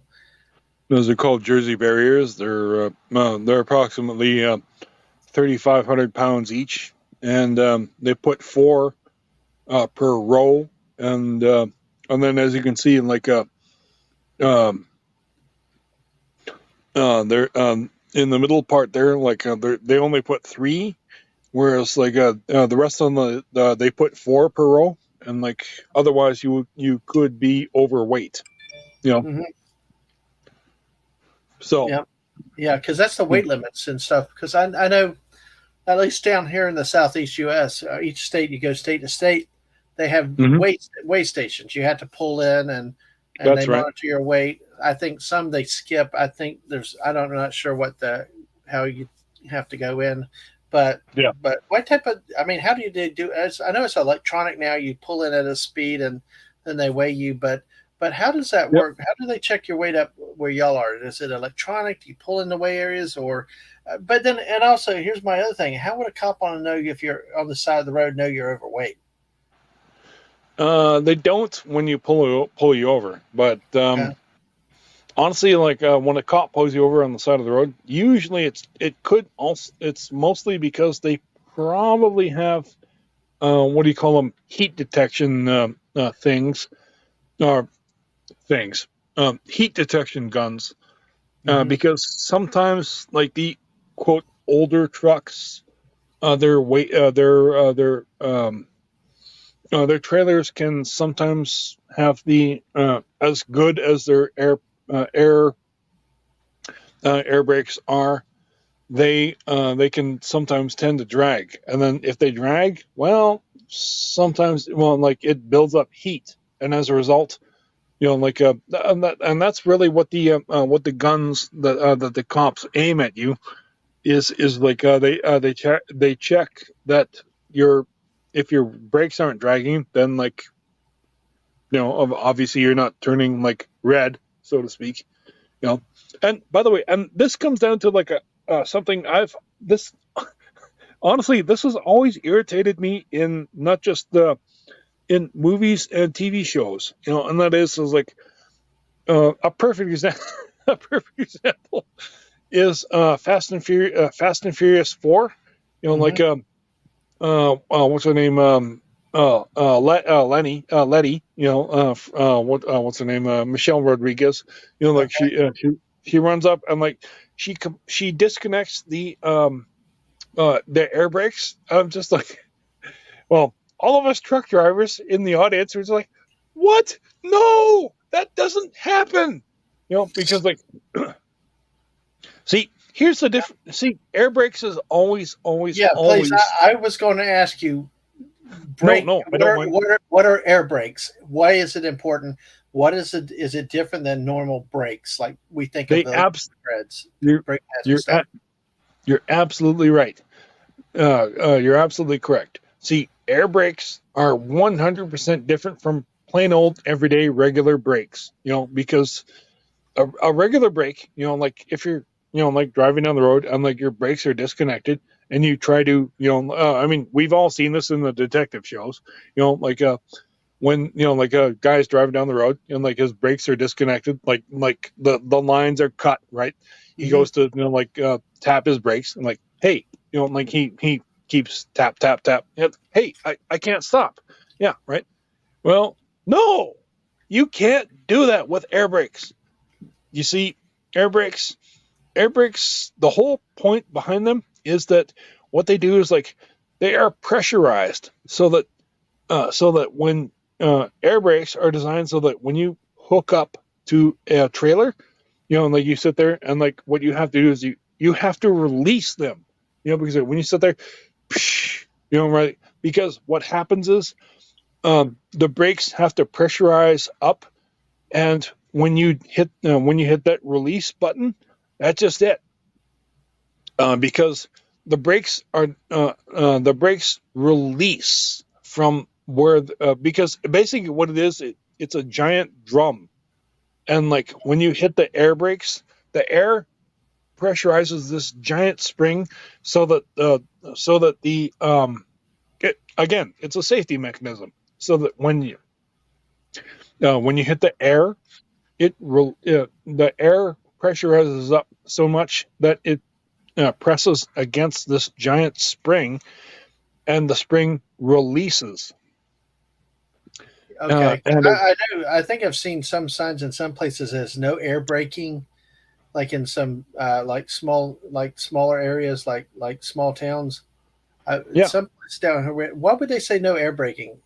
those are called Jersey barriers. They're approximately 3,500 pounds each, and they put 4 per row, and then as you can see, like they're in the middle part there, like they only put 3, whereas like the rest of them they put 4 per row, and like otherwise you could be overweight,
Mm-hmm.
So
yeah, because that's the weight limits and stuff. Because I know at least down here in the southeast U.S., each state you go state to state, they have weigh stations. You have to pull in and they monitor your weight. I think some they skip. I think I'm not sure how you have to go in, but what type of? I mean, how do you do? I know it's electronic now. You pull in at a speed and then they weigh you, but how does that work? How do they check your weight up where y'all are? Is it electronic? Do you pull in the weigh areas or? But then, and also, here's my other thing: how would a cop want to know if you're on the side of the road? Know you're overweight?
They don't when you pull you over, but honestly, like when a cop pulls you over on the side of the road, usually it's mostly because they probably have what do you call them, heat detection things, heat detection guns, because sometimes like the quote older trucks, their trailers can sometimes have the as good as their air brakes are. They can sometimes tend to drag, and then if they drag, sometimes like it builds up heat, and as a result, and that's really what the guns that the cops aim at you is like they check that if your brakes aren't dragging, then like obviously you're not turning like red, so to speak. And by the way, and this comes down to like something honestly, this has always irritated me in not just in movies and TV shows, and that is like a perfect example. A perfect example is Fast and Furious 4. Like what's her name? Letty. What's her name? Michelle Rodriguez. Like she runs up and like she disconnects the air brakes. I'm just like, well, all of us truck drivers in the audience are like, what? No, that doesn't happen. Because like, see, here's the difference. See, air brakes is always. Yeah, always.
Please. I was going to ask you.
No, I don't mind.
What are air brakes? Why is it important? What is it? Is it different than normal brakes? Like we think of the threads.
You're absolutely right. You're absolutely correct. See, air brakes are 100% different from plain old everyday regular brakes. Because a regular brake, like if you're like driving down the road and like your brakes are disconnected and you try to I mean, we've all seen this in the detective shows, like when like a guy's driving down the road and like his brakes are disconnected, like the lines are cut, right? He goes to tap his brakes and like, hey, like he keeps tap tap tap, hey, I can't stop. Yeah, right. Well, no, you can't do that with air brakes. You see, air brakes, the whole point behind them is that what they do is like they are pressurized so that when air brakes are designed so that when you hook up to a trailer, like you sit there and like what you have to do is you you have to release them, because when you sit there, right? Because what happens is the brakes have to pressurize up, and when you hit that release button, that's just it. Because the brakes release from where because basically what it is, it's a giant drum, and like when you hit the air brakes, the air pressurizes this giant spring, so that the again, it's a safety mechanism, so that when you hit the air, the air pressurizes up so much that it presses against this giant spring, and the spring releases.
Okay.
And
I know. I think I've seen some signs in some places as no air braking, like in some smaller areas, like small towns.
yeah.
Some place down here. Why would they say no air braking?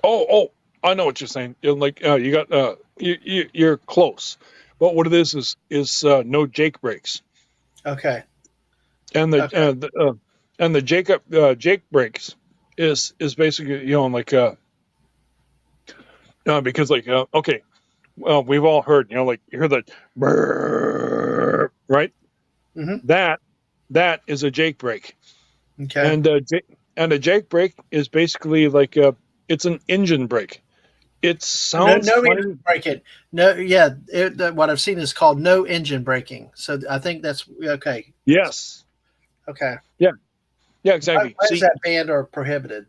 Oh, I know what you're saying. You got you're close, but what it is no Jake brakes,
Okay.
and
Okay.
the Jake brakes is basically because okay, well, we've all heard, like you hear the brrr, right?
Hmm.
That is a Jake brake,
Okay.
and a Jake brake is basically it's an engine brake. It
No,
sounds
no engine
funny.
braking. No, yeah. What I've seen is called no engine braking. So I think that's okay.
Yes.
Okay.
Yeah. Yeah.
Why,
Exactly.
why is
See,
that banned or prohibited?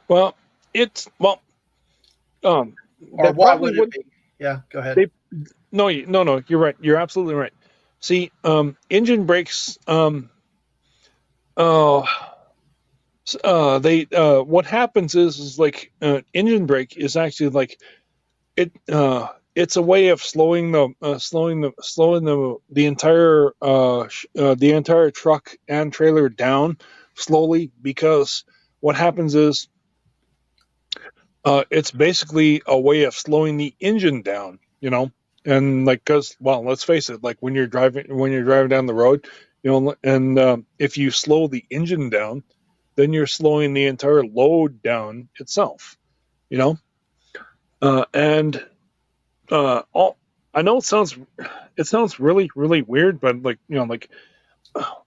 well, um,
Or
that
why
probably
would it
would
be? Yeah. Go ahead.
they no, no. You're right. You're absolutely right. See, engine brakes. Uh, they. What happens is engine brake is actually it. It's a way of slowing the entire truck and trailer down slowly, because what happens is it's basically a way of slowing the engine down, and because, well, let's face it, like when you're driving down the road, and if you slow the engine down, then you're slowing the entire load down itself, you know, and all. I know it sounds really really weird, but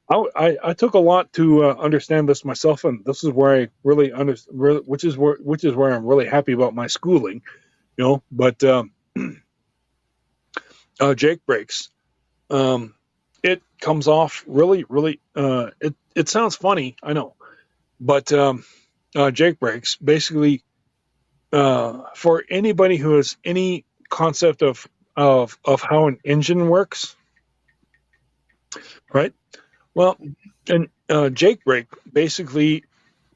I took a lot to understand this myself, and this is where I really understand, which is where I'm really happy about my schooling, But Jake breaks. Um, it comes off really, really. It sounds funny, I know, but Jake breaks basically, for anybody who has any concept of how an engine works, right? Well, and Jake brake basically,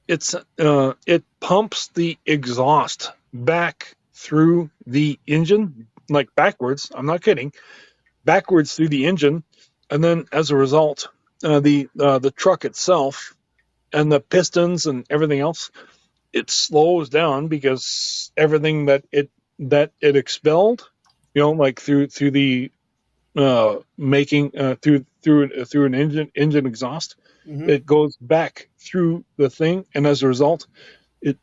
it pumps the exhaust back through the engine, like backwards. I'm not kidding, backwards through the engine, and then as a result, the truck itself and the pistons and everything else, it slows down, because everything that it expelled, like through the making through an engine exhaust,
Hmm.
it goes back through the thing, and as a result, it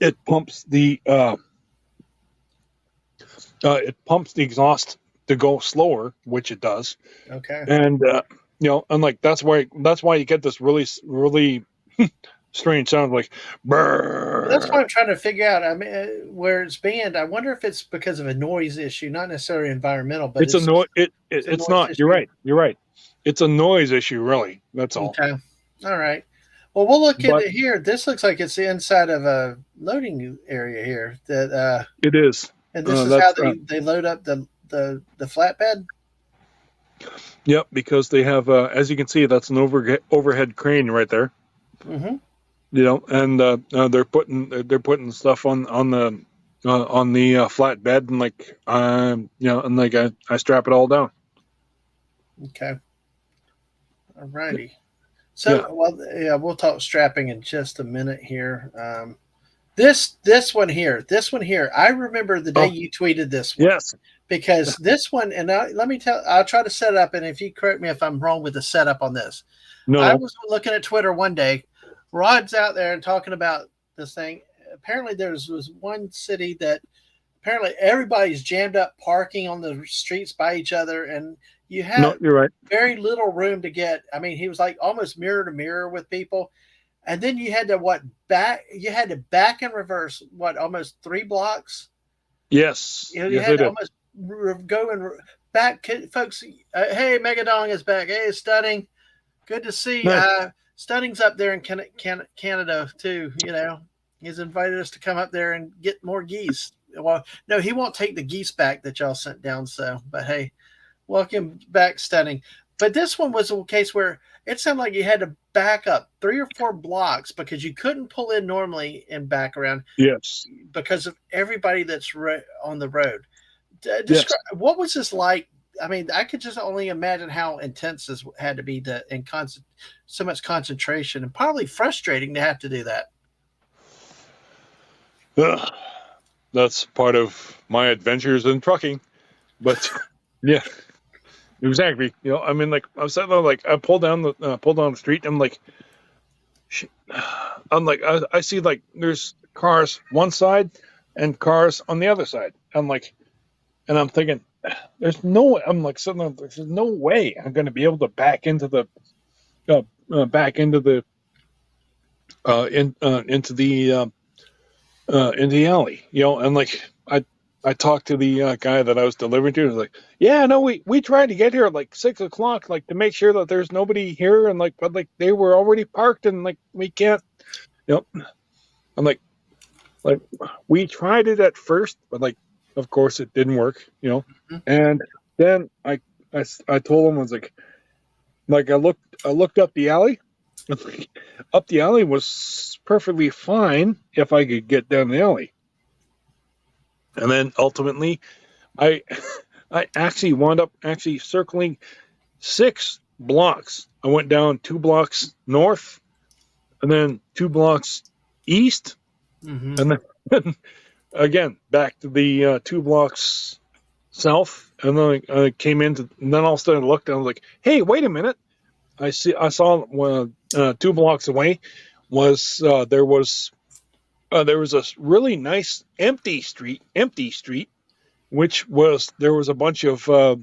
it pumps the exhaust to go slower, which it does,
Okay.
and and that's why you get this really really strange sound, like
Well, that's
brrr.
what I'm trying to figure out. I mean, where it's banned, I wonder if it's because of a noise issue, not necessarily environmental, but
It's a
it's
no it,
it's
it
a
it's
noise
not. You're
issue.
right. You're right. It's a noise issue, really. That's all.
Okay. All right. Well, we'll look at
But
it here. This looks like it's the inside of a loading area here.
it is.
And this is how
That's
they load up the flatbed.
Yep, because they have, as you can see, that's an overhead crane right there.
Mm-hmm.
And they're putting stuff on the flatbed, and I strap it all down.
Okay. All righty.
Yeah.
So, well, yeah, we'll talk strapping in just a minute here. This one here. I remember the day
Oh,
you tweeted this one.
yes.
because this one, and let me tell, I'll try to set it up, and if you correct me if I'm wrong with the setup on this. I
No.
was looking at Twitter one day. Rod's out there and talking about this thing. Apparently, was one city that apparently everybody's jammed up parking on the streets by each other, and you
No,
have
you're right.
very little room to get. I mean, he was like almost mirror to mirror with people, and then you had to back. You had to back and reverse almost 3 blocks.
Yes.
You
Yes,
had
I
to
did.
almost go and back. Folks, hey, Megadong is back. Hey, Stunning, good to see.
Nice.
Stunning's up there in Canada too. You know, he's invited us to come up there and get more geese. Well, no, he won't take the geese back that y'all sent down. So, but hey, welcome back, Stunning. But this one was a case where it sounded like you had to back up 3 or 4 blocks because you couldn't pull in normally and back around
Yes.
because of everybody that's on the road.
Yes.
Describe what was this like? I mean, I could just only imagine how intense this had to be so much concentration and probably frustrating to have to do that.
Ugh. That's part of my adventures in trucking. But yeah, exactly. You know, I mean, like I'm sitting there, like I pull down the street. And I'm like, I see like there's cars one side and cars on the other side. And I'm thinking, there's no way. I'm like sitting there, there's no way I'm going to be able to back into the into the alley, you know. And like I talked to the guy that I was delivering to. He was like, "Yeah, no, we tried to get here at like 6 o'clock, like to make sure that there's nobody here, and but they were already parked, and like we can't." You know, I'm like we tried it at first, but like of course it didn't work, you know.
Mm-hmm.
And then I told him, I was like I looked up the alley. Up the alley was perfectly fine if I could get down the alley. And then ultimately, I actually wound up circling 6 blocks. I went down 2 blocks north, and then 2 blocks east, and then again back to the 2 blocks south. And then I came into, and then all of a sudden I looked and I was like, "Hey, wait a minute! I saw 2 blocks away there was a really nice empty street, which was there was a bunch of what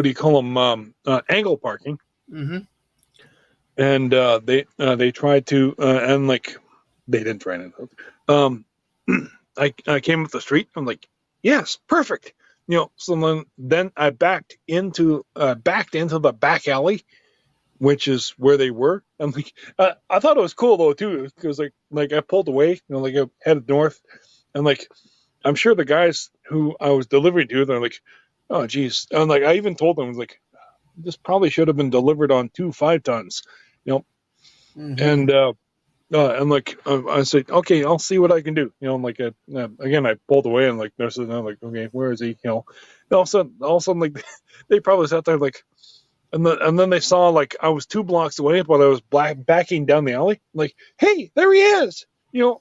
do you call them, angle parking."
Mm-hmm.
And they tried to and like they didn't try it. I came up the street. I'm like, yes, perfect. You know, so then I backed into the back alley, which is where they were. I'm like, I thought it was cool though too, because like I pulled away, you know, like I headed north, and like I'm sure the guys who I was delivering to, they're like, "Oh, geez," and like I even told them, I was like, "This probably should have been delivered on 2 5-tons," you know.
Mm-hmm.
And like I said, okay, I'll see what I can do, you know. And like again, I pulled away, and like there's I'm like, okay, where is he, you know? And all of a sudden, like they probably sat there like. And then they saw like I was 2 blocks away, but I was backing down the alley. Like, hey, there he is! You know,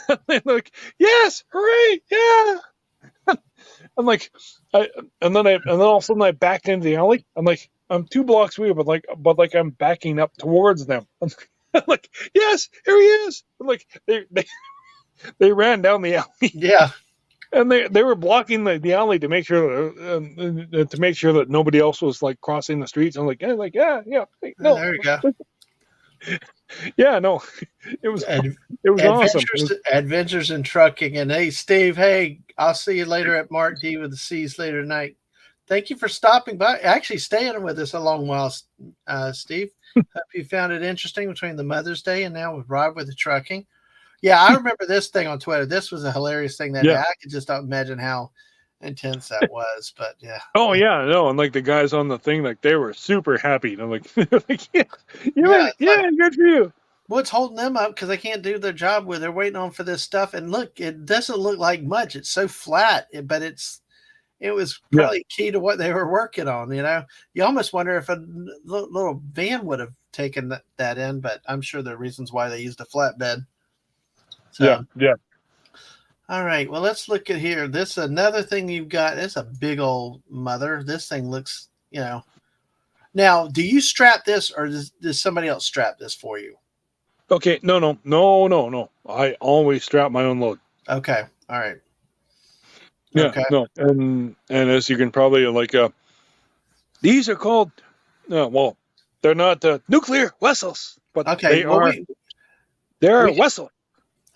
and they're like, yes, hooray, yeah! I'm like, and then all of a sudden I backed into the alley. I'm like, I'm 2 blocks away, but I'm backing up towards them. I'm like, yes, here he is! I'm like, they ran down the alley.
Yeah.
And they were blocking the alley to make sure that nobody else was like crossing the streets. I'm like, yeah, no,
There you go.
Yeah, no, it was awesome.
Adventures in trucking. And hey, Steve, hey, I'll see you later at Mark D with the C's later tonight. Thank you for stopping by, actually staying with us a long while, Steve. Hope you found it interesting between the Mother's Day and now with Rod with the trucking. Yeah, I remember this thing on Twitter. This was a hilarious thing that day. I could just imagine how intense that was. But yeah.
Oh yeah, no, and like the guys on the thing, like they were super happy. And I'm like, yeah, good for you.
What's holding them up because they can't do their job where they're waiting on for this stuff. And look, it doesn't look like much. It's so flat, but it was probably key to what they were working on. You know, you almost wonder if a little van would have taken that in, but I'm sure there are reasons why they used a flatbed. So,
yeah.
All right. Well, let's look at here. This another thing you've got. It's a big old mother. This thing looks, Now, do you strap this, or does somebody else strap this for you?
Okay, no. I always strap my own load.
Okay. All right.
Yeah,
Okay.
no, and as you can probably these are called, well, they're not nuclear vessels, but
Okay. Well,
they're
we
a vessel.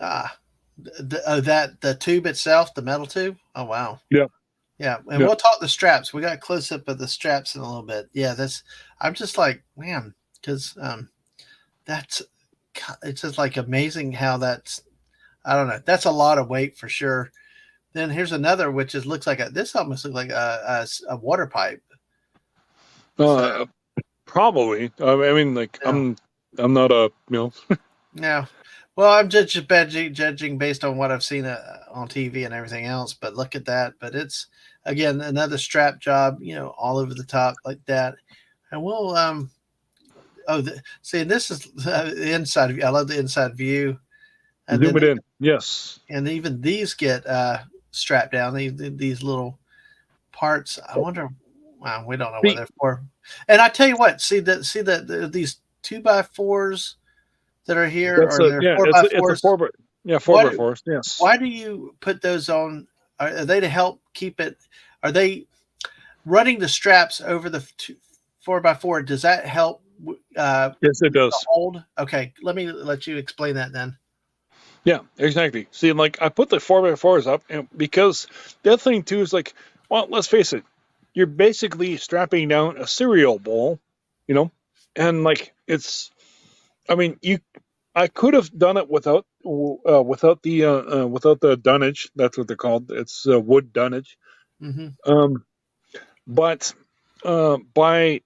ah the tube itself, the metal tube. Oh wow.
Yeah,
Yeah, and
yeah.
we'll talk the straps. We got a close up of the straps in a little bit. Yeah, that's. I'm just like, man, because that's. It's just like amazing how that's. I don't know. That's a lot of weight for sure. Then here's another, which is looks like this almost looks like a water pipe.
Uh, Probably. I mean, like
Yeah.
I'm not a
Yeah. Well, I'm just judging based on what I've seen on TV and everything else. But look at that. But it's again another strap job, all over the top like that. And we'll see. This is the inside view. I love the inside view. And
zoom
then
it in. Yes.
and even these get strapped down. These little parts. I wonder. Wow, we don't know what
See,
they're for. And I tell you what. See that these 2x4s that are here,
that's
or
a
they're
yeah.
four
It's
by
a
fours.
4x. Yeah, four
Why
by fours. Yes.
why do you put those on? Are they to help keep it? Are they running the straps over the 4x4? Does that help
Yes, it
the
does.
hold? Okay, let me let you explain that then.
Yeah, exactly. See, like I put the 4x4s up, and because the other thing too is like, well, let's face it, you're basically strapping down a cereal bowl, you know, and like it's. I mean, I could have done it without the dunnage. That's what they're called. It's wood dunnage.
Mm-hmm.
Um, but by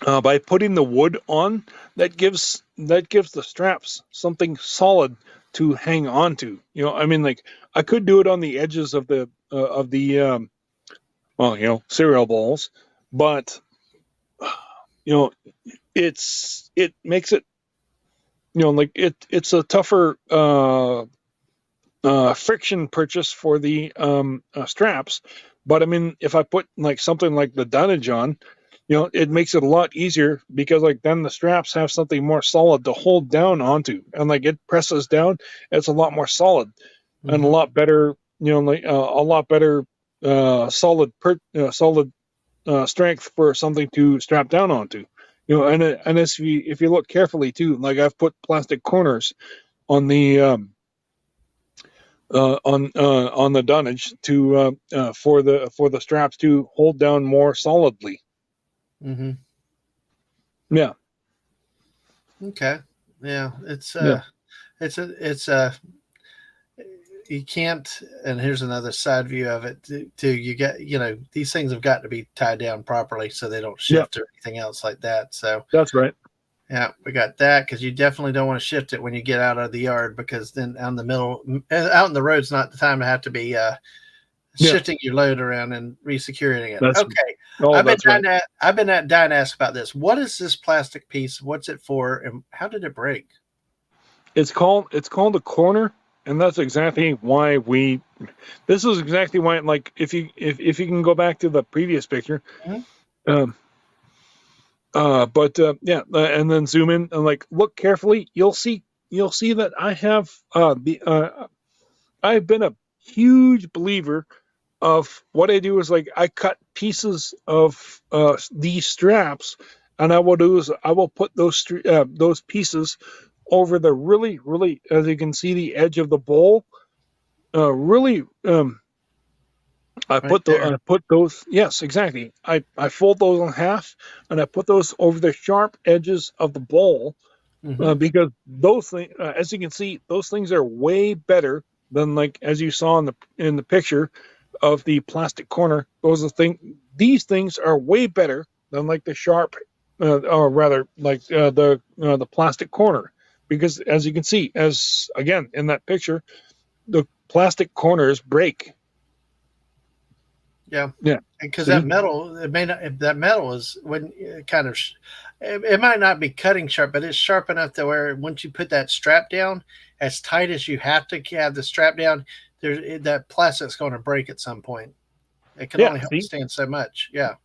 by putting the wood on, that gives the straps something solid to hang on to. I mean, like I could do it on the edges of the well, cereal bowls, but you know, it makes it like it's a tougher friction purchase for the straps. But I mean, if I put like something like the dunnage on, it makes it a lot easier because like then the straps have something more solid to hold down onto, and like it presses down, it's a lot more solid and a
Mm-hmm.
lot better, like a lot better solid strength for something to strap down onto. And if you look carefully too, like I've put plastic corners on the on the dunnage for the straps to hold down more solidly.
Mm-hmm.
Yeah,
Okay. Yeah.
yeah,
It's you can't. And here's another side view of it too. You get these things have got to be tied down properly so they don't
yeah.
shift or anything else like that. So
That's right.
yeah, we got that because you definitely don't want to shift it when you get out of the yard because then out in the road's not the time to have to be
Yeah,
shifting your load around and resecuring it.
that's
Okay,
that's right.
I've been dying to ask about this. What is this plastic piece? What's it for? And how did it break?
It's called a corner, and that's exactly why we. This is exactly why, like, if you can go back to the previous picture,
Mhm.
um, but yeah, and then zoom in and like look carefully. You'll see that I have I've been a huge believer of what I do is like I cut pieces of these straps, and I will do is I will put those pieces over the really, as you can see, the edge of the bowl. Really,
Right there.
I put those. Yes, exactly. I fold those in half, and I put those over the sharp edges of the bowl
Hmm.
because those things, as you can see, those things are way better than like as you saw in the picture of the plastic corner. These things are way better than like the sharp, or rather like the plastic corner, because as you can see, as again in that picture, the plastic corners break.
Yeah,
Yeah.
because
See?
that metal, it may not. That metal is when kind of, it might not be cutting sharp, but it's sharp enough to where once you put that strap down as tight as you have to have the strap down, that plastic's going to break at some point. It can
Yeah.
only
See,
stand so much. Yeah,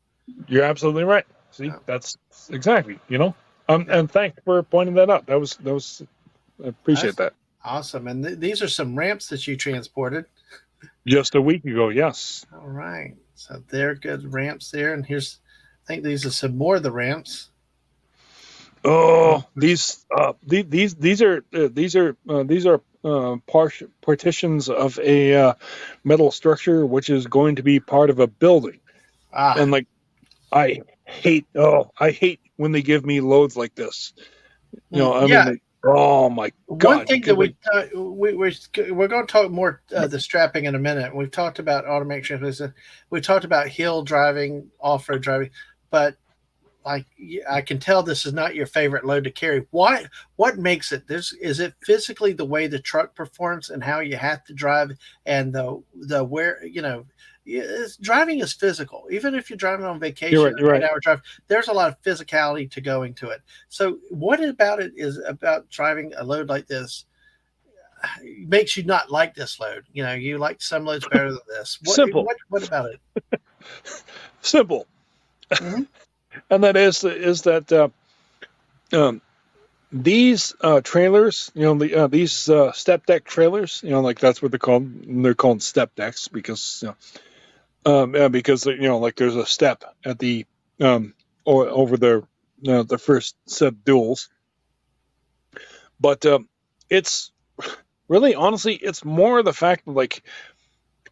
you're absolutely right. See,
yeah,
that's exactly.
yeah.
And thanks for pointing that out. That was I appreciate
That's
that.
awesome. And these are some ramps that you transported.
Just a week ago, yes.
All right, so they're good ramps there. And here's, I think these are some more of the ramps.
Oh, these are partitions of a metal structure which is going to be part of a building.
Ah,
And like I hate when they give me loads like this. I mean
yeah.
like, oh my
One
god,
thing that
because like
we're going to talk more the strapping in a minute. We've talked about automatic transmission. We talked about hill driving, off road driving, but like I can tell this is not your favorite load to carry. Why? What makes it? Is it physically the way the truck performs and how you have to drive and the where driving is physical. Even if you're driving on vacation,
you're right.
8 hour drive, there's a lot of physicality to going to it. So what about it is about driving a load like this makes you not like this load? You like some loads better than this. What
Simple.
what about it?
Simple.
Mm-hmm.
And that is that um, these trailers, these step deck trailers, like that's what they're called. They're called step decks because because like there's a step at the or over the first set of duals. But it's really, honestly, it's more the fact that like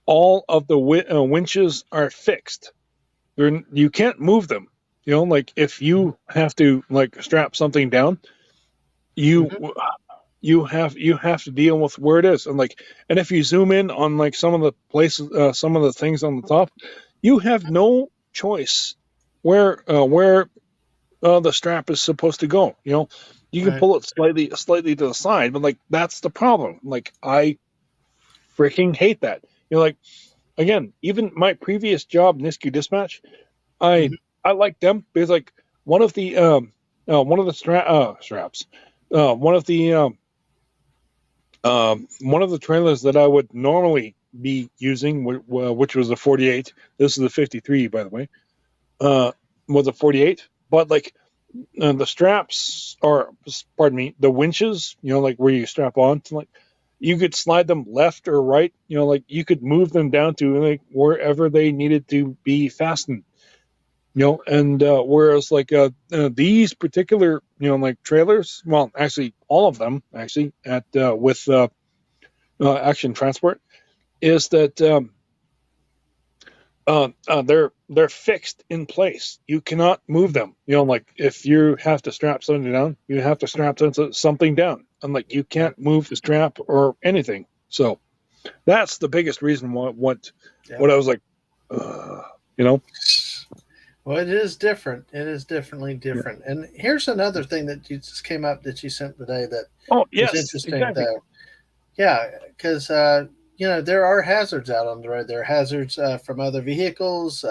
all of the winches are fixed. You can't move them. Like if you have to like strap something down, you
Mm-hmm.
you have to deal with where it is, and if you zoom in on like some of the places, some of the things on the top, you have no choice where the strap is supposed to go. You can
Right.
pull it slightly to the side, but like that's the problem. Like I freaking hate that. Like again, even my previous job, Nisku Dispatch, I
Mm-hmm.
I like them because like one of the straps, one of the one of the trailers that I would normally be using, which was a 48. This is a 53, by the way. Was a 48, but like the straps, or pardon me, the winches, like where you strap on, like you could slide them left or right. Like you could move them down to like wherever they needed to be fastened. And whereas like these particular like trailers, well, actually all of them actually at with Action Transport, is that they're fixed in place. You cannot move them. Like if you have to strap something down, you have to strap something down, and like you
Right.
can't move the strap or anything. So that's the biggest reason why
Yeah.
what I was like, uh, you know.
Well, it is different. It is definitely
Yeah.
different. And here's another thing that you just came up that you sent today that
Oh
was
yes,
interesting,
exactly.
though. Yeah, because there are hazards out on the road. There are hazards from other vehicles,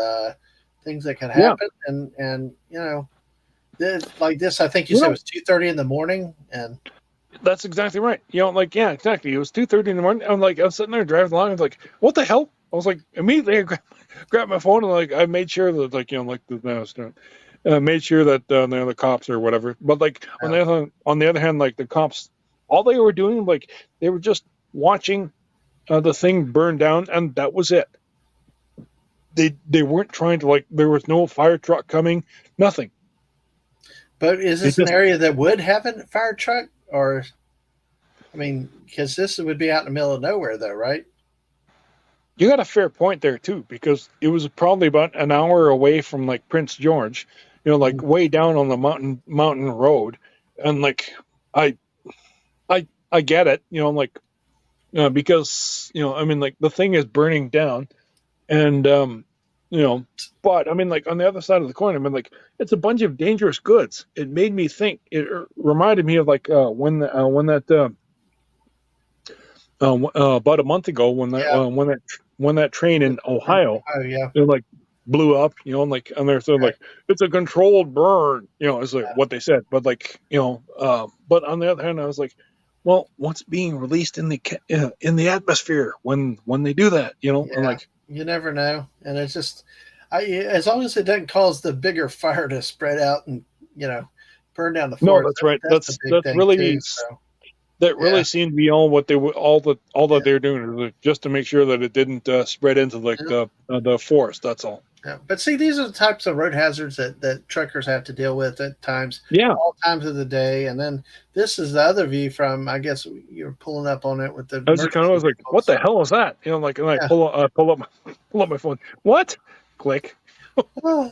things that can
Yeah,
happen, and like this. I think you
you
said it
know
was 2:30 in the morning, and
that's exactly right. Like yeah, exactly. It was 2:30 in the morning. I'm like, I was sitting there driving along. I was like, what the hell? I was like, immediately I grabbed my phone and like I made sure that like like made sure that the cops or whatever. But like
uh,
on the other hand, like the cops, all they were doing, like they were just watching the thing burn down, and that was it. They weren't trying to like. There was no fire truck coming, nothing.
but is
It
this an
just
area that would have a fire truck, or I mean, because this would be out in the middle of nowhere, though, right?
You got a fair point there too, because it was probably about an hour away from like Prince George, like
Mhm.
way down on the mountain road, and like I I get it, like because I mean like the thing is burning down, and you know, but I mean like on the other side of the coin, I mean like it's a bunch of dangerous goods. It made me think. It reminded me of like when that about a month ago when
Yeah.
that when that train in Ohio,
Oh yeah.
it like blew up, you know, and they're saying like it's a controlled burn, you know, is like what they said, but like you know, but on the other hand, I was like, well, what's being released in the atmosphere when they do that, you know, and
Yeah,
like
you never know, and it's just, as long as it doesn't cause the bigger fire to spread out and burn down the
no,
forest.
that's right,
That's the big thing too. So
that
yeah,
really seemed to be all what they were all that they're doing is just to make sure that it didn't spread into like
yeah,
the forest. That's all.
yeah. But see, these are the types of road hazards that truckers have to deal with at times,
Yeah,
all times of the day. And then this is the other view from, I guess you're pulling up on it with the
I was just kind of
emergency
was like, what
vehicles.
the hell is that? You know, like, and I
Yeah.
pull up my phone. What? Click.
Oh,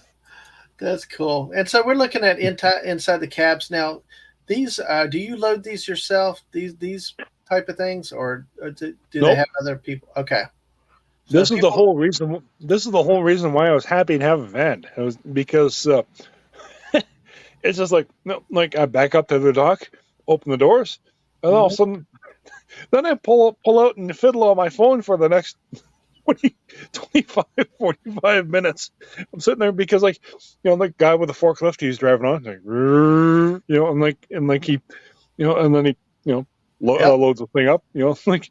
that's cool. And so we're looking at inside the cabs now. These do you load these yourself? These type of things, or do they
Nope.
have other people? Okay, so
This is the
people.
whole reason. This is the whole reason why I was happy to have a van. It was because it's just like no, like I back up to the dock, open the doors, and all of a
Mhm.
sudden, then I pull out and fiddle on my phone for the next 20, 25, 45 minutes. I'm sitting there because like, you know, the guy with the forklift he's driving on, like, you know, and like he, you know, and then he, you know,
Yep.
loads the thing up, you know, like,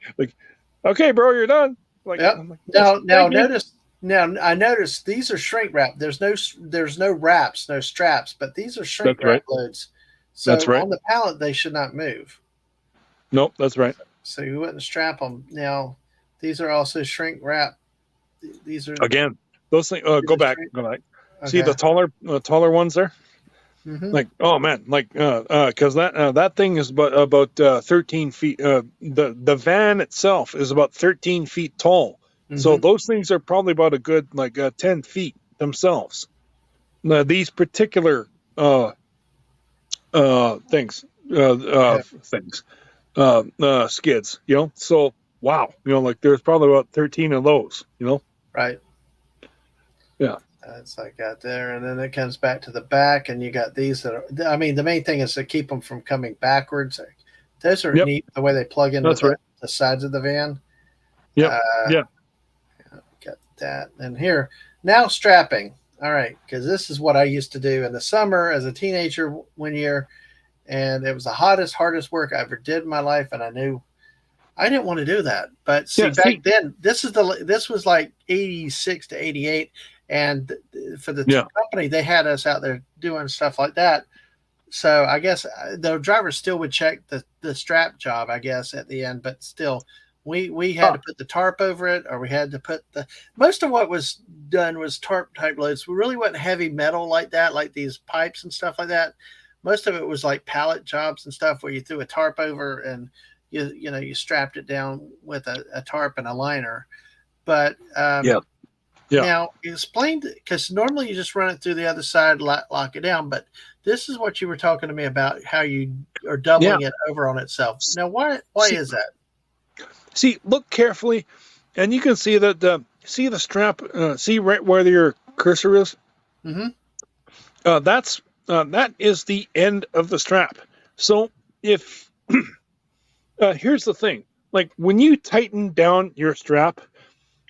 okay, bro, you're done. Like,
Yep.
I'm like, yes,
Now
thank you.
notice. Now I noticed these are shrink wrap. There's no wraps, no straps, but these are shrink
That's
wrap
right.
loads.
That's
So
right.
on the pallet they should not move.
Nope, that's right.
So you wouldn't strap them. Now these are also shrink wrap. These are
Again, those things.
these
Go
are
back.
shrink.
Go back. See
Okay.
the taller ones there.
Mm-hmm.
Like, oh man, like, because that thing is about 13 feet. The van itself is about 13 feet tall. So
Mm-hmm.
those things are probably about a good like 10 feet themselves. Now these particular things,
Yeah.
skids, you know. So wow, you know, like there's probably about 13 of those, you know.
Right.
Yeah.
It's like out there, and then it comes back to the back, and you got these that are. I mean, the main thing is to keep them from coming backwards. Those are
Yep.
neat the way they plug into
That's right.
the sides of the van.
Yep.
Uh,
Yeah.
got that, and here now strapping. All right, because this is what I used to do in the summer as a teenager one year, and it was the hottest, hardest work I ever did in my life, and I knew I didn't want to do that. But see,
Yeah.
back
See.
then, this was like 86 to 88, and for the
Yeah.
company, they had us out there doing stuff like that. So I guess the driver still would check the strap job, I guess, at the end, but still. We had to put the tarp over it, or we had to put the most of what was done was tarp type loads. We really wasn't heavy metal like that, like these pipes and stuff like that. Most of it was like pallet jobs and stuff where you threw a tarp over and you strapped it down with a tarp and a liner. But
Yeah. Yeah.
now explain, because normally you just run it through the other side, lock it down. But this is what you were talking to me about, how you are
Yeah.
doubling it over on itself. Now, why
See,
is that?
see, look carefully, and you can see that see the strap. See right where your cursor is.
Mm-hmm.
That is the end of the strap. So if here's the thing, like when you tighten down your strap,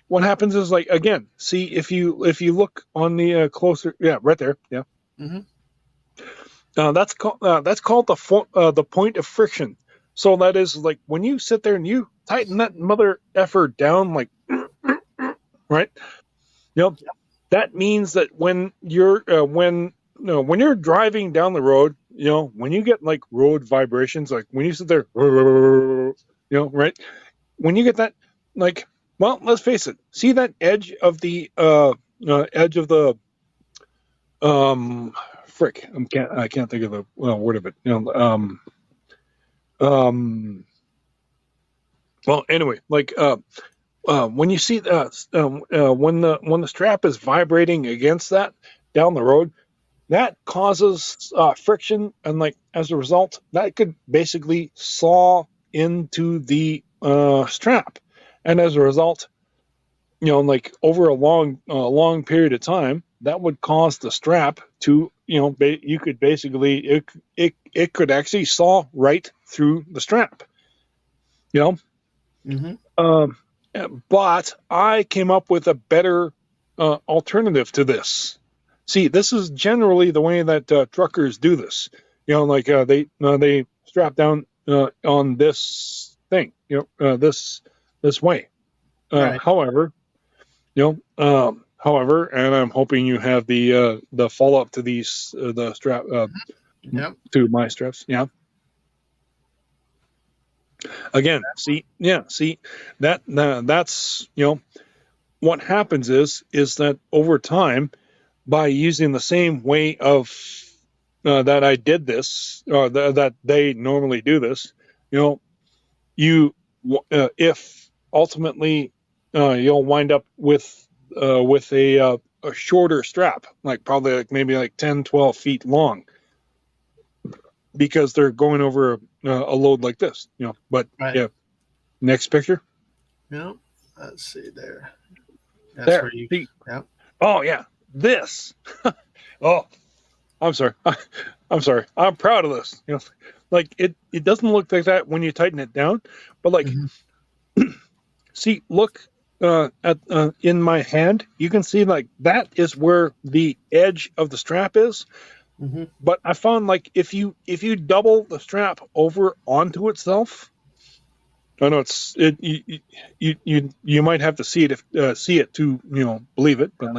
what happens is like again, see if you look on the closer, yeah, right there, yeah.
Mm-hmm.
That's called the point of friction. So that is like when you sit there and you tighten that mother effer down, like right, you know, that means that when you're when you're driving down the road, you know, when you get like road vibrations, like when you sit there, you know, right, when you get that, like, well, let's face it, see that edge of the frick, I can't think of the word of it, you know, well, anyway, like when you see when the strap is vibrating against that down the road, that causes friction, and like as a result, that could basically saw into the strap, and as a result, you know, like over a long period of time, that would cause the strap to, you know, you could basically it could actually saw right through the strap, you know.
Mm-hmm.
Um, But I came up with a better alternative to this. See, this is generally the way that truckers do this. Like they strap down on this thing. This way.
Right.
However, and I'm hoping you have the follow up to these the strap
Yep.
to my straps. Yeah. Again, see that's what happens is that over time, by using the same way of that I did this, or that they normally do this, you if ultimately you'll wind up with a shorter strap, like probably maybe like 10, 12 feet long, because they're going over a load like this, But
Right.
yeah, next picture.
Yep. Let's see there. That's
There.
where you.
See.
Yep.
Oh yeah, this. Oh, I'm sorry. I'm sorry. I'm proud of this. Like it doesn't look like that when you tighten it down, but like, see, look at in my hand, you can see like that is where the edge of the strap is.
Mm-hmm.
But I found like if you double the strap over onto itself, I know you might have to see it to believe it, but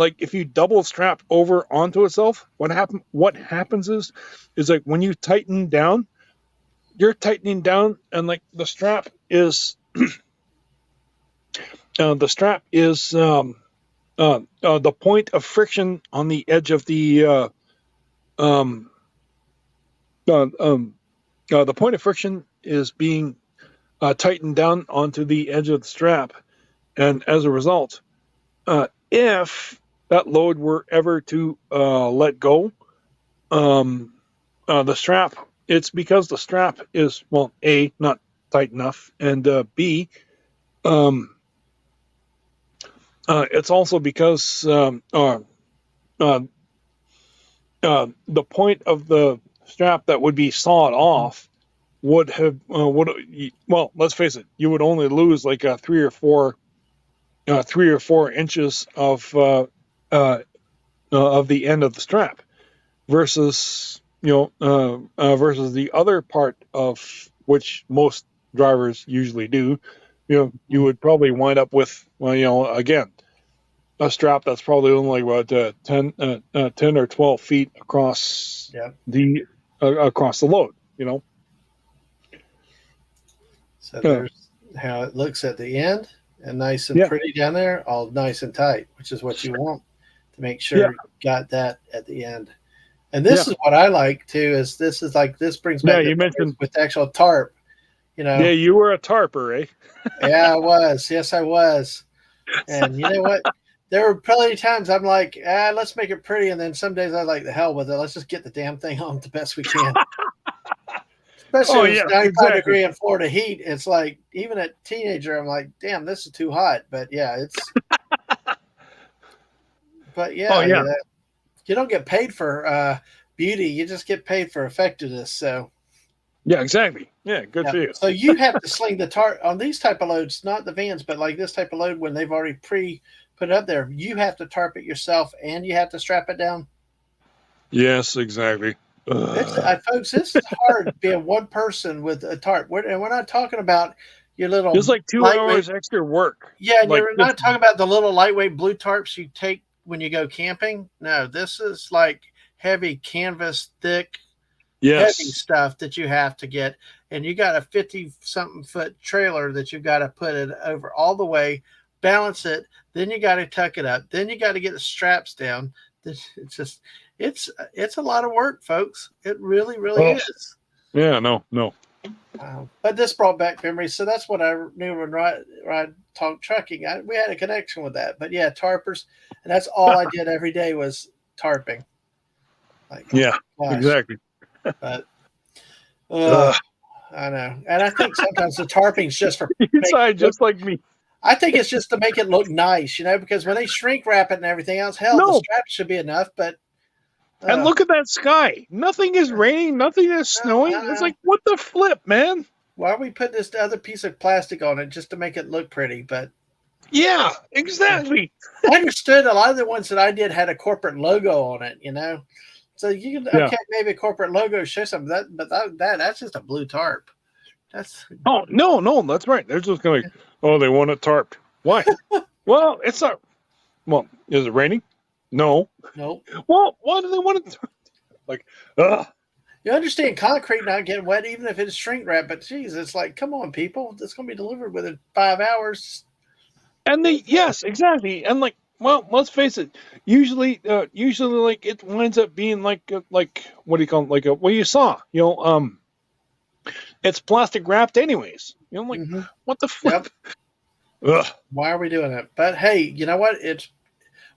like if you double strap over onto itself, what happens is like when you tighten down, you're tightening down, and like the strap is the point of friction on the edge of the the point of friction is being tightened down onto the edge of the strap, and as a result, if that load were ever to let go, the strap, it's because the strap is, well, A, not tight enough, and B, it's also because the point of the strap that would be sawed off would have well, let's face it, you would only lose like 3 or 4 inches of the end of the strap, versus versus the other part of which most drivers usually do. You would probably wind up with, well, again, a strap that's probably only like about 10 or 12 feet across the load.
So there's how it looks at the end, and nice and pretty down there, all nice and tight, which is what you want to make sure you got that at the end. And this is what I like too. Is this brings back
you mentioned
with the actual tarp.
Yeah, you were a tarper, eh?
Yeah, I was. Yes, I was. And you know what? There were plenty of times I'm like, let's make it pretty. And then some days I like, the hell with it. Let's just get the damn thing on the best we can. Especially if it's 95 degree in Florida heat. It's like, even a teenager, I'm like, damn, this is too hot. But yeah, it's. But yeah, you don't get paid for beauty. You just get paid for effectiveness. So.
Yeah, exactly. Yeah, good for you.
So you have to sling the tarp on these type of loads, not the vans, but like this type of load when they've already put it up there. You have to tarp it yourself, and you have to strap it down.
Yes, exactly.
Folks, this is hard being one person with a tarp. And we're not talking about your little.
It's like 2 hours extra work.
Yeah, and you're not talking about the little lightweight blue tarps you take when you go camping. No, this is like heavy canvas, thick. Heavy stuff that you have to get, and you got a 50-something foot trailer that you got to put it over all the way, balance it, then you got to tuck it up, then you got to get the straps down. It's a lot of work, folks. It really is.
Yeah, no.
But this brought back memories, so that's what I knew when I talked trucking. We had a connection with that. But yeah, tarpers, and that's all I did every day was tarping. Like,
exactly.
But I know, and I think sometimes the tarping's just for
just like me.
I think it's just to make it look nice, because when they shrink wrap it and everything else, the straps should be enough. But
and look at that sky. Nothing is raining. Nothing is snowing. It's like, what the flip, man?
why are we putting this other piece of plastic on it just to make it look pretty? But
Yeah, exactly.
I understood a lot of the ones that I did had a corporate logo on it, you know. So you can
Yeah.
maybe a corporate logo show something that's just a blue tarp. That's
Oh no, that's right. They're just going to, oh, they want it tarped. Why? Well, it's not. Well, is it raining? No.
nope.
Well, why do they want it tarped? Like, ugh.
You understand concrete not getting wet even if it's shrink wrap, but geez, it's like, come on, people, it's going to be delivered within 5 hours.
And yes, exactly. And like, well, let's face it. Usually, like it winds up being like what do you call it? Like what you saw, it's plastic wrapped anyways. Like what the flip?
Yep. Why are we doing it? But hey, you know what?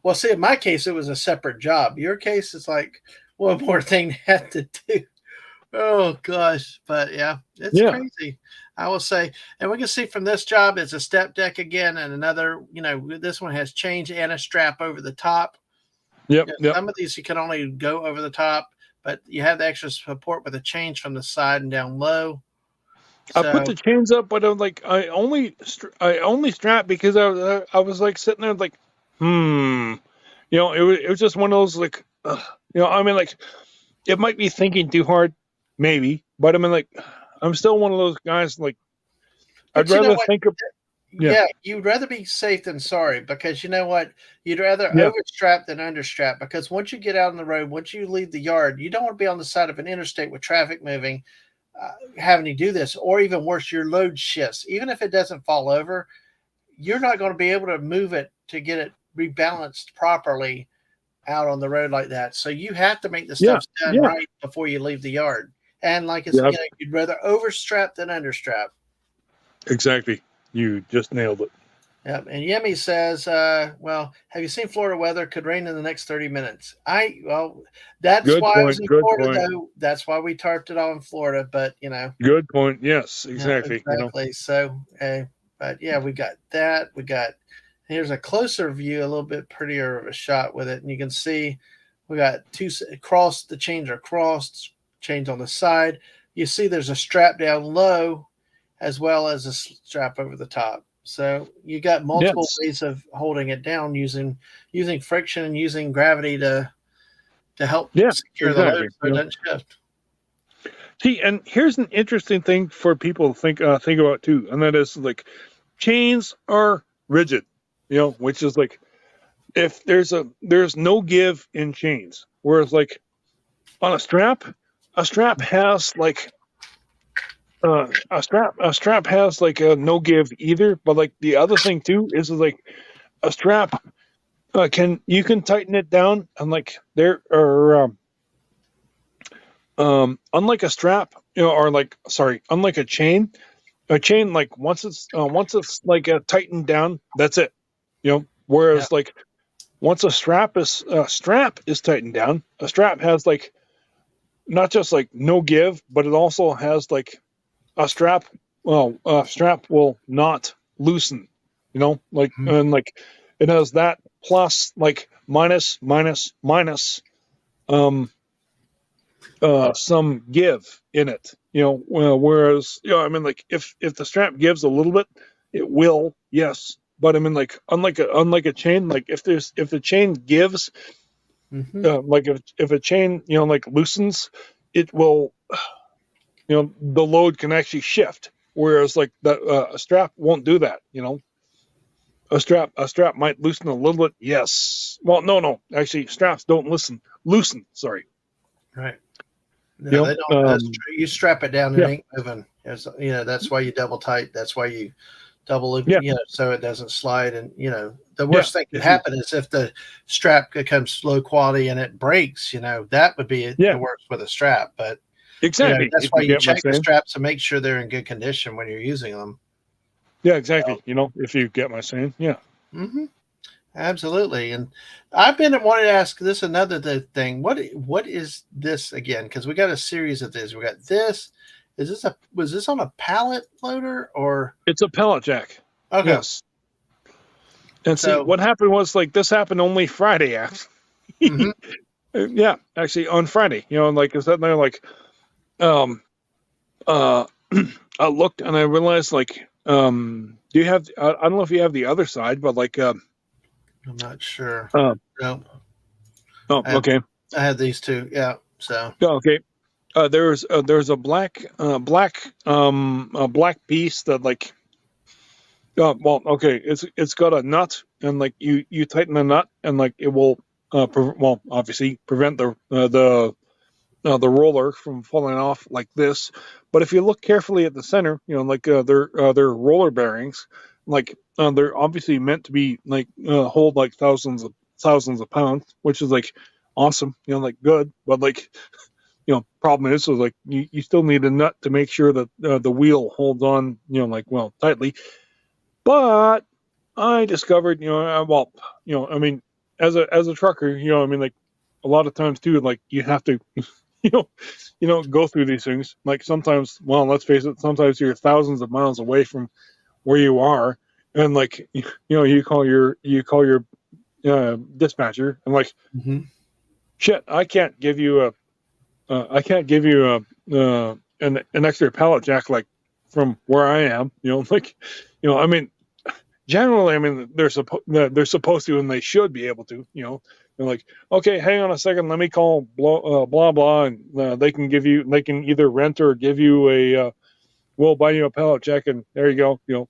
Well, see, in my case, it was a separate job. Your case is like one more thing to have to do. Oh gosh, but yeah, it's crazy. I will say, and we can see from this job, it's a step deck again, and another. This one has change and a strap over the top.
Yep.
Some of these you can only go over the top, but you have the extra support with a change from the side and down low.
I put the chains up, but I'm like, I only strap because I was like sitting there like, it was just one of those like, I mean, like, it might be thinking too hard, maybe, but I mean, like, I'm still one of those guys like, I'd rather think of.
Yeah, you'd rather be safe than sorry, because you know what? You'd rather overstrap than understrap, because once you get out on the road, once you leave the yard, you don't want to be on the side of an interstate with traffic moving, having to do this, or even worse, your load shifts. Even if it doesn't fall over, you're not going to be able to move it to get it rebalanced properly out on the road like that. So you have to make the stuff done right before you leave the yard. And like I said, you'd rather overstrap than understrap.
Exactly. You just nailed it.
Yep. And Yemi says, well, have you seen Florida weather? Could rain in the next 30 minutes. That's
good
why
point,
I was in Florida, though. That's why we tarped it all in Florida. But,
Good point. Yes, exactly.
Exactly. So, but yeah, we got that. Here's a closer view, a little bit prettier of a shot with it. And you can see we got the chains are crossed, chains on the side. You see there's a strap down low as well as a strap over the top. So you got multiple ways of holding it down using friction and using gravity to help secure the load so it doesn't shift.
See, and here's an interesting thing for people to think about too, and that is like chains are rigid, which is like if there's no give in chains, whereas like on a strap has like a strap has like a no give either, but like the other thing too is like a strap you can tighten it down, and like there are unlike a strap, unlike a chain like once it's like tightened down, that's it, whereas like once a strap is tightened down, a strap has like not just like no give, but it also has like a strap will not loosen, and like it has that plus like minus some give in it, whereas I mean like if the strap gives a little bit, it will, yes, but I mean like unlike a chain, like if the chain gives, like if a chain like loosens, it will, the load can actually shift, whereas like a strap won't do that. A strap might loosen a little bit, yes. Well, no, actually straps don't loosen. Sorry.
Right. No, they don't. You strap it down, it ain't moving. That's why you double tight. That's why you double loop, so it doesn't slide. And the worst thing could happen is if the strap becomes low quality and it breaks. That would be the worst with a strap. But
exactly,
that's why you check the straps to make sure they're in good condition when you're using them.
Yeah, exactly. If you get my saying,
Absolutely. And I've been wanting to ask this another thing. What is this again? Because we got a series of this. We got this. Was this on a pallet loader or?
It's a pallet jack.
Okay.
Yes. And see, what happened was like this happened only Friday, actually. Yeah, actually on Friday. Like I said, they're like, I looked and I realized like do you have I don't know if you have the other side, but like
I'm not sure.
uh
No,
oh
I have,
okay.
I have these two. Yeah. So
Yeah, okay. There's a black piece that like well okay, it's got a nut, and like you tighten the nut, and like it will well obviously prevent the roller from falling off like this. But if you look carefully at the center, you know, like they're roller bearings, like they're obviously meant to be like hold like thousands of pounds, which is like awesome, you know, like good. But like you know, problem is like you still need a nut to make sure that the wheel holds on, you know, like well tightly. But I discovered, you know, well, you know, I mean, as a trucker, you know, I mean, like a lot of times too, like you have to you know, go through these things. Like sometimes, well, let's face it, sometimes you're thousands of miles away from where you are, and like you call your dispatcher, and like
mhm.
shit, I can't give you an extra pallet jack like from where I am. You know, like I mean, generally, I mean, they're supposed to, and they should be able to. You know, they're like, okay, hang on a second, let me call blah blah, and they can either rent or give you we'll buy you a pallet jack, and there you go. You know,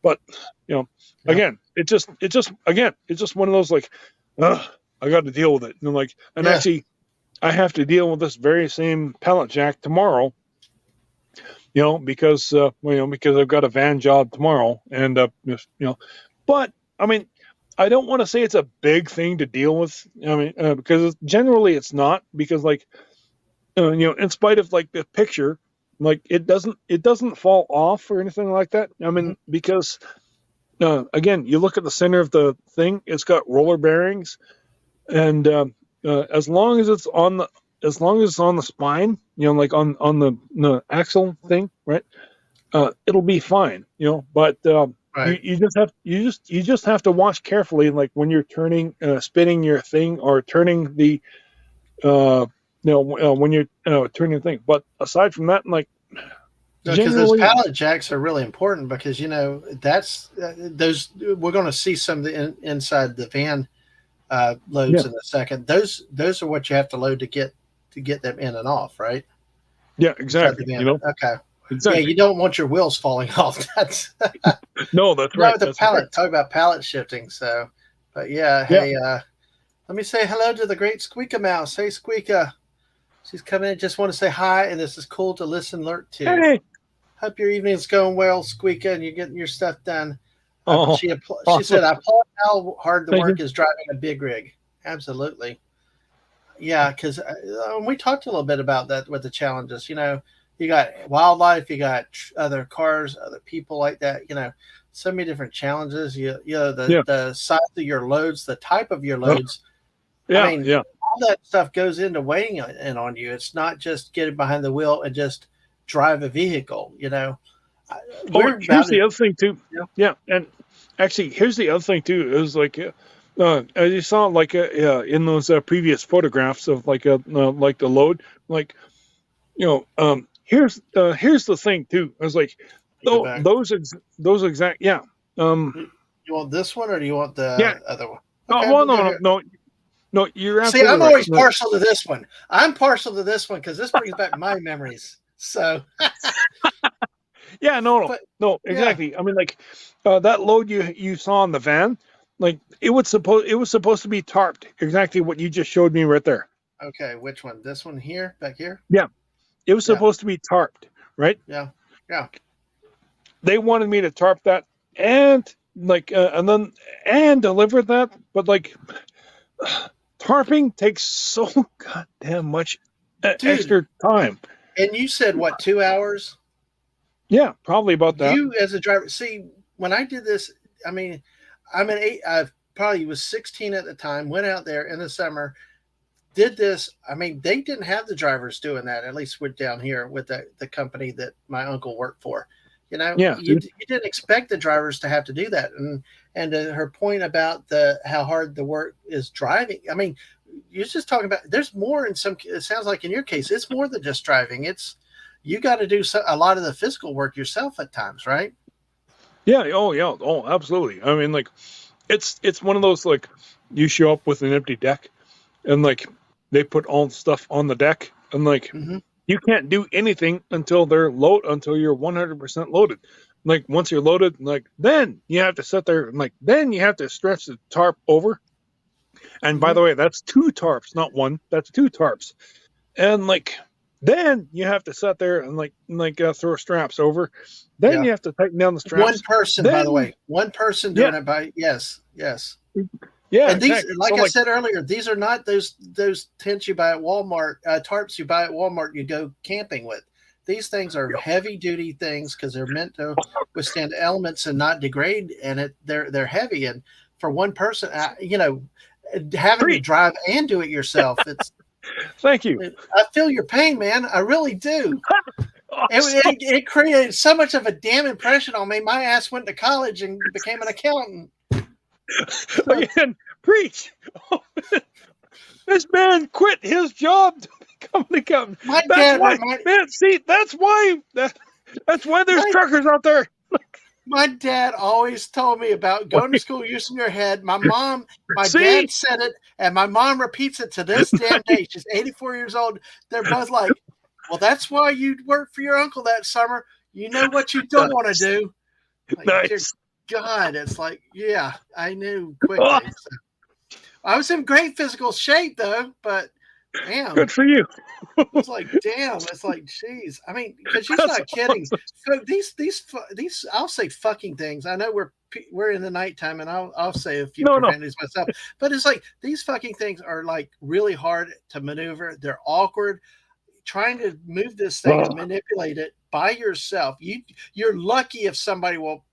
but you know,
Yep.
again, it's just one of those like, ugh, I got to deal with it, and like, and
Yeah.
actually, I have to deal with this very same pallet jack tomorrow. You know, because I've got a van job tomorrow, and but I mean, I don't want to say it's a big thing to deal with. I mean, because generally it's not, because like in spite of like the picture, like it doesn't fall off or anything like that. I
Mhm.
mean, because again, you look at the center of the thing, it's got roller bearings, and as long as it's on the spine, you know, like on the axle thing, right? It'll be fine, you know. But
Right.
you just have to watch carefully, like when you're turning, spinning your thing, or turning the when you're turning the thing. But aside from that, like
Because those
generally,
pallet jacks are really important because that's those we're going to see some of the inside the van
yeah,
loads in a second. Those are what you have to load to get them in and off, right?
yeah,
Inside the
exactly,
van. Okay. Yeah,
exactly.
you don't want your wheels falling off. That's
No, that's
no
right,
the
that's right.
pallet. Talk about pallet shifting. So, but yeah,
Yeah,
hey, let me say hello to the great Squeaka Mouse. Hey, Squeaka. She's coming in. Just want to say hi, and this is cool to listen, learn to.
hey,
Hope your evening's going well, Squeaka, and you're getting your stuff done.
oh,
She
awesome,
said, "I applaud how hard the
thank
work
you.
is driving a big rig." Absolutely, yeah. Because we talked a little bit about that with the challenges. You got wildlife, you got other cars, other people like that. So many different challenges.
Yeah,
The size of your loads, the type of your
uh,
loads. I
yeah,
mean,
yeah.
all that stuff goes into weighing in on you. It's not just getting behind the wheel and just drive a vehicle.
Oh,
We're
here's
about
the
to.
other thing too.
Yeah.
Yeah, and actually, here's the other thing too. Is like, as you saw, like, in those previous photographs of like the load, like, here's the thing too. I was like,
Go back.
those exact, yeah,
You want this one or do you want
yeah.
the other one?
Oh,
Okay,
well,
we'll go
no, no,
here.
no, no. You're
See,
absolutely
I'm
right.
always
No,
partial to this one. I'm partial to this one because this brings back my memories. So,
yeah, no, no,
but
no,
yeah.
exactly. I mean, like, that load you saw in the van, like it was supposed to be tarped. Exactly what you just showed me right there.
Okay, which one? This one here, back here?
Yeah, it was
Yeah,
supposed to be tarped, right?
yeah, yeah.
They wanted me to tarp that, and like and deliver that, but like tarping takes so goddamn much
Dude,
extra time.
and you said what, 2 hours?
Yeah, probably about that.
You as a driver, see, when I did this, I mean, I'm an eight, I probably was 16 at the time, went out there in the summer, did this. I mean, they didn't have the drivers doing that, at least with down here with the company that my uncle worked for.
Yeah, dude.
You didn't expect the drivers to have to do that. And her point about the how hard the work is driving. I mean, you're just talking about there's more in some. It sounds like in your case, it's more than just driving. It's you got to do a lot of the physical work yourself at times, right?
Yeah. Oh, yeah. Oh, absolutely. I mean, like, it's one of those, like, you show up with an empty deck, and like they put all the stuff on the deck, and like
Mm-hmm.
you can't do anything until until you're 100% loaded. Like once you're loaded, like then you have to sit there, and like then you have to stretch the tarp over. And by
Mm-hmm.
the way, that's two tarps, not one. That's two tarps. And like then you have to sit there and throw straps over. Then
Yeah.
you have to tighten down the
One
straps.
person, by the
Then
way, one person
yeah,
doing it by, yes, yes.
yeah,
And these,
exactly. So
like I
like
said earlier, these are not those tents you buy at Walmart, tarps you buy at Walmart. You go camping with. These things are heavy duty things because they're meant to withstand elements and not degrade. And they're heavy. And for one person, having to
preach.
drive and do it yourself,
Thank you.
I feel your pain, man. I really do. It created so much of a damn impression on me. My ass went to college and became an accountant.
Again, preach. This man quit his job to become an accountant. That's why there's truckers out there.
My dad always told me about going to school using your head. My dad said it, and my mom repeats it to this damn day. She's 84 years old. They're both like, well, that's why you worked for your uncle that summer. You know what you don't want to do. Like,
nice.
God, it's like, yeah, I knew quickly. So. I was in great physical shape, though, but damn.
Good for you.
It's like, damn. It's like, geez. I mean, because she's not kidding. So these, I'll say fucking things. I know we're in the nighttime, and I'll say a few profanities myself. But it's like these fucking things are like really hard to maneuver. They're awkward. Trying to move this thing and manipulate it by yourself. You're lucky if somebody will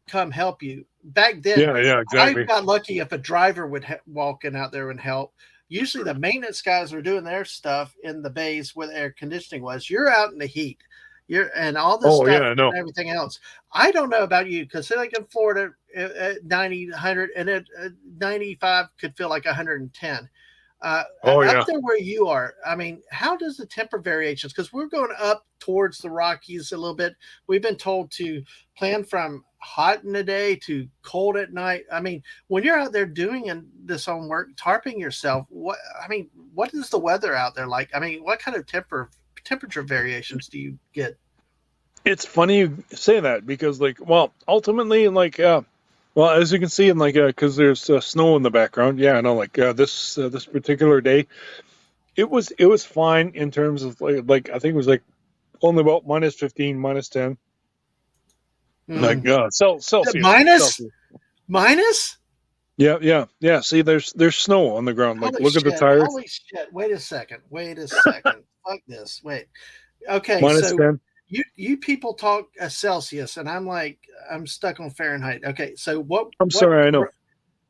come help you. Back then,
yeah, exactly.
I got lucky if a driver would walk in out there and help. Usually the maintenance guys are doing their stuff in the bays where the air conditioning was. You're out in the heat. And all this stuff and everything else. I don't know about you because like in Florida at 90, 100, and at 95 could feel like 110. Up there where you are, I mean, how does the temper variations? Because we're going up towards the Rockies a little bit. We've been told to plan from hot in the day to cold at night. I mean, when you're out there doing this on work, tarping yourself, what is the weather out there like? I mean, what kind of temperature variations do you get?
It's funny you say that because, ultimately, as you can see, because there's snow in the background. Yeah, I know. This particular day, it was fine in terms of I think it was only about minus 15, minus 10. Celsius.
Minus?
Yeah. See, there's snow on the ground. Look at the tires.
Holy shit! Wait a second. Fuck this. Wait. Okay.
Minus 10.
You people talk Celsius, and I'm stuck on Fahrenheit. Okay, so what?
I'm sorry, I know.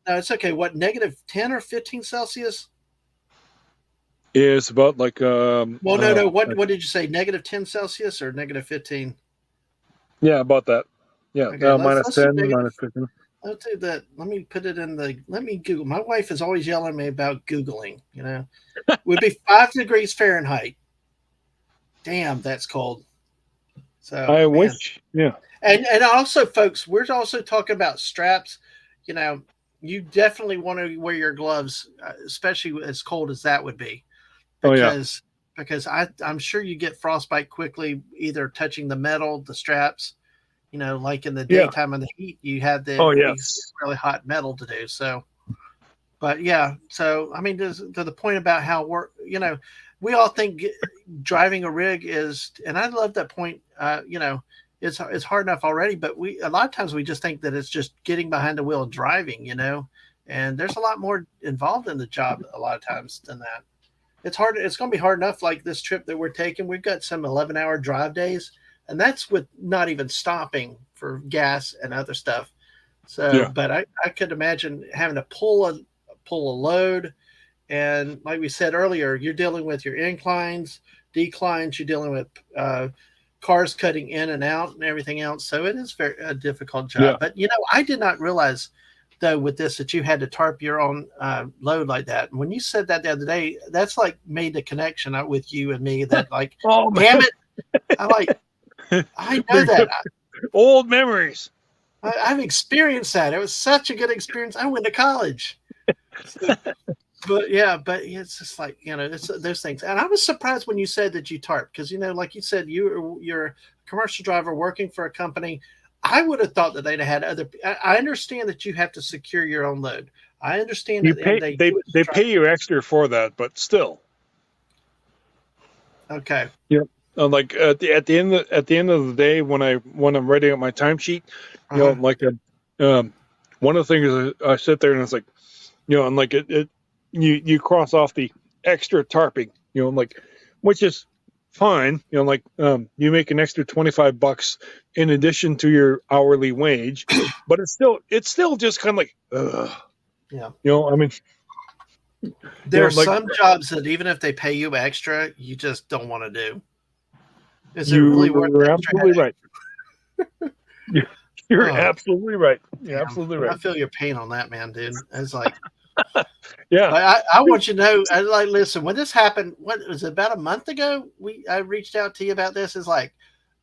No, it's okay. What, negative 10 or 15 Celsius?
Is about
Well, no. What did you say? Negative 10 Celsius or negative 15?
Yeah, about that. Yeah, okay, minus 10, minus 15.
Let's do that. Let me put it let me Google. My wife is always yelling at me about Googling, Would be 5 degrees Fahrenheit. Damn, that's cold. So
I wish, yeah.
And also, folks, we're also talking about straps. You definitely want to wear your gloves, especially as cold as that would be. Because I'm sure you get frostbite quickly, either touching the metal, the straps, like in the daytime in the heat, you have really hot metal to do. So, but yeah, so, I mean, to the point about how we all think driving a rig is, and I love that point, it's hard enough already, but a lot of times we just think that it's just getting behind the wheel and driving, and there's a lot more involved in the job a lot of times than that. It's hard. It's going to be hard enough like this trip that we're taking. We've got some 11-hour drive days, and that's with not even stopping for gas and other stuff. So, but I could imagine having to pull a load. And like we said earlier, you're dealing with your inclines, declines, you're dealing with cars cutting in and out and everything else. So it is a difficult job. Yeah. But, I did not realize, though, with this that you had to tarp your own load like that. And when you said that the other day, that's made the connection with you and me that damn it, I like. I know that.
Old memories.
I've experienced that. It was such a good experience. I went to college. So, but yeah, but it's just like, it's those things. And I was surprised when you said that you tarp, because like you said, you're a commercial driver working for a company. I would have thought that they'd have had other. I understand that you have to secure your own load. I understand
You
at the end of
pay
the day,
they pay you extra for that, but still.
okay.
Yeah. Like at the end of the day, when I'm writing out my timesheet, like one of the things is I sit there and it's like, and like you cross off the extra tarping, like, which is fine, like you make an extra $25 in addition to your hourly wage, but it's still just kind of like,
Yeah.
I mean,
There are
like,
some jobs that even if they pay you extra, you just don't want to do. Is it
you're
really worth the extra
absolutely
headache?
right. You're
Oh,
absolutely right. You're
damn.
absolutely
I
right.
feel your pain on that, man, dude. It's like,
Yeah.
I want you to know, listen, when this happened, what was it, about a month ago? I reached out to you about this. It's like,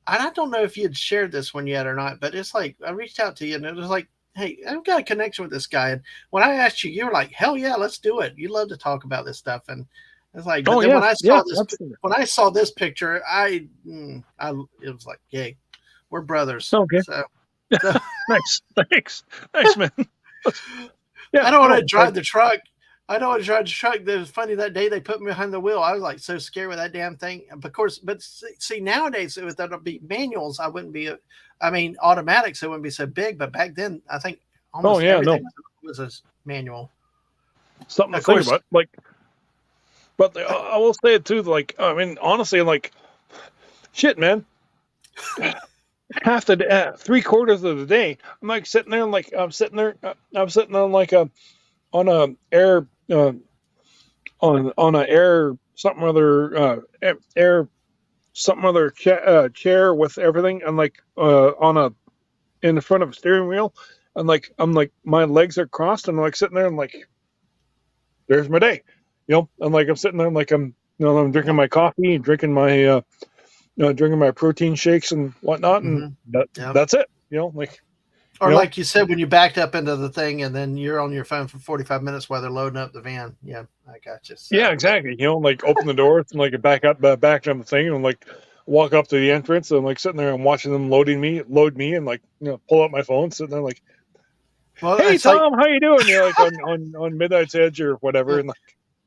and I don't know if you had shared this one yet or not, but it's like, I reached out to you and it was like, hey, I've got a connection with this guy. And when I asked you, you were like, hell yeah, let's do it. You love to talk about this stuff. And it's like, but then
Yeah.
when I
Yeah.
saw this,
Absolutely.
when I saw this picture, it was like, yay, we're brothers.
Okay.
So
Nice. Thanks, man. Yeah.
I don't want to drive the truck. I don't want to drive the truck. It was funny that day they put me behind the wheel. I was like so scared with that damn thing. Of course, but see nowadays if that'll be manuals, I wouldn't be. Automatics, it wouldn't be so big. But back then, I think almost everything was a manual.
Something to think about. Like, but I will say it too. Like, I mean, honestly, like, shit, man. Half the 3/4 of the day, I'm like sitting there, like I'm sitting there like on a air on a air something other air something other chair with everything, and like in the front of a steering wheel, and like I'm like my legs are crossed, and I'm like sitting there, and like there's my day, and like I'm sitting there, like I'm drinking my coffee and drinking my drinking my protein shakes and whatnot, and that's it. Like,
or like you said, when you backed up into the thing and then you're on your phone for 45 minutes while they're loading up the van. Yeah, I got you. So.
Yeah, exactly. Like open the doors and like back on the thing and like walk up to the entrance and like sitting there and watching them load me and like pull out my phone, sitting there like, well, hey Tom, how you doing? Like on Midnight's Edge or whatever, and like.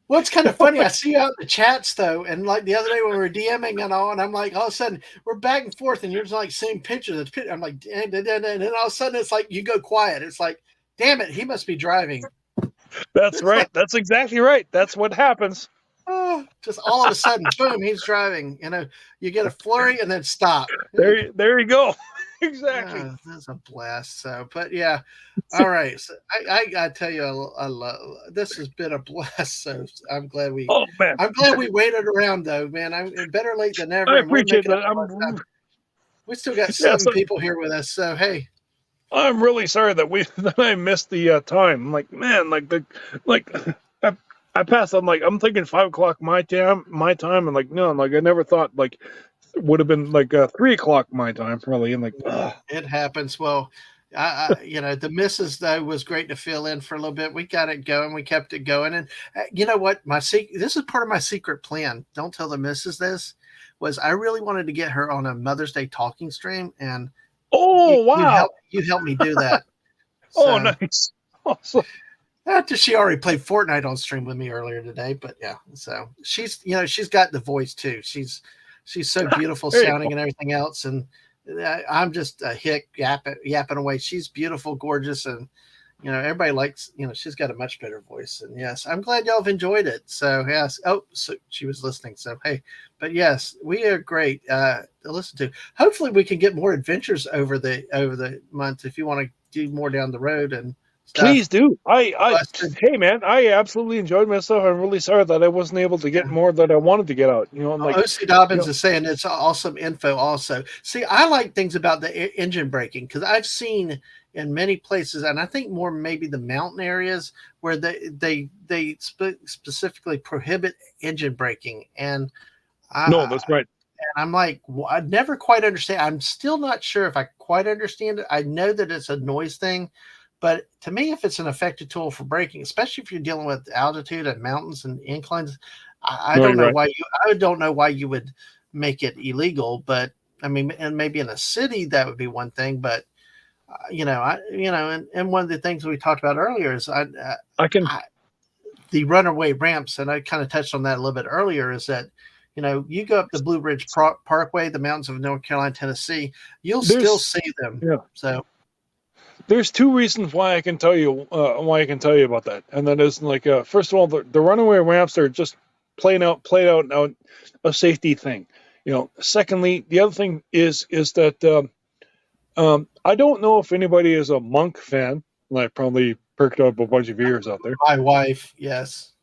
Well, it's kind of funny. I see you out in the chats though, and like the other day when we were DMing and all, and I'm like, all of a sudden we're back and forth, and you're just like seeing pictures. I'm like, and then all of a sudden it's like you go quiet. It's like, damn it, he must be driving.
That's right. Like, that's exactly right. That's what happens.
Oh, just all of a sudden, boom, he's driving. You get a flurry and then stop.
There you go. Exactly.
That's a blast. So, but yeah, all right. So I tell you, I love this has been a blast. So I'm glad we.
Oh man,
I'm glad we waited around though, man. I'm better late than never.
I appreciate that.
We still got 7 people here with us. So hey,
I'm really sorry that I missed the time. I'm like, man, I passed. I'm thinking 5 o'clock my time, and like no, like I never thought like. Would have been like 3 o'clock my time probably, and like
it happens. Well, the missus though was great to fill in for a little bit. We got it going. We kept it going, and you know what? This is part of my secret plan. Don't tell the missus this. Was I really wanted to get her on a Mother's Day talking stream, and
wow,
you helped me do that.
So, nice, awesome.
After she already played Fortnite on stream with me earlier today, but yeah, so she's got the voice too. She's so beautiful sounding and everything else. And I'm just a hick yapping away. She's beautiful, gorgeous. And, everybody likes, she's got a much better voice. And yes, I'm glad y'all have enjoyed it. So yes. Oh, so she was listening. So, hey, but yes, we are great to listen to. Hopefully we can get more adventures over the month. If you want to do more down the road and stuff.
Please do. Hey man, I absolutely enjoyed myself. I'm really sorry that I wasn't able to get more that I wanted to get out. I'm like,
O.C. Dobbins is saying it's awesome info. Also, see, I like things about the engine braking because I've seen in many places, and I think more maybe the mountain areas where they specifically prohibit engine braking. And
no, that's right.
I'm like, I never quite understand. I'm still not sure if I quite understand it. I know that it's a noise thing, but to me, if it's an effective tool for braking, especially if you're dealing with altitude and mountains and inclines, I
No,
don't
you're
know
right.
why I don't know why you would make it illegal. But I mean, and maybe in a city that would be one thing, but and one of the things we talked about earlier is
I can.
I the runaway ramps, and I kind of touched on that a little bit earlier, is that, you go up the Blue Ridge Parkway, the mountains of North Carolina, Tennessee, you'll still
There's
see them.
yeah.
So,
There's two reasons why I can tell you about that, and that is like first of all, the runaway ramps are just played out now a safety thing. Secondly, the other thing is that I don't know if anybody is a Monk fan. And I probably perked up a bunch of ears out there.
my wife, yes.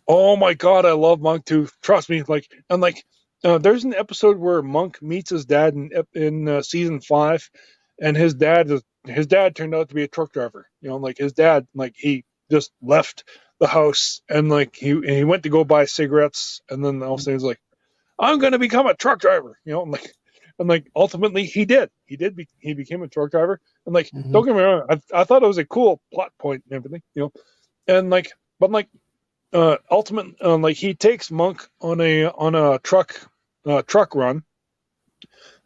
Oh my god, I love Monk too. Trust me, there's an episode where Monk meets his dad in season 5, and his dad turned out to be a truck driver. His dad, he just left the house and he went to go buy cigarettes, and then all of a sudden he's like, I'm going to become a truck driver. Ultimately he did. He became a truck driver. And don't get me wrong, I thought it was a cool plot point and everything. And ultimately, he takes Monk on a truck run,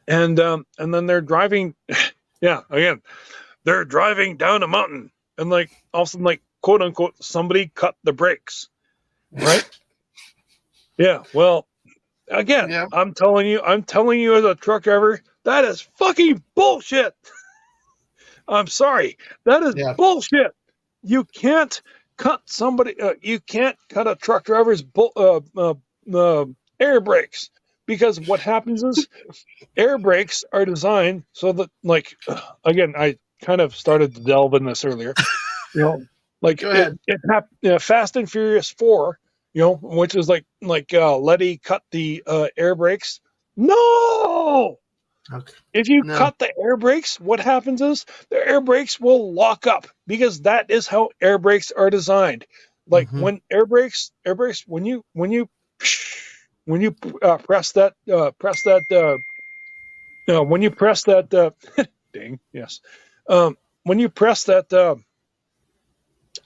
and then they're driving. Yeah, again, they're driving down a mountain, and all of a sudden, quote unquote, somebody cut the brakes, right? Yeah. Well, again,
Yeah.
I'm telling you as a truck driver, that is fucking bullshit. I'm sorry, that is bullshit. You can't cut somebody. You can't cut a truck driver's air brakes, because what happens is air brakes are designed so that, again, I kind of started to delve in this earlier.
Go ahead.
Fast and Furious 4, which is Letty cut the air brakes. No.
Okay.
If you cut the air brakes, what happens is the air brakes will lock up, because that is how air brakes are designed. When air brakes, when you press that, when you press that, ding, yes, when you press that,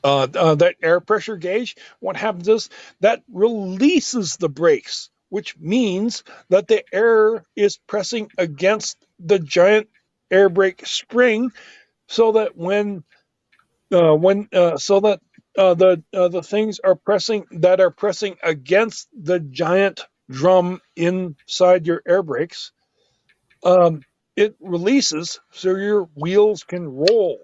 that air pressure gauge, what happens is that releases the brakes, which means that the air is pressing against the giant air brake spring, so that the things are pressing against the giant drum inside your air brakes, it releases so your wheels can roll.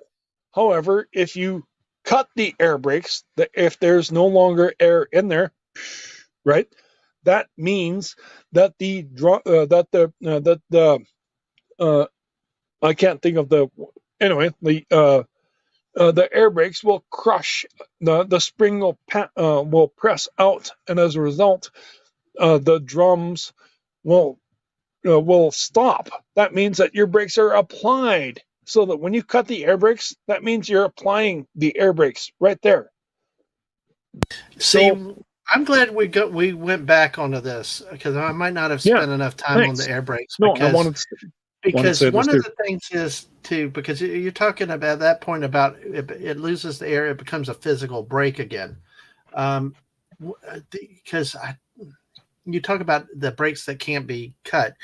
However, if you cut the air brakes, if there's no longer air in there, right, that means that I can't think of the air brakes will crush, the spring will press out, and as a result, the drums will stop. That means that your brakes are applied. So that when you cut the air brakes, that means you're applying the air brakes right there.
See, I'm glad we went back onto this, because I might not have spent enough time on the air brakes.
No, I wanted
because one of the things is because you're talking about that point about it loses the air, it becomes a physical brake again. Because you talk about the brakes that can't be cut.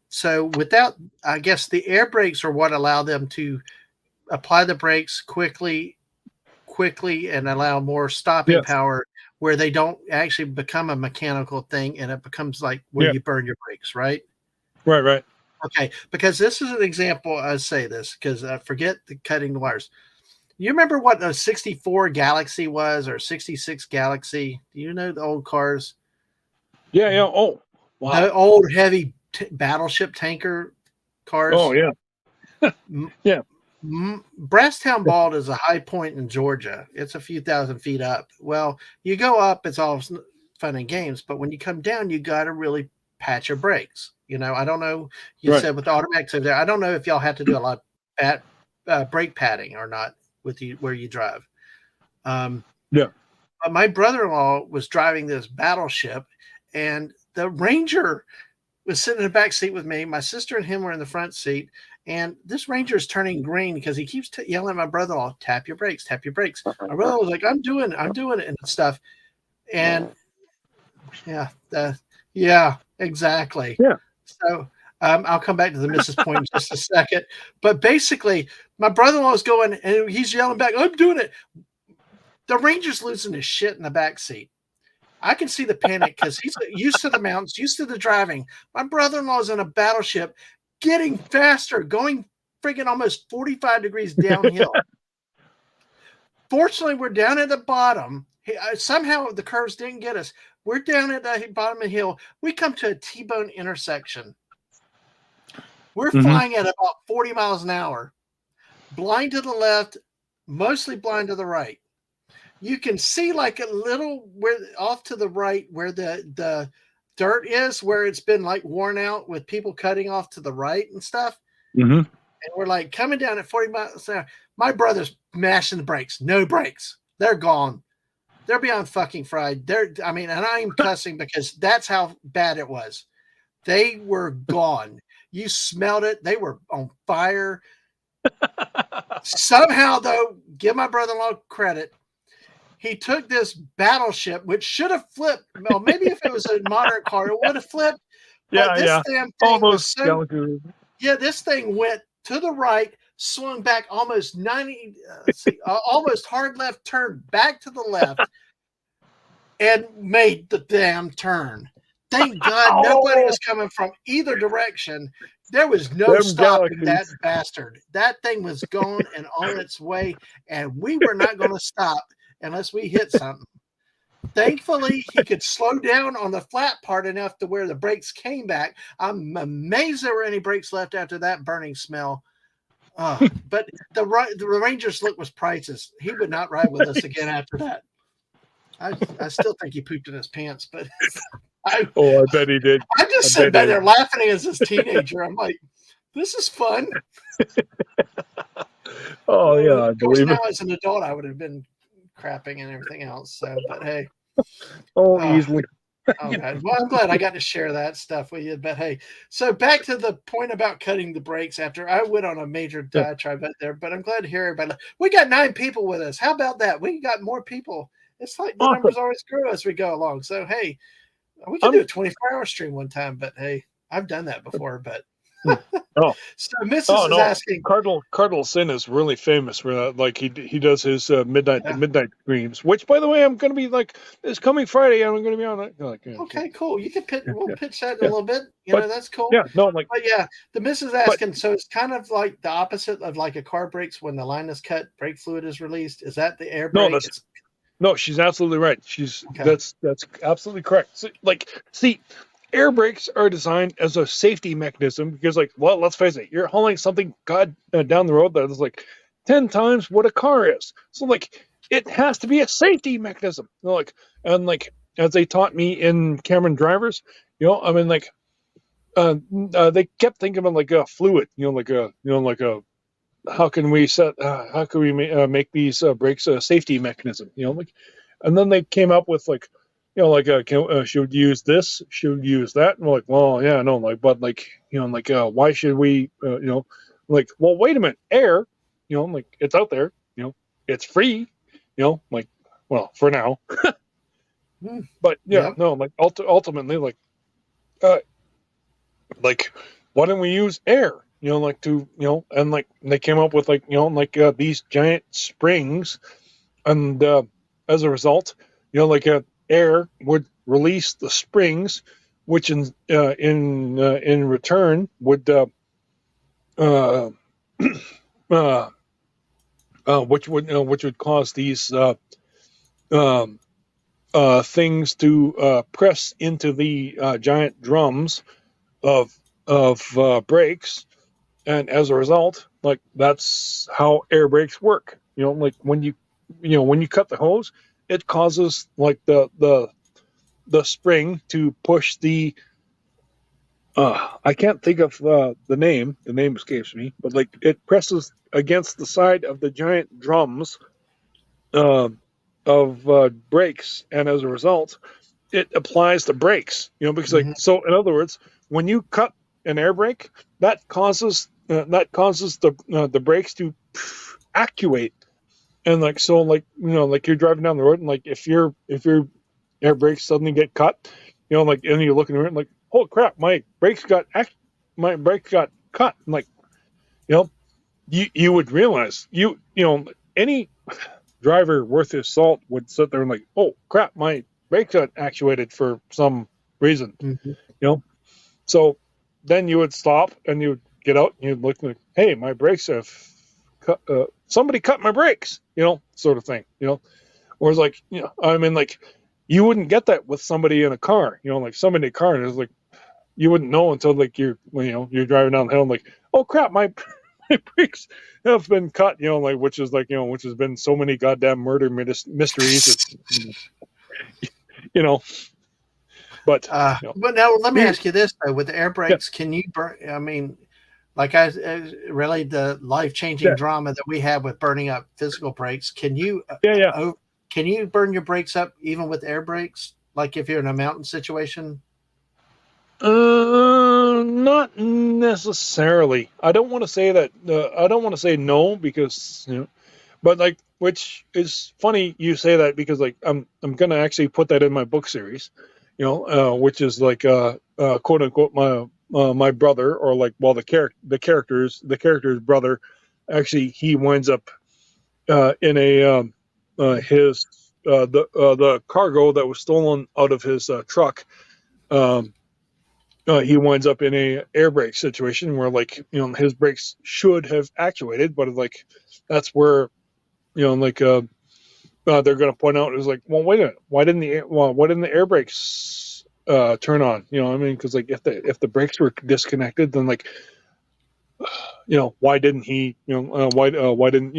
So without, I guess the air brakes are what allow them to apply the brakes quickly and allow more stopping power, where they don't actually become a mechanical thing, and it becomes like where you burn your brakes, right?
Right.
Okay, because this is an example. I say this because I forget the cutting the wires. You remember what a 64 Galaxy was, or 66 Galaxy? Do you know the old cars?
Yeah. Oh, wow.
The old heavy battleship tanker cars.
Oh, yeah. Yeah.
Brasstown Bald is a high point in Georgia. It's a few thousand feet up. Well, you go up, it's all fun and games, but when you come down, you got to really patch your brakes. I don't know. You said with the automatics over there, I don't know if y'all have to do a lot of brake padding or not with you where you drive.
Yeah.
But my brother-in-law was driving this battleship, and the Ranger was sitting in the back seat with me. My sister and him were in the front seat, and this Ranger is turning green because he keeps yelling at my brother-in-law, "Tap your brakes, tap your brakes." My brother was like, I'm doing it," and stuff. And yeah, exactly.
Yeah.
So I'll come back to the Mrs. Point in just a second. But basically, my brother-in-law is going, and he's yelling back, "I'm doing it." The Ranger's losing his shit in the back seat. I can see the panic because he's used to the mountains, used to the driving. My brother-in-law is in a battleship, getting faster, going friggin' almost 45 degrees downhill. Fortunately, we're down at the bottom. Somehow the curves didn't get us. We're down at the bottom of the hill. We come to a T-bone intersection. We're flying at about 40 miles an hour, blind to the left, mostly blind to the right. You can see like a little where off to the right where the dirt is, where it's been like worn out with people cutting off to the right and stuff. And we're like coming down at 40 miles an hour. My brother's mashing the brakes. No brakes. They're gone. They're beyond fucking fried. And I'm cussing because that's how bad it was. They were gone. You smelled it. They were on fire. Somehow, though, give my brother-in-law credit. He took this battleship, which should have flipped. Well, maybe if it was a modern car, it would have flipped. But this damn thing was so. Yeah, this thing went to the right, swung back almost 90, almost hard left turn back to the left, and made the damn turn. Thank God nobody was coming from either direction. There was no stopping that bastard. That thing was gone and on its way, and we were not going to stop unless we hit something. Thankfully, he could slow down on the flat part enough to where the brakes came back. I'm amazed there were any brakes left after that burning smell. But the Ranger's look was priceless. He would not ride with us again after that. I still think he pooped in his pants, but
I bet he did.
I just sitting back there laughing as this teenager. I'm like, this is fun.
I believe
now as an adult, I would have been crapping and everything else. So, but hey.
Easily.
Okay. Well, I'm glad I got to share that stuff with you. But hey, so back to the point about cutting the brakes after I went on a major diatribe out there, but I'm glad to hear everybody. We got 9 people with us. How about that? We got more people. It's like the numbers always grow as we go along. So, hey, we can do a 24-hour stream one time, but hey, I've done that before, but. So Mrs. is asking.
Cardinal Sin is really famous for that. Like he does his midnight streams, which by the way I'm going to be like this coming Friday. I'm going to be on it.
Okay, cool. You can we'll pitch that in a little bit. That's cool.
Yeah, no, like.
But yeah, the Mrs. asking. So it's kind of like the opposite of like a car brakes when the line is cut, brake fluid is released. Is that the air brake?
No, she's absolutely right. That's absolutely correct. So, see. Air brakes are designed as a safety mechanism because, let's face it, you're hauling something down the road that is 10 times what a car is. So, it has to be a safety mechanism. As they taught me in Cameron Drivers, they kept thinking of a fluid, how can we make these brakes a safety mechanism, and then they came up with should we use this? Should we use that? And we're like, well, yeah, no, but why should we, well, wait a minute, air, it's out there, it's free, well, for now, but ultimately, why don't we use air? And they came up with these giant springs, and as a result, air would release the springs, which in return would which would cause these things to press into the giant drums of brakes, and as a result, that's how air brakes work. When you cut the hose, it causes the spring to push the I can't think of the name escapes me, but it presses against the side of the giant drums of brakes, and as a result it applies to brakes, because so in other words, when you cut an air brake, that causes the brakes to actuate, and like you're driving down the road, and like if your air brakes suddenly get cut, and you're looking around like, oh crap, my brakes got cut, and like you would realize any driver worth his salt would sit there and like, oh crap, my brakes got actuated for some reason, so then you would stop and you'd get out and you'd look like, hey, my brakes have cut, somebody cut my brakes, sort of thing, whereas like, I mean, like, you wouldn't get that with somebody in a car, like somebody in a car, and it's like, you wouldn't know until like you're driving down the hill and like, oh crap, my brakes have been cut, like, which has been so many goddamn murder mysteries. It's, but
but now let me ask you this though: with the air brakes, can you burn? I mean, like really the life-changing drama that we have with burning up physical brakes. Can you? Can you burn your brakes up even with air brakes? Like if you're in a mountain situation?
Not necessarily. I don't want to say that. I don't want to say no because but like, which is funny you say that because like I'm gonna actually put that in my book series, which is like quote unquote my brother, or like, well, the character's brother, actually he winds up in a his the cargo that was stolen out of his truck. He winds up in a air brake situation where like his brakes should have actuated, but like that's where like they're going to point out, is like, well, wait a minute, why didn't the air brakes turn on? I mean, because like if the brakes were disconnected, then like why didn't he why didn't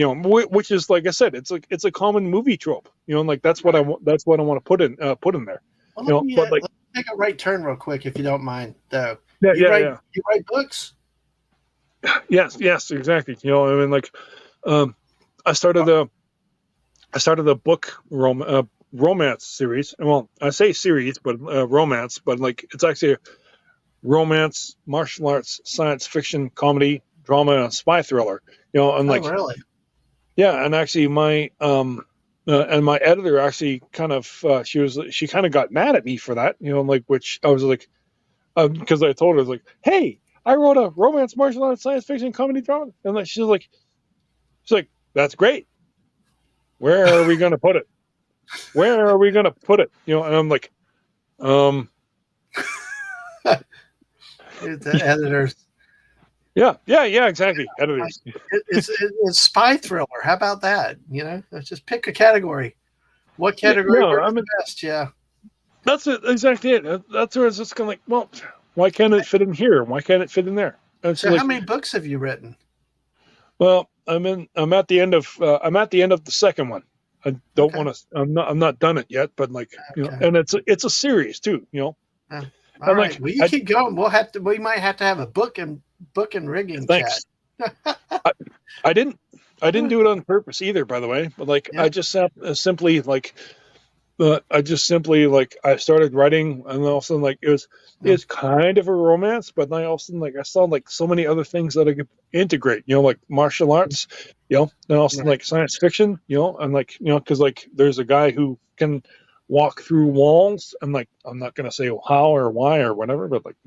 which is, like I said, it's a common movie trope, like that's what I want to put in there.
Well, let me take a right turn real quick if you don't mind though. You write books?
Yes, exactly. I mean, like I started a book romance series. Well, I say series, but romance, but like it's actually a romance, martial arts, science fiction, comedy, drama, and spy thriller. And like,
really?
Yeah, and actually my and my editor actually kind of she kind of got mad at me for that, like, which I was like, because I told her, like, hey, I wrote a romance, martial arts, science fiction, comedy, drama, and like she's like, that's great. Where are we going to put it? Where are we going to put it? And I'm like,
it's the editors.
Yeah, exactly. Editors.
It's spy thriller. How about that? Let's just pick a category. What category works the best? Yeah.
That's it. Exactly it. That's where it's just kind of like, well, why can't it fit in here? Why can't it fit in there?
So like, how many books have you written?
Well, I'm at the end of the second one. I don't want to. I'm not done it yet, but like, and it's a series too.
All right. Like, well, you keep going. We might have to have a book and rigging
thanks.
chat.
I didn't do it on purpose either, by the way. But like, I just simply I started writing, and also like it was kind of a romance, but I also like I saw like so many other things that I could integrate, like martial arts, and also like science fiction, and like because like there's a guy who can walk through walls, and like I'm not gonna say how or why or whatever, but like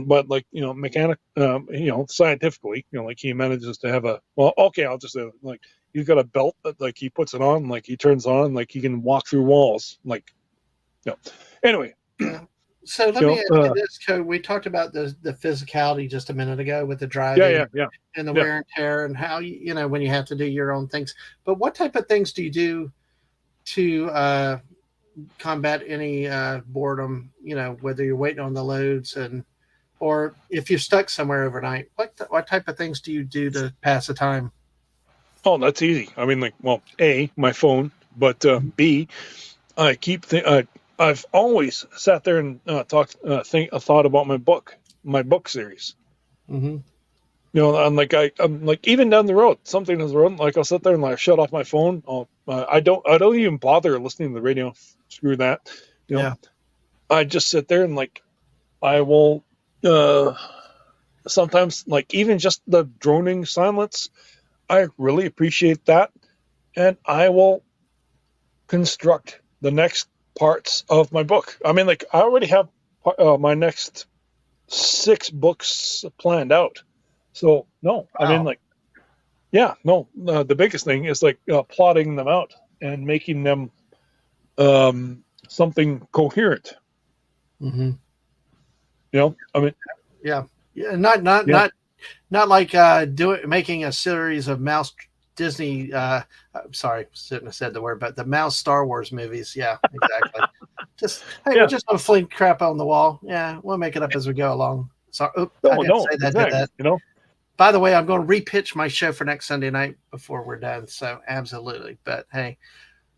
but like mechanic, scientifically, like he manages to have I'll just say like. He's got a belt that like he puts it on, like he turns on, like he can walk through walls, like Anyway.
So let me ask you this, Code. We talked about the physicality just a minute ago with the driving, and the wear and tear, and how when you have to do your own things. But what type of things do you do to combat any boredom? Whether you're waiting on the loads or if you're stuck somewhere overnight, what type of things do you do to pass the time?
Oh, that's easy. I mean, like, well, A, my phone, but B, I keep I've always sat there and thought about my book series.
Mm-hmm.
I'm like even down the road, something down the road, like I'll sit there and like shut off my phone. I don't even bother listening to the radio. Screw that. You know,
Yeah.
I just sit there and like I will sometimes like even just the droning silence. I really appreciate that, and I will construct the next parts of my book. I mean, like I already have my next 6 books planned out. So no, I mean
Wow.
like yeah, no. The biggest thing is like plotting them out and making them something coherent.
Hmm.
You know, I mean,
Yeah. Yeah. Not like making a series of mouse Disney. I'm sorry, shouldn't have said the word, but the mouse Star Wars movies. Yeah, exactly. Just hey, we're
yeah,
just gonna fling crap on the wall. Yeah, we'll make it up as we go along. Sorry, I
no,
didn't
no,
say that. Did
exactly.
that?
You know,
By the way, I'm going to repitch my show for next Sunday night before we're done. So absolutely. But hey,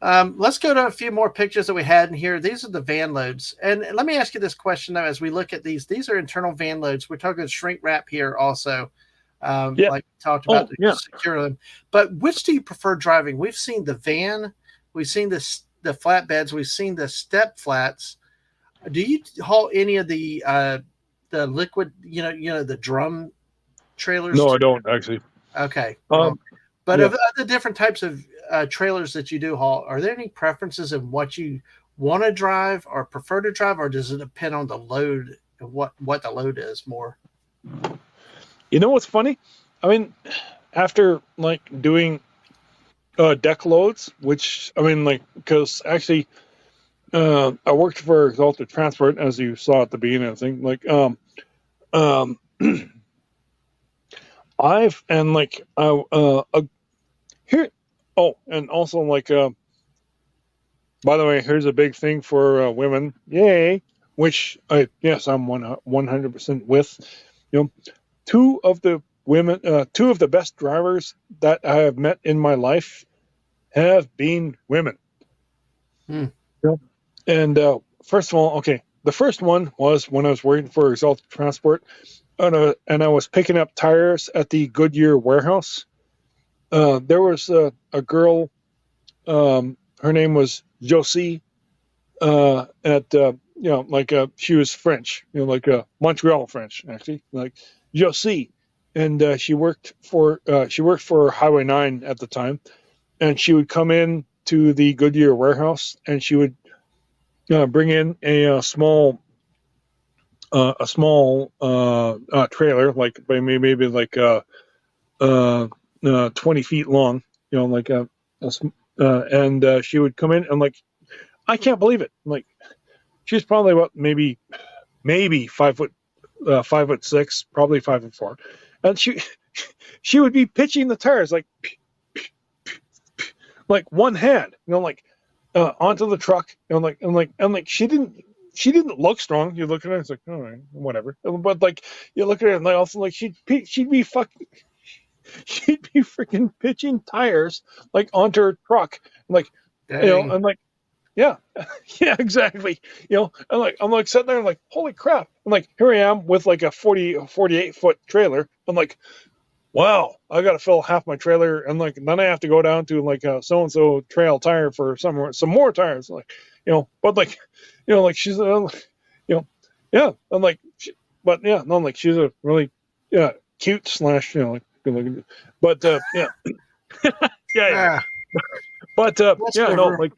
let's go to a few more pictures that we had in here. These are the van loads. And let me ask you this question, though, as we look at these. These are internal van loads. We're talking shrink wrap here also,
yeah.
like we talked about
Oh,
to
yeah.
secure them. But which do you prefer driving? We've seen the van. We've seen the flatbeds. We've seen the step flats. Do you haul any of the liquid, the drum trailers
No, I
too?
don't actually.
Okay.
Um,
But
yeah.
of the different types of trailers that you do haul, are there any preferences in what you want to drive or prefer to drive, or does it depend on the load and what the load is more?
You know what's funny? I mean, after like doing deck loads, which I mean, like, because actually, I worked for Exalted Transport, as you saw at the beginning of the thing. Like, um, I've and like, here. Oh, and also like, by the way, here's a big thing for women. Yay! Which I yes, I'm 100% with. You know, two of the best drivers that I have met in my life have been women.
Hmm.
Yep. And first of all, okay, the first one was when I was working for Exalted Transport, and I was picking up tires at the Goodyear warehouse. There was a girl. Her name was Josie. At like she was French, like Montreal French actually, like Josie, and she worked for Highway 9 at the time, and she would come in to the Goodyear warehouse, and she would bring in a small trailer, like maybe like 20 feet long, like and she would come in and like I can't believe it, like she's probably what maybe 5 foot 5'6", probably 5'4", and she would be pitching the tires like one hand, like onto the truck, and she didn't look strong. You look at her, it's like, all right, whatever. But like you look at her, and like also like she'd be freaking pitching tires like onto her truck, like
Dang.
and like yeah, yeah, exactly. And like I'm like sitting there, and like holy crap! I'm like here I am with like a 48-foot trailer. I'm like, wow, I got to fill half my trailer, and like then I have to go down to like a so and so trail tire for some more tires, like but like like she's yeah, I'm like, but yeah, no, like she's a really cute slash like good looking, but yeah, yeah,
Ah,
but
that's
yeah, no,
never.
like.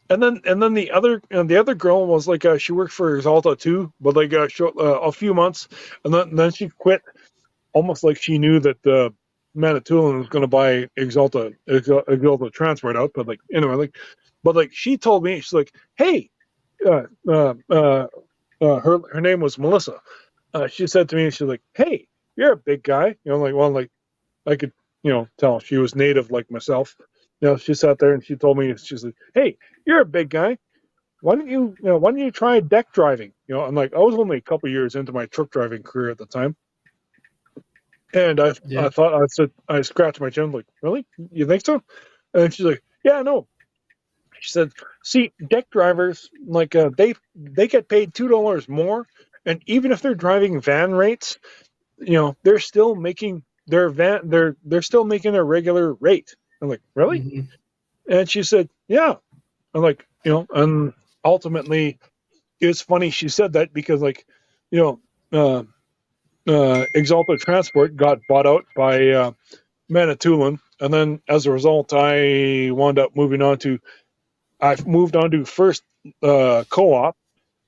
And then the other girl was like she worked for Exalta too, but like a few months, and then she quit, almost like she knew that Manitoulin was going to buy Exalta Transport out. But like anyway, but like she told me, she's like, hey, uh, uh, uh, her name was Melissa. She said to me, she's like, hey, you're a big guy, like well, like I could tell she was native like myself. She sat there and she told me, she's like, hey, you're a big guy. Why don't you try deck driving? I'm like, I was only a couple years into my truck driving career at the time. And I,
Yeah.
I thought I scratched my chin, like, really? You think so? And she's like, yeah, no. She said, see, deck drivers, like, they get paid $2 more, and even if they're driving van rates, they're still making they're still making their regular rate. I'm like, really?
Hmm.
And she said, yeah. I'm like, and ultimately, it's funny she said that because, like, you know, Exalta Transport got bought out by Manitoulin, and then as a result, I wound up moving on to. I've moved on to first co-op,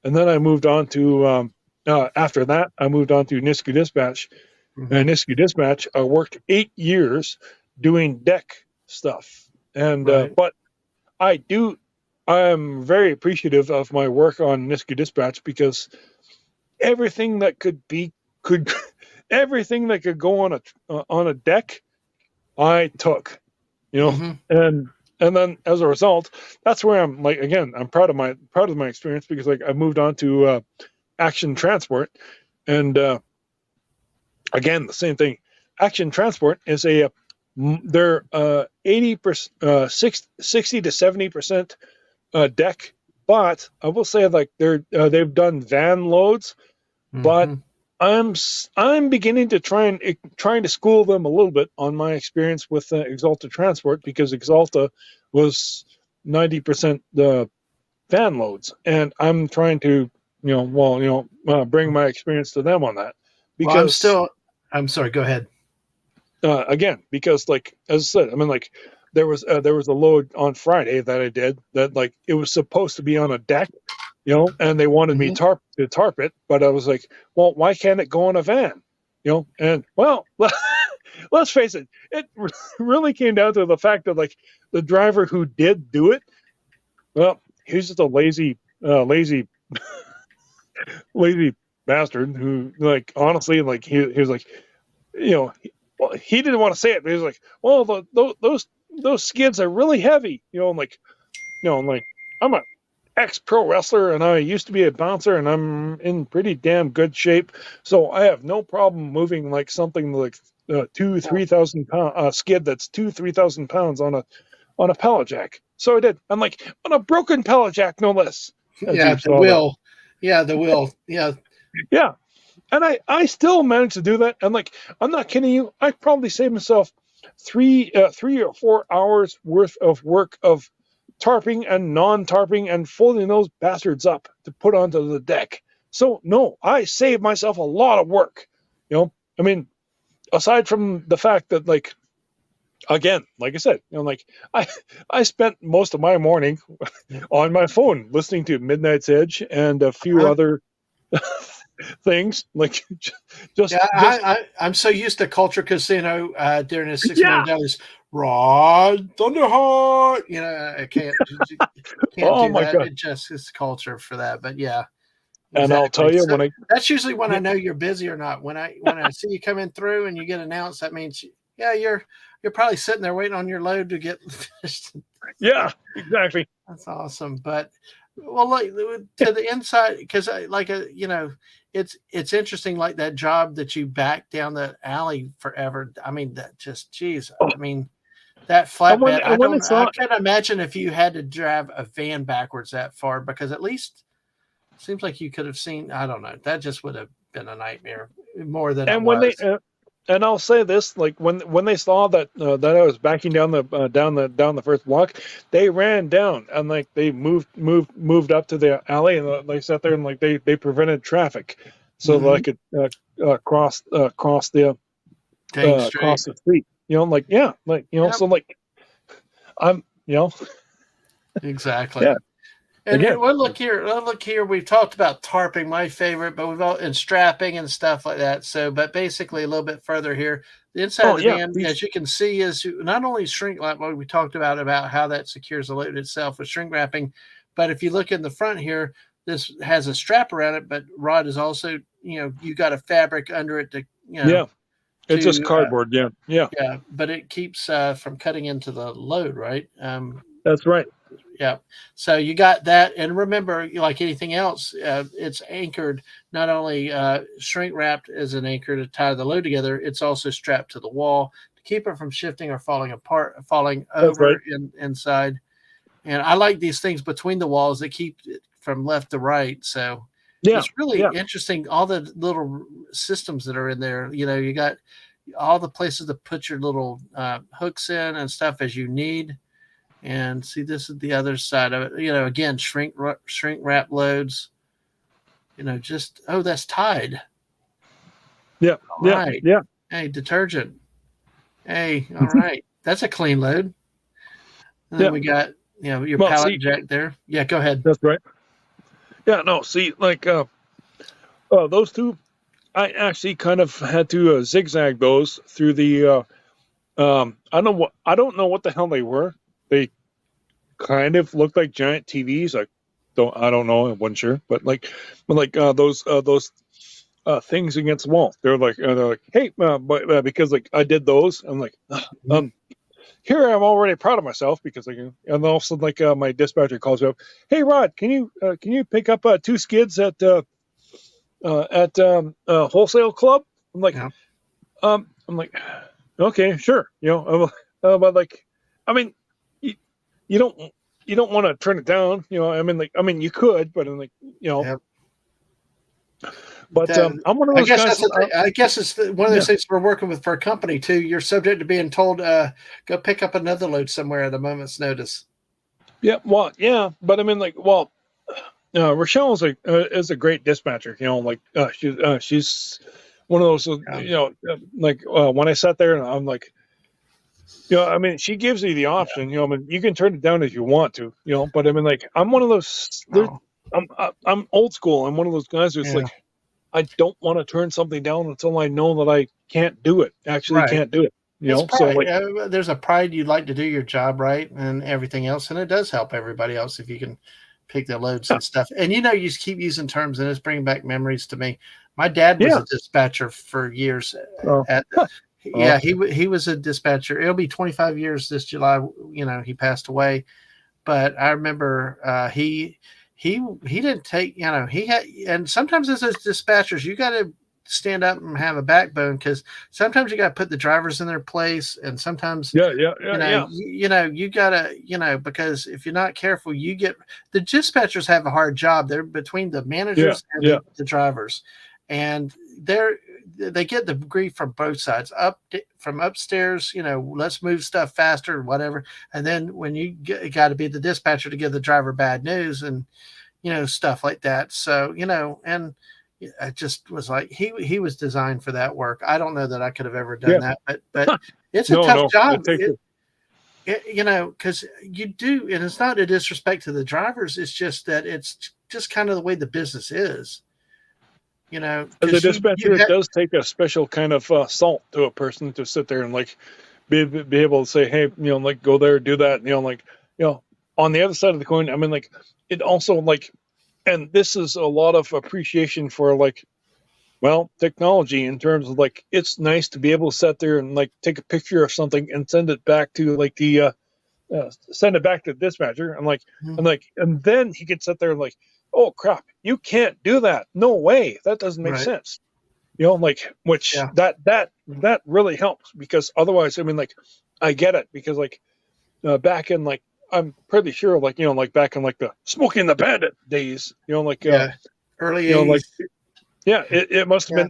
and then I moved on to. After that, I moved on to Nisku Dispatch. And Nisku Dispatch, I worked 8 years doing deck stuff, and
Right.
but I do. I'm very appreciative of my work on Nisku Dispatch because everything that could everything that could go on a deck, I took, you know,
Mm-hmm.
and then as a result, that's where I'm like again, I'm proud of my experience because like I moved on to Action Transport, and again the same thing. Action Transport is they're 80%, 60 to 70% deck, but I will say like they've done van loads, but
Mm-hmm.
I'm beginning to trying to school them a little bit on my experience with Exalta Transport because Exalta was 90% the van loads, and I'm trying to bring my experience to them on that
Well,
because
I'm sorry. Go ahead.
again because like as I said, I mean like there was a load on Friday that I did that like it was supposed to be on a deck, and they wanted me
Mm-hmm.
to tarp it, but I was like, well, why can't it go on a van? And well, let's face it, it really came down to the fact that like the driver who did do it, well, he's just a lazy bastard who like honestly like he was like well, he didn't want to say it, but he was like, well, those skids are really heavy, and like I'm like, I'm a ex-pro wrestler and I used to be a bouncer and I'm in pretty damn good shape, so I have no problem moving like something like 2,000-3,000 pound skid that's 2,000-3,000 pounds on a pallet jack. So I did. I'm like on a broken pallet jack, no less. As
Yeah,
you
the
saw that,
will. Yeah, the will. Yeah.
yeah. And I still managed to do that. And like I'm not kidding you, I probably saved myself 3 or 4 hours worth of work of tarping and non-tarping and folding those bastards up to put onto the deck. So no, I saved myself a lot of work. I mean, aside from the fact that like again, like I said, like I I spent most of my morning on my phone listening to Midnight's Edge and a few
Uh-huh.
other things like just
Yeah,
just
I'm so used to Culture Casino during his 6 million
yeah.
dollars. Rod Thunderheart. I can't
Oh
do
my
that.
god.
It just is culture for that. But yeah,
And I'll
exactly.
tell you
So
when I
that's usually when I
yeah,
know you're busy or not. When I see you coming through and you get announced, that means yeah, you're probably sitting there waiting on your load to get finished.
yeah, exactly.
That's awesome. But well, look to the inside because it's interesting. Like that job that you back down the alley forever. I mean, that just geez.
Oh,
I mean, that
and
flatbed. I
when I
don't. I
saw
can't imagine if you had to drive a van backwards that far because at least it seems like you could have seen. I don't know. That just would have been a nightmare more than it
and when they
was.
and I'll say this, like when they saw that I was backing down the first block, they ran down and like they moved up to the alley and they sat there and like they prevented traffic so that I
Mm-hmm.
could cross
Dang straight.
across the street. Like yeah, like
Yep.
so like I'm
Exactly.
yeah
And
again
well, look here. Well, look here. We've talked about tarping, my favorite, but we've all and strapping and stuff like that. So, but basically, a little bit further here, the inside
oh
of the
yeah
van,
please
as you can see, is not only shrink like what we talked about how that secures the load itself with shrink wrapping, but if you look in the front here, this has a strap around it, but rod is also you got a fabric under it to
yeah it's just
to
cardboard yeah
yeah, but it keeps from cutting into the load, right?
that's right
Yeah. So you got that. And remember, like anything else, it's anchored, not only shrink wrapped as an anchor to tie the load together, it's also strapped to the wall to keep it from shifting or falling apart, falling
that's right
over inside. And I like these things between the walls that keep it from left to right. So
yeah
it's really
yeah
interesting, all the little systems that are in there. You got all the places to put your little hooks in and stuff as you need And see, this is the other side of it. Again, shrink wrap loads. Just that's Tide.
Yeah,
All
yeah,
right.
yeah,
Hey, detergent. Hey, all right. That's a clean load. And then
yeah.
we got your
Well,
pallet
see,
jack there. Yeah, go ahead.
that's right. Yeah, no, see, like those two, I actually kind of had to zigzag those through the. I don't know what the hell they were. They kind of looked like giant TVs. I don't know. I wasn't sure, but those things against the wall. They're like, hey, because like I did those. I'm like,
Mhm.
here I'm already proud of myself because like, and also like my dispatcher calls me up. Hey Rod, can you pick up two skids at wholesale club? I'm like,
Yeah.
I'm like, okay, sure. But like, I mean, you, you don't you don't want to turn it down. I mean, you could, but I'm like,
Yeah.
but
That,
I'm one of
I
those
guess
guys.
that's the thing. I guess it's one of
Yeah,
those things we're working with for a company too. You're subject to being told, go pick up another load somewhere at a moment's notice.
yeah, well, yeah, but I mean, like, well, Rochelle is a great dispatcher. She's one of those.
Um,
When I sat there and I'm like, I mean, she gives you the
yeah.
option. I mean, you can turn it down if you want to. But I mean, like, I'm one of those.
Oh,
I'm old school. I'm one of those guys who's
yeah.
like, I don't want to turn something down until I know that I can't do it. Actually,
Right.
can't do it.
It's
So
pride.
like,
There's a pride you'd like to do your job right and everything else, and it does help everybody else if you can pick the loads
yeah,
and stuff. And you just keep using terms, and it's bringing back memories to me. My dad was
yeah.
a dispatcher for years.
Oh,
At
oh,
Yeah, he was a dispatcher. It'll be 25 years this July. He passed away, but I remember he didn't take he had, and sometimes as dispatchers you got to stand up and have a backbone because sometimes you got to put the drivers in their place, and sometimes
yeah, yeah, yeah, yeah,
you gotta because if you're not careful you get the dispatchers have a hard job. They're between the
yeah,
managers and
yeah,
the drivers, and they get the grief from both sides from upstairs. Let's move stuff faster, whatever, and then when you got to be the dispatcher to give the driver bad news and stuff like that. So and I just was like he was designed for that work. I don't know that I could have ever done
yeah.
that, but it's a
No,
tough
no, it
job.
takes it.
Because you do, and it's not a disrespect to the drivers. It's just that it's just kind of the way the business is.
As a
Because you
dispatcher, it
had
does take a special kind of salt to a person to sit there and like be able to say, hey, like go there, do that. You know, on the other side of the coin, I mean, like it also like, and this is a lot of appreciation for like, well, technology in terms of like, it's nice to be able to sit there and like take a picture of something and send it back to like send it back to the dispatcher. And then he could sit there and like, oh crap, you can't do that. No way, that doesn't make
right,
sense. Like which
yeah,
that really helps because otherwise, I mean, like I get it because like back in like I'm pretty sure like like back in like the Smoking the Bandit days,
yeah, early
like
'80s,
yeah, it must have
yeah,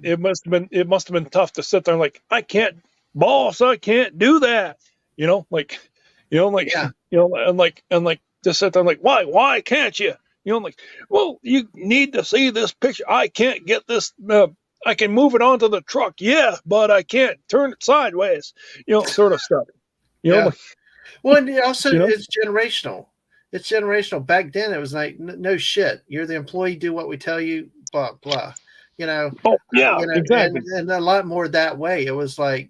been it must have been tough to sit there and like I can't do that. Like like
yeah,
and like just sit there and like why can't you? Like well you need to see this picture. I can't get this. I can move it onto the truck, yeah, but I can't turn it sideways. Sort of stuff.
yeah.
Like
Well, and also
you know,
it's generational. It's generational. Back then, it was like no shit. You're the employee. Do what we tell you. Blah blah.
oh yeah,
And
exactly.
a lot more that way. It was like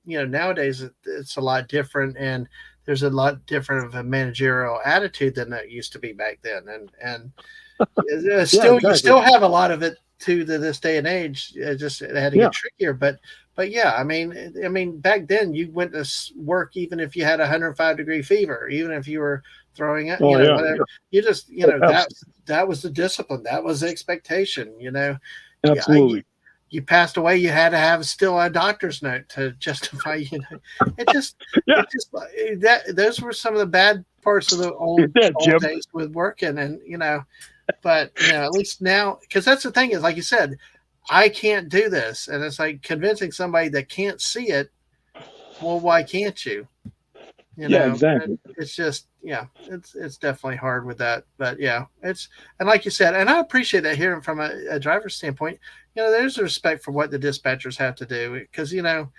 nowadays it's a lot different, and there's a lot different of a managerial attitude than that used to be back then, and
Yeah,
still you
exactly.
still have a lot of it to this day and age. It had to
Yeah.
get trickier, but yeah, I mean back then you went to work even if you had a 105-degree fever, even if you were throwing up,
Oh yeah.
whatever. You just
Oh,
that was the discipline, that was the expectation. Yeah,
absolutely.
you passed away, you had to have still a doctor's note to justify. It just
Yeah,
it just that those were some of the bad parts of the
you're dead,
old
Jim.
days with working, and but at least now, because that's the thing is, like you said, I can't do this, and it's like convincing somebody that can't see it. Well, why can't you? You
Yeah,
know,
exactly.
it's just, yeah, it's definitely hard with that. But yeah, it's, and like you said, and I appreciate that hearing from a driver's standpoint. You know, there's a respect for what the dispatchers have to do because you know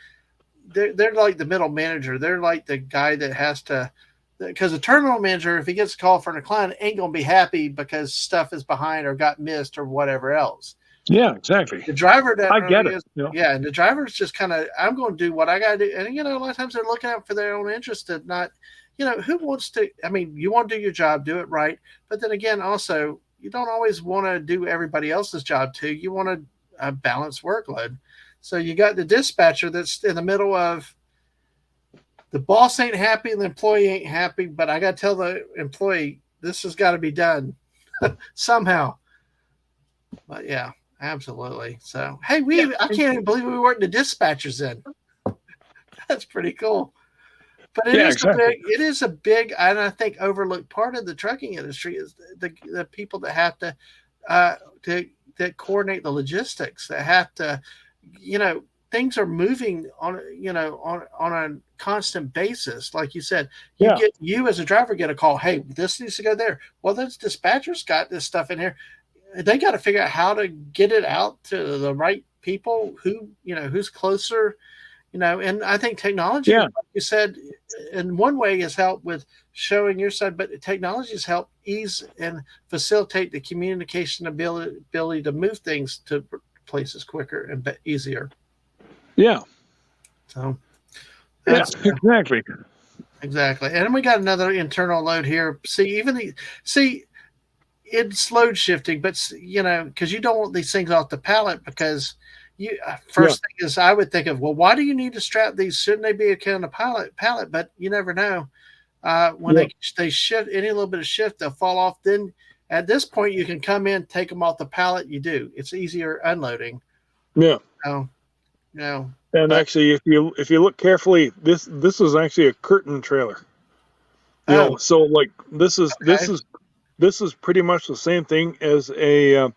they're like the middle manager. They're like the guy that has to, because the terminal manager, if he gets a call from a client, ain't gonna be happy because stuff is behind or got missed or whatever else.
Yeah, exactly.
The driver that
I get
really
it.
is,
You know.
yeah, and the driver's just kind of, I'm going to do what I got to do, and you know, a lot of times they're looking out for their own interest and not, you know, who wants to? I mean, you want to do your job, do it right, but then again, also, you don't always want to do everybody else's job too. You want a balanced workload, so you got the dispatcher that's in the middle of the boss ain't happy, and the employee ain't happy, but I got to tell the employee this has got to be done somehow. But yeah, absolutely. So hey,
Yeah,
I can't even believe we weren't the dispatchers in. That's pretty cool. But
yeah, exactly.
it is a big, and I think overlooked part of the trucking industry is the people that have uh, to that coordinate the logistics, that have to, you know, things are moving on, you know, on a constant basis. Like you said,
Yeah,
you as a driver get a call, hey, this needs to go there. Well, those dispatchers got this stuff in here. They got to figure out how to get it out to the right people who, you know, who's closer, you know. And I think technology,
yeah,
like you said, in one way has helped with showing your side, but technology has helped ease and facilitate the communication ability to move things to places quicker and easier.
yeah,
So
yeah,
that's
exactly.
exactly. And then we got another internal load here. See, even the see it's load shifting, but you know, because you don't want these things off the pallet, because you
Yeah,
first thing is I would think of, well, why do you need to strap these? Shouldn't they be okay on the pallet? But you never know. When
yeah,
they shift any little bit of shift, they'll fall off. Then at this point, you can come in, take them off the pallet. You do. It's easier unloading.
yeah.
Oh, no,
And
but
actually, if you look carefully, this is actually a curtain trailer. You know,
oh,
so like
okay,
this is pretty much the same thing as a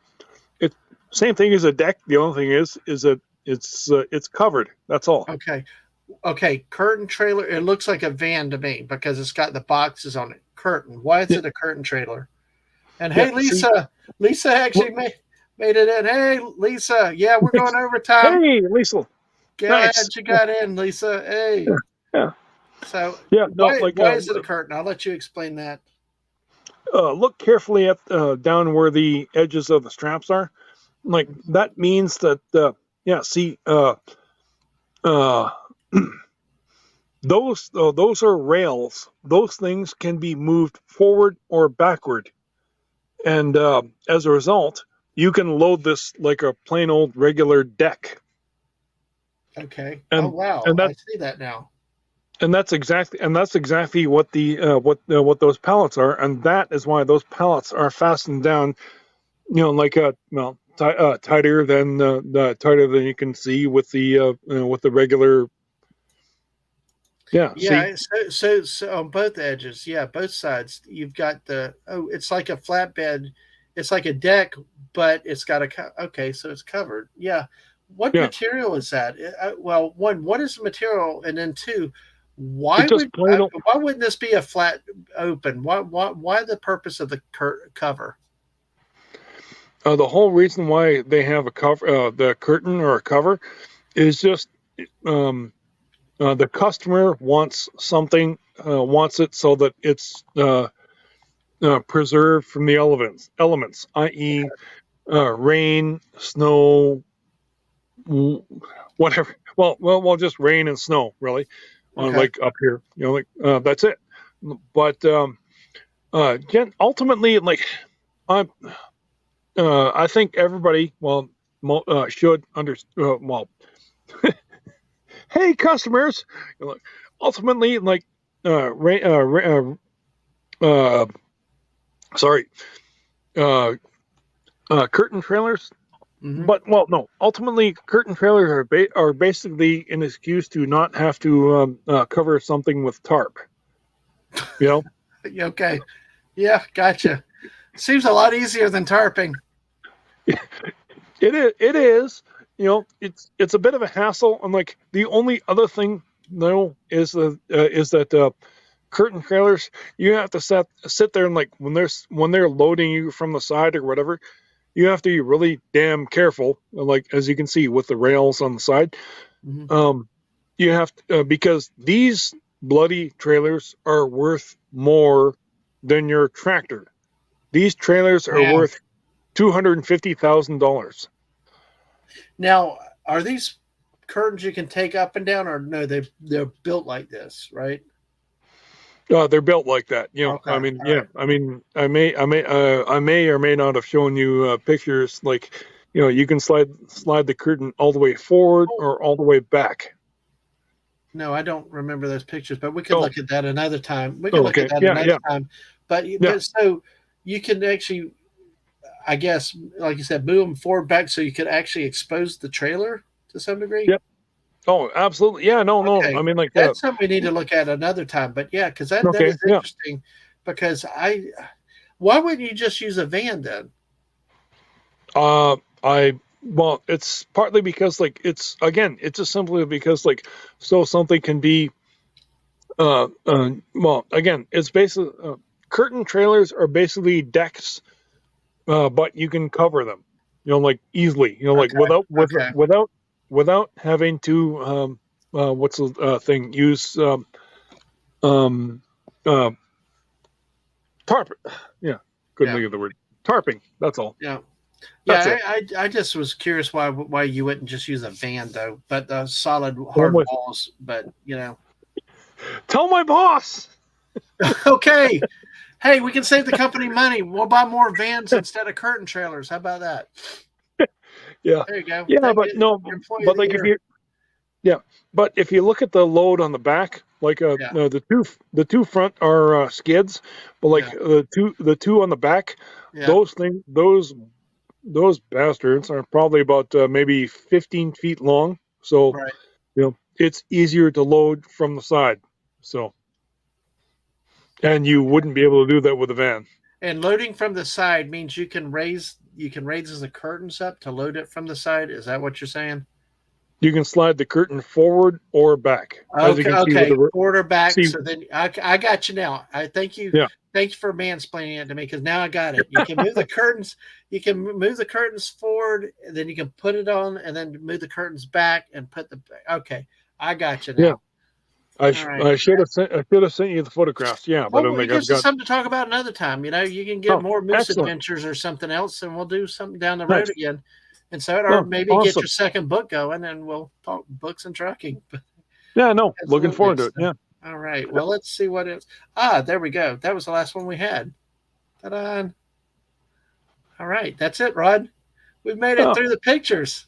it same thing as a deck. The only thing is that it's covered. That's all.
okay, okay. Curtain trailer. It looks like a van to me because it's got the boxes on it. Curtain. Why is
Yeah,
it a curtain trailer? And
yeah.
hey,
See,
Lisa actually
look,
made it in. Hey, Lisa, yeah, we're going overtime.
hey, Lisa, nice.
Glad you got in, Lisa.
Yeah,
Hey,
yeah,
so
yeah. No, like
why is it a curtain? I'll let you explain that.
look carefully at down where the edges of the straps are. Like that means that yeah. See, uh, those are rails. Those things can be moved forward or backward, and as a result, you can load this like a plain old regular deck,
Okay. Oh
and
wow,
and
I
that
see that now.
and that's exactly what the what those pallets are, and that is why those pallets are fastened down. You know, like well, tighter than the tighter than you can see with the regular. Yeah, see,
Yeah. So on both edges, yeah, both sides, you've got the, oh, it's like a flatbed. It's like a deck, but it's got a okay, so it's covered. Yeah. What
yeah,
material is that? Well, one, what is the material, and then two,
it's just plain old.
why wouldn't this be a flat open? Why the purpose of the cover?
The whole reason why they have a cover, the curtain or a cover, is just um, the customer wants something, wants it so that it's preserved from the elements, i.e., rain, snow, whatever. Well, just rain and snow, really, on
Okay.
like up here. You know, like that's it. But ultimately, like I, I think everybody, well, should well, hey, customers, ultimately, like, ra- sorry, uh, curtain trailers.
Hmm.
But well, no. Ultimately, curtain trailers are basically an excuse to not have to cover something with tarp. You know,
Okay. Yeah, gotcha. Seems a lot easier than tarping.
it is. You know, it's a bit of a hassle. And like the only other thing, though, is that curtain trailers, you have to sit there and like when they're loading you from the side or whatever, you have to be really damn careful. Like as you can see with the rails on the side,
Mhm.
you have to, because these bloody trailers are worth more than your tractor. These trailers are
Yeah.
worth $250,000.
Now, are these curtains you can take up and down, or no? They're built like this, right?
They're built like that,
Okay.
I mean,
All
yeah.
right.
I mean, I may or may not have shown you pictures. Like, you can slide the curtain all the way forward
Oh,
or all the way back.
no, I don't remember those pictures, but we could
Oh,
look at that another time. We could
oh,
look at
okay,
that
yeah,
another
yeah,
time. But
yeah,
so you can actually, I guess, like you said, move them forward, back, so you could actually expose the trailer to some degree.
yep. Oh, absolutely, yeah. No, no.
Okay,
I mean, like,
that's something we need to look at another time. But yeah, because that
okay,
is
yeah.
interesting. Because why wouldn't you just use a van then?
I Well, it's partly because like it's just simply because like so something can be well, again, it's basically curtain trailers are basically decks, but you can cover them, like easily, like
Okay, okay,
without having to what's the thing, use um uh tarp. Yeah, couldn't
yeah,
think of the word tarping. That's all.
yeah.
That's
Yeah,
it.
I just was curious why you wouldn't just use a van though, but solid
I'm
hard
with.
walls. But
Tell my boss.
okay. Hey, we can save the company money. We'll buy more vans instead of curtain trailers. How about that?
Yeah,
There you go.
yeah,
That
but
get
no,
employee of
but
the
like if
year.
you yeah, but if you look at the load on the back, like
Yeah,
no, the two front are skids, but like
yeah,
the two on the back,
yeah.
those bastards are probably about maybe 15 feet long. So
Right.
it's easier to load from the side. So and you wouldn't be able to do that with a van.
And loading from the side means you can raise the curtains up to load it from the side. Is that what you're saying?
You can slide the curtain forward or back, as you
Okay,
can see with
okay.
the
Quarterback.
see.
So then I got you now. I thank you.
Yeah,
Thank you for mansplaining it to me because now I got it. You can move the curtains. You can move the curtains forward, and then you can put it on, and then move the curtains back and put the. Okay, I got you
yeah.
now. All right.
I should have sent you the photographs. Yeah, but I'm
Well, it
like I've
gives us
got.
something to talk about another time. You can get
Oh,
more moose
excellent,
adventures or something else, and we'll do something down the road
nice.
again. And so, or
Oh,
maybe get your
awesome.
second book going, and we'll talk books and trucking.
Yeah, no, looking
Absolutely.
forward to it.
So,
Yeah.
all right.
Yep.
Well, let's see what else. Ah, there we go. That was the last one we had. Ta-da. All right. That's it, Rod. We've made it
Oh,
through the pictures.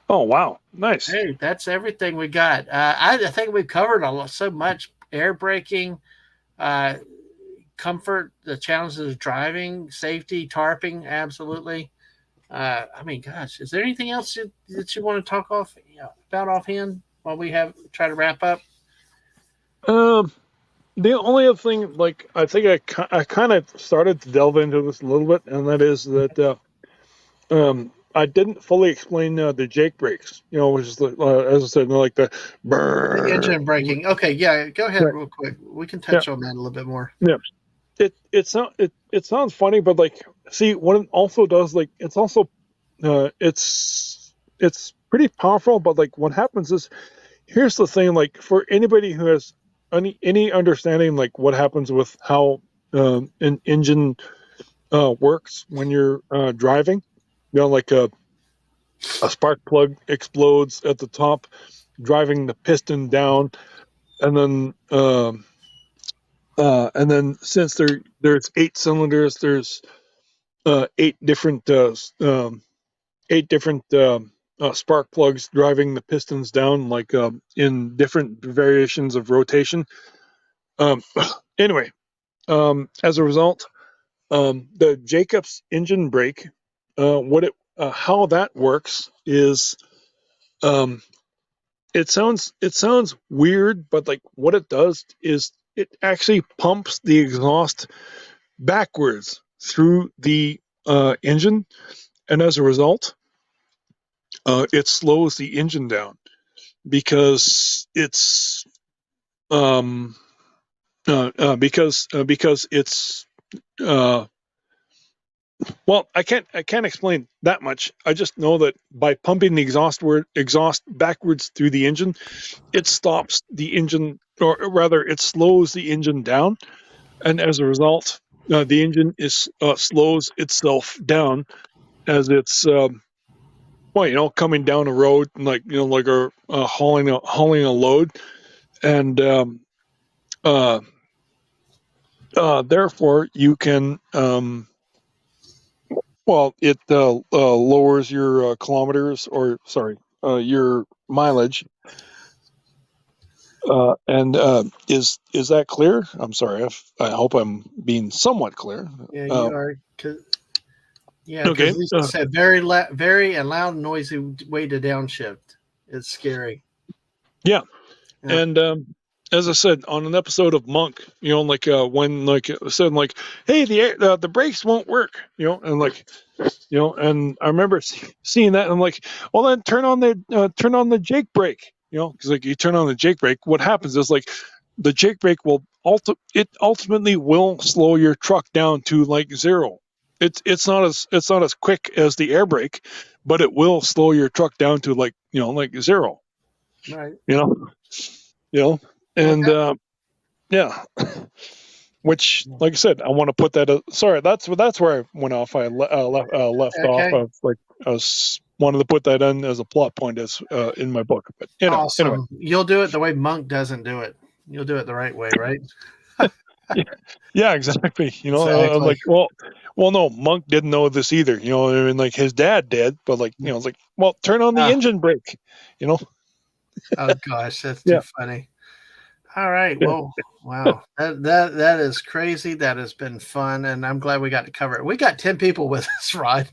oh, wow, nice.
Hey, that's everything we got. I think we've covered so much: air braking, uh, comfort, the challenges of driving, safety, tarping. Absolutely. I mean, gosh, is there anything else that you want to talk about offhand while we have try to wrap up?
Um, the only other thing, like I think I kind of started to delve into this a little bit, and that is that I didn't fully explain the Jake brakes. Which is as I said, like the
The
brrr.
engine braking. Okay, yeah, go ahead
Right.
real quick. We can
Yeah,
touch on that a little bit more.
yeah. It sounds funny, but like, see, what it also does, like, it's also it's pretty powerful. But like, what happens is, here's the thing, like, for anybody who has any understanding, like, what happens with how an engine works when you're driving, like a spark plug explodes at the top, driving the piston down, and then since there's 8 cylinders, there's eight different spark plugs driving the pistons down, like in different variations of rotation. Um, anyway, as a result, the Jacobs engine brake, how that works is, um, it sounds weird, but like what it does is it actually pumps the exhaust backwards through the engine, and as a result, it slows the engine down because it's um, because it's well, I can't explain that much. I just know that by pumping the exhaust backwards through the engine, it stops the engine, or rather, it slows the engine down, and as a result, the engine is slows itself down as it's coming down a road, like like hauling a load, and therefore you can it lowers your kilometers, or sorry, your mileage. And is that clear? I'm sorry. I hope I'm being somewhat clear.
Yeah, you are. Yeah,
Okay.
because Lisa said very and loud and noisy way to downshift. It's scary.
Yeah.
Yeah.
And as I said on an episode of Monk, like when like it said like, hey, the brakes won't work, and like, and I remember seeing that, and I'm like, well, then turn on the Jake brake, because like you turn on the Jake brake, what happens is like the Jake brake will ultimately will slow your truck down to like zero. It's not as quick as the air brake, but it will slow your truck down to like like zero.
Right.
And
Okay.
yeah, which, like I said, I want to put that. Sorry, that's where I went off. I left off.
Okay.
I was wanted to put that in as a plot point as in my book. But anyway,
Awesome. You'll do it the way Monk doesn't do it. You'll do it the right way, right?
yeah, exactly. I'm
Exactly.
like, well, no, Monk didn't know this either. I mean, like his dad did, but like, it's like, well, turn on the
Ah,
engine brake.
oh gosh, that's too
Yeah.
funny. All right. Well, wow. That is crazy. That has been fun, and I'm glad we got to cover it. We got 10 people with us, Rod.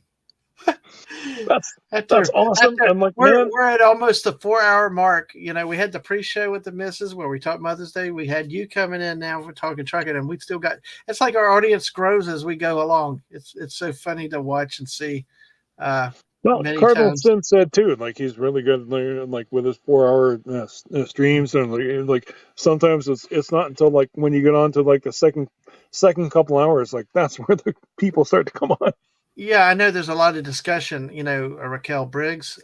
That's
After,
awesome.
after
I'm like, man,
we're at almost the 4 hour mark. We had the pre-show with the missus where we talked Mother's Day. We had you coming in now. We're talking trucking, and we still got. It's like our audience grows as we go along. It's so funny to watch and see.
well,
Many
Cardinal
times.
Sin said too, like he's really good, like with his 4 hour streams, and like sometimes it's not until like when you get on to like the second couple hours, like that's where the people start to come on.
Yeah, I know there's a lot of discussion. Raquel Briggs.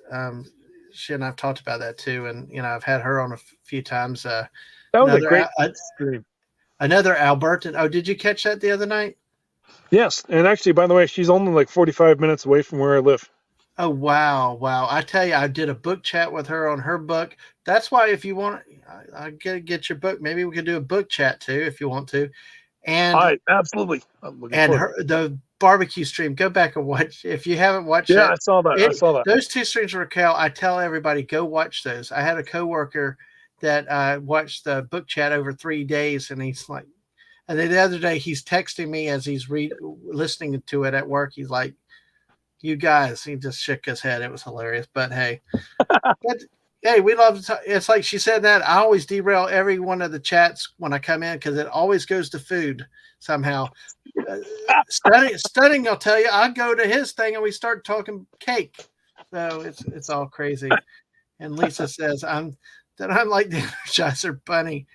She and I've talked about that too, and I've had her on a few times.
That was a great stream.
Another Albertan. Oh, did you catch that the other night?
Yes, and actually, by the way, she's only like 45 minutes away from where I live.
Oh, wow! I tell you, I did a book chat with her on her book. That's why, if you want, I get your book. Maybe we could do a book chat too, if you want to. And
Absolutely. I'm looking
and
forward.
the barbecue stream. Go back and watch if you haven't watched
Yeah,
it.
I saw that. I saw that.
Those two streams, Raquel. I tell everybody go watch those. I had a coworker that watched the book chat over 3 days, and he's like, and then the other day he's texting me as he's listening to it at work. He's like, "You guys," he just shook his head. It was hilarious. But hey, hey, we love to. It's like she said that I always derail every one of the chats when I come in because it always goes to food somehow. Studying, I'll tell you, I go to his thing and we start talking cake. So it's all crazy. And Lisa says I'm like the Energizer Bunny.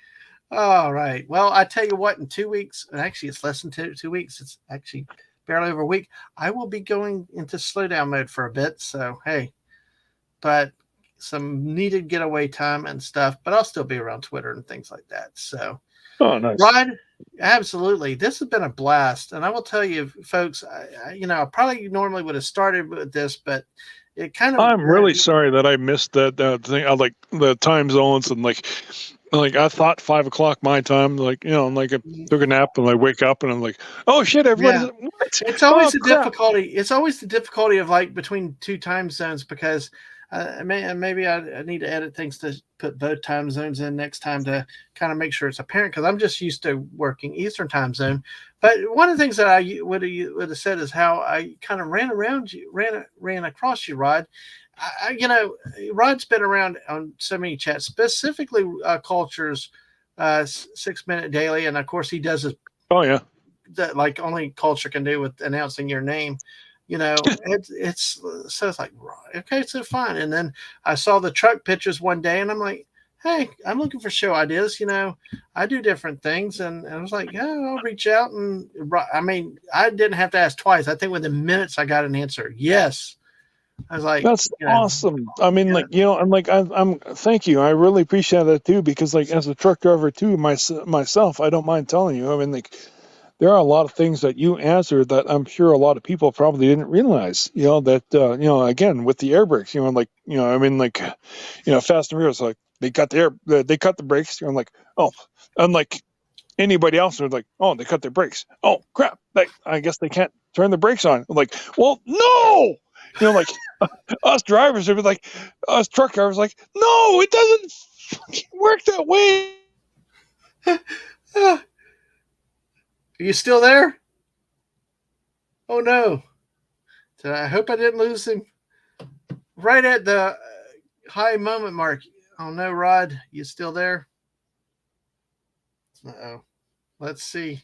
All right. Well, I tell you what, in 2 weeks, and actually it's less than 2 weeks, it's actually barely over a week, I will be going into slowdown mode for a bit. So hey, but some needed getaway time and stuff, but I'll still be around Twitter and things like that. So
Oh, nice.
Rod, absolutely. This has been a blast. And I will tell you, folks, I probably normally would have started with this, but it kind of.
I'm really sorry that I missed that thing. I like the time zones, and like I thought 5 o'clock my time. Like like I took a nap and I wake up and I'm like, oh shit, everybody's what?
It's always the
crap.
difficulty. It's always the difficulty of like between two time zones because maybe I need to edit things to put both time zones in next time to kind of make sure it's apparent because I'm just used to working Eastern time zone. But one of the things that I would have said is how I kind of ran around you, ran across you, Rod. Rod's been around on so many chats, specifically Culture's 6 Minute Daily, and of course he does his.
Oh yeah.
That like only Culture can do with announcing your name. It's so it's like, okay, so fine. And then I saw the truck pictures one day and I'm like, hey, I'm looking for show ideas. I do different things, and I was like, yeah, I'll reach out. And I mean, I didn't have to ask twice. I think within minutes I got an answer. Yes, I was like,
That's awesome. I mean,
yeah,
like, and like, I'm thank you. I really appreciate that too, because like as a truck driver too, myself, I don't mind telling you. I mean, like, there are a lot of things that you answered that I'm sure a lot of people probably didn't realize. That again with the air brakes. Like, I mean, like, Fast and Furious, like they cut they cut the brakes. I'm like, oh, unlike anybody else, they're like, oh, they cut their brakes. Oh crap! Like, I guess they can't turn the brakes on. I'm like, well, no. Like us drivers would be like, us truck drivers, like, no, it doesn't work that way.
are you still there? Oh no! So I hope I didn't lose him right at the high moment mark. Oh no, Rod, you still there? Uh-oh. Let's see.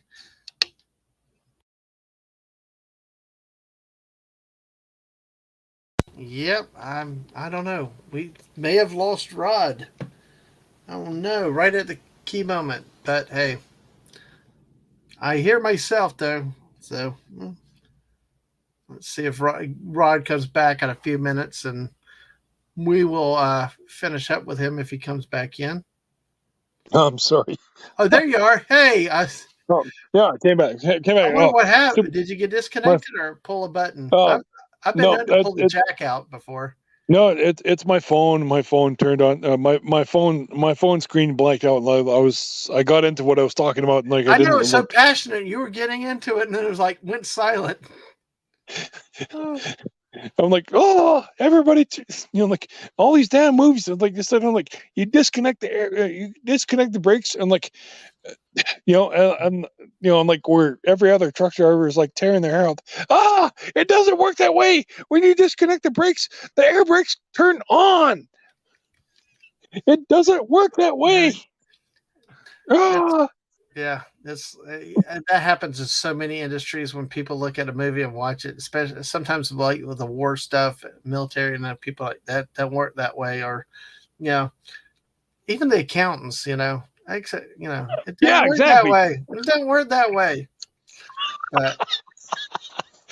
Yep, I don't know. We may have lost Rod. I don't know, right at the key moment. But hey, I hear myself though. So let's see if Rod comes back in a few minutes, and we will finish up with him if he comes back in.
I'm sorry.
Oh, there you are. Hey,
Oh, yeah, came back. Came
I
back.
wonder
Oh,
what happened. Did you get
my,
disconnected or pull a button?
oh,
I've been
no,
known to pull the jack out before.
no, it's my phone. My phone turned on. My phone screen blanked out. I got into what I was talking about, and like I
I know
didn't
it's so
look.
passionate. You were getting into it, and then it was like went silent. Oh,
I'm like, oh, everybody, like all these damn movies. Like I said, I'm like, you disconnect the air, you disconnect the brakes, and like, and I'm like, where every other truck driver is like tearing their hair out. Ah, it doesn't work that way. When you disconnect the brakes, the air brakes turn on. It doesn't work that way. Ah,
yeah, that happens in so many industries when people look at a movie and watch it, especially sometimes like with the war stuff, military, and people like that don't work that way, or you know, even the accountants, it doesn't
yeah,
work that
exactly.
way. It doesn't work that way. But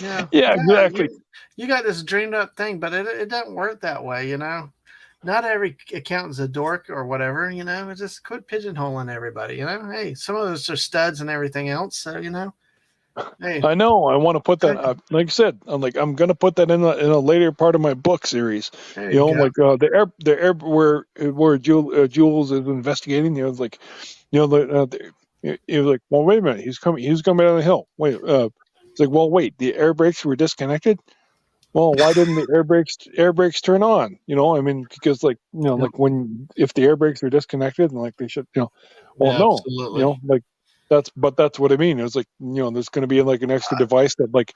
Yeah,
yeah,
exactly.
you got this dreamed up thing, but it doesn't work that way. Not every accountant's a dork or whatever. Just quit pigeonholing everybody. Hey, some of us are studs and everything else. So, hey,
I know. I want to put that. Like I said, I'm gonna put that in a later part of my book series.
there you go.
Like the air where Jules is investigating. It's like, it was like, well, wait a minute. He's coming down the hill. Wait, it's like, well, wait. The air brakes were disconnected. Well, why didn't the air brakes turn on? I mean, because like
Yep.
like if the air brakes are disconnected and like they should, well,
Yeah,
no,
absolutely.
like that's what I mean. It's like there's going to be like an extra device that like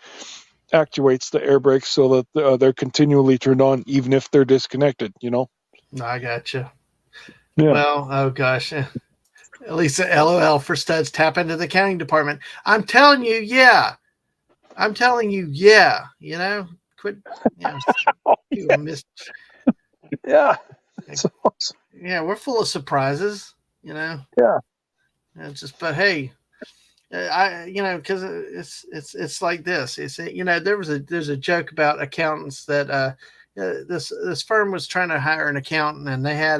actuates the air brakes so that they're continually turned on even if they're disconnected.
No, I got you.
Yeah.
Well, oh gosh. At least LOL for studs tap into the accounting department. I'm telling you, yeah. I'm telling you, yeah. Quit. You know,
Oh
people
yeah.
miss.
Yeah. So,
Yeah, we're full of surprises. You know.
yeah.
But hey, because it's like this. There's a joke about accountants that this firm was trying to hire an accountant, and they had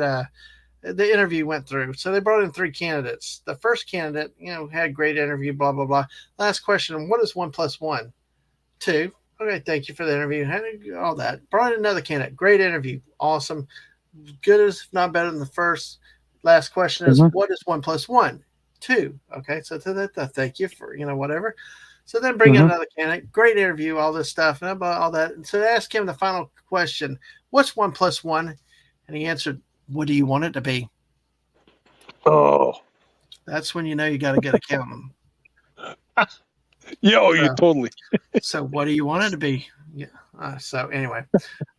the interview went through. So they brought in three candidates. The first candidate, had a great interview, blah blah blah. Last question: what is 1 + 1? 2. Okay, thank you for the interview. All that. Brought in another candidate. Great interview. Awesome. Good as not better than the first. Last question is:
Mm-hmm.
what is 1 + 1? 2. Okay, so to that, thank you for whatever. So then bring in
Mm-hmm.
another candidate. Great interview, all this stuff, and about all that. And so they asked him the final question: what's 1 + 1? And he answered, "What do you want it to be?"
Oh.
That's when you got to get accounting.
Yo, you
So,
totally.
so what do you want it to be? Yeah. So anyway,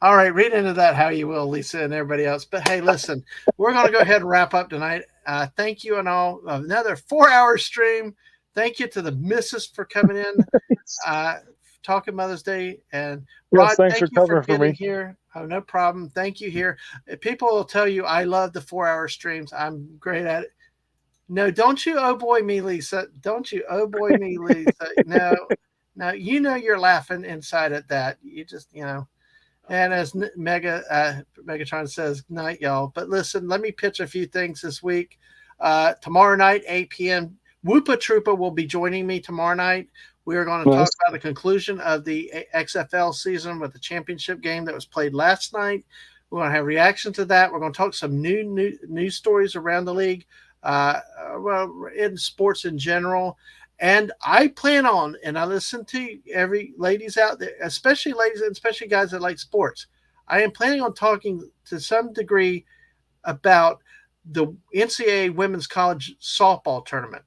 all right, read into that how you will, Lisa and everybody else. But hey, listen, we're going to go ahead and wrap up tonight. Thank you and all. Another 4-hour stream. Thank you to the missus for coming in. talking Mother's Day. And
Yes,
Rod,
thanks for
thank you for
covering for
getting
me.
here. Oh, no problem. Thank you here. People will tell you I love the 4 hour streams. I'm great at it. No, don't you oh boy me, Lisa. Don't you oh boy me, Lisa. No, no, you're laughing inside at that. You just, And as Megatron says, night, y'all. But listen, let me pitch a few things this week. Tomorrow night, 8 p.m., Whoopa Troopa will be joining me tomorrow night. We are going to talk
Nice.
about the conclusion of the XFL season with the championship game that was played last night. We're going to have reaction to that. We're going to talk some new news stories around the league, well, in sports in general. And I plan on, and I listen to every ladies out there, especially ladies and especially guys that like sports. I am planning on talking to some degree about the NCAA women's college softball tournament.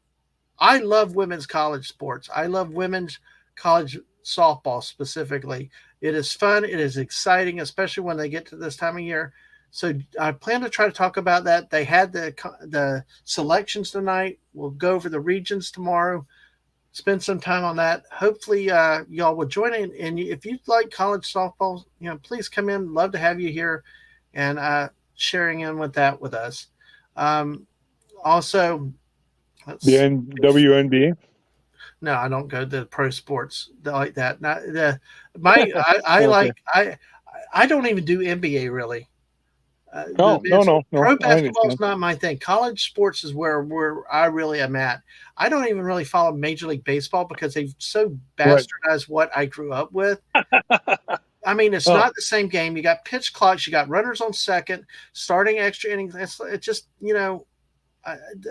I love women's college sports. I love women's college softball specifically. It is fun. It is exciting, especially when they get to this time of year. So I plan to try to talk about that. They had the selections tonight. We'll go over the regions tomorrow. Spend some time on that. Hopefully, y'all will join in. And if you like college softball, please come in. Love to have you here and sharing in with that with us. Also,
The WNBA.
no, I don't go to pro sports like that. Not the my I
Okay.
like I don't even do NBA really.
No.
Pro
I
basketball is
understand.
not my thing. College sports is where I really am at. I don't even really follow Major League Baseball because they've so
Right.
bastardized what I grew up with. I mean, it's
Oh.
not the same game. You got pitch clocks, you got runners on second, starting extra innings. It's just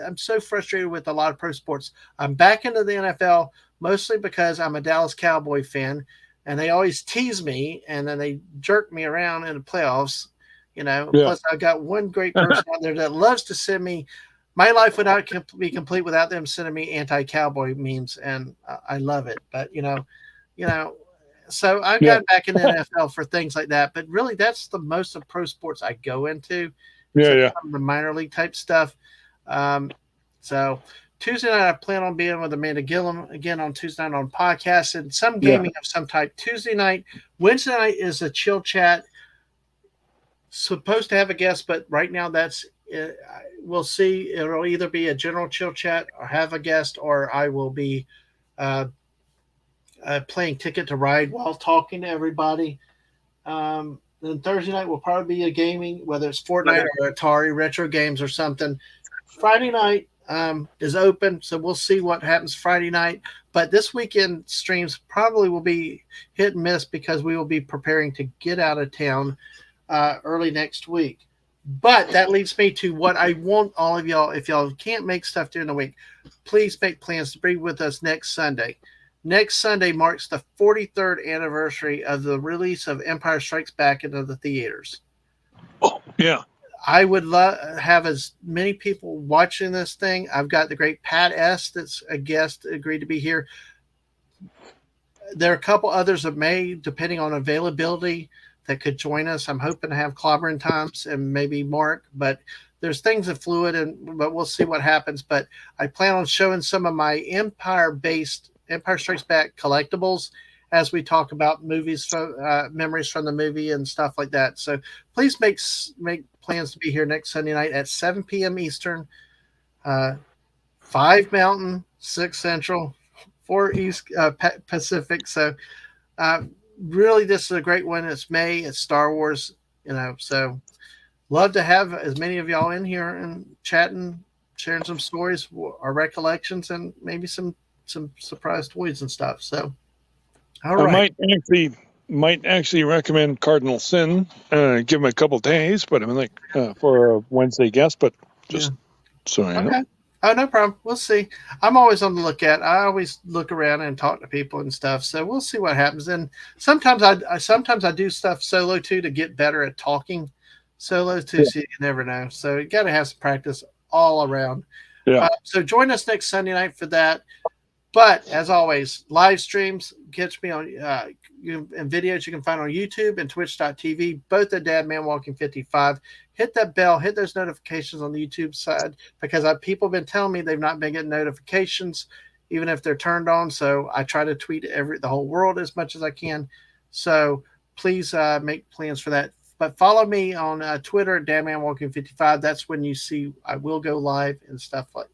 I'm so frustrated with a lot of pro sports. I'm back into the NFL mostly because I'm a Dallas Cowboy fan, and they always tease me, and then they jerk me around in the playoffs.
Yeah.
Plus I got one great person out there that loves to send me. My life would not be complete without them sending me anti-cowboy memes, and I love it. But so I got back in the NFL for things like that. But really, that's the most of pro sports I go into.
Yeah.
Some of the minor league type stuff. So Tuesday night, I plan on being with Amanda Gillum again on Tuesday night on podcast and some gaming of some type. Tuesday night, Wednesday night is a chill chat. Supposed to have a guest, but right now we'll see. It'll either be a general chill chat or have a guest, or I will be playing Ticket to Ride while talking to everybody. Then Thursday night will probably be a gaming, whether it's Fortnite or Atari retro games or something. Friday night is open, so we'll see what happens Friday night. But this weekend streams probably will be hit and miss because we will be preparing to get out of town early next week. But that leads me to what I want all of y'all. If y'all can't make stuff during the week, please make plans to be with us next Sunday. Next Sunday marks the 43rd anniversary of the release of Empire Strikes Back into the theaters.
Oh, yeah.
I would have as many people watching this thing. I've got the great Pat S. that's a guest, agreed to be here. There are a couple others that may, depending on availability, that could join us. I'm hoping to have Clobbering Times and maybe Mark, but there's things that fluid, but we'll see what happens. But I plan on showing some of my Empire Strikes Back collectibles as we talk about movies, memories from the movie and stuff like that. So please make plans to be here next Sunday night at 7 p.m. Eastern, 5 Mountain, 6 Central, 4 East Pacific. So really, this is a great one. It's May. It's Star Wars, so love to have as many of y'all in here and chatting, sharing some stories, our recollections, and maybe some surprise toys and stuff. So, all right.
I might actually recommend Cardinal Sin. Give him a couple days, but I mean, for a Wednesday guest, but just so you know.
Oh, no problem. We'll see. I'm always on the lookout. I always look around and talk to people and stuff. So we'll see what happens. And sometimes I do stuff solo too to get better at talking solo too. So you never know. So you got to have some practice all around.
Yeah.
So join us next Sunday night for that. But as always, live streams catch me on and videos you can find on YouTube and Twitch.tv, both at Dadman Walking 55. Hit that bell, hit those notifications on the YouTube side because people have been telling me they've not been getting notifications. even if they're turned on. So I try to tweet the whole world as much as I can. So please make plans for that. But follow me on Twitter at DadManWalking55. That's when you see I will go live and stuff like,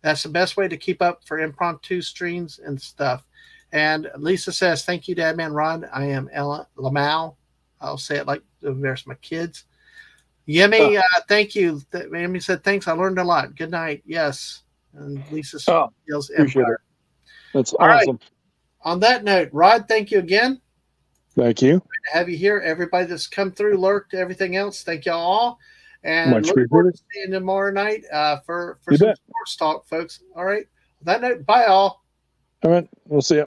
that's the best way to keep up for impromptu streams and stuff. And Lisa says, thank you, Dadman Ron. I am Ella Lamau. I'll say it like there's my kids. Yemi, thank you. Yemi said, thanks. I learned a lot. Good night. Yes. And Lisa yells
appreciate
Empire.
it. That's
All
awesome.
right. On that note, Rod, thank you again.
Thank you.
Great to have you here. Everybody that's come through, lurked, everything else. Thank y'all all. And
Much
look forward to
appreciated.
seeing you tomorrow night for
You
some
bet.
sports talk, folks. All right. On that note, bye all.
All right. We'll see you.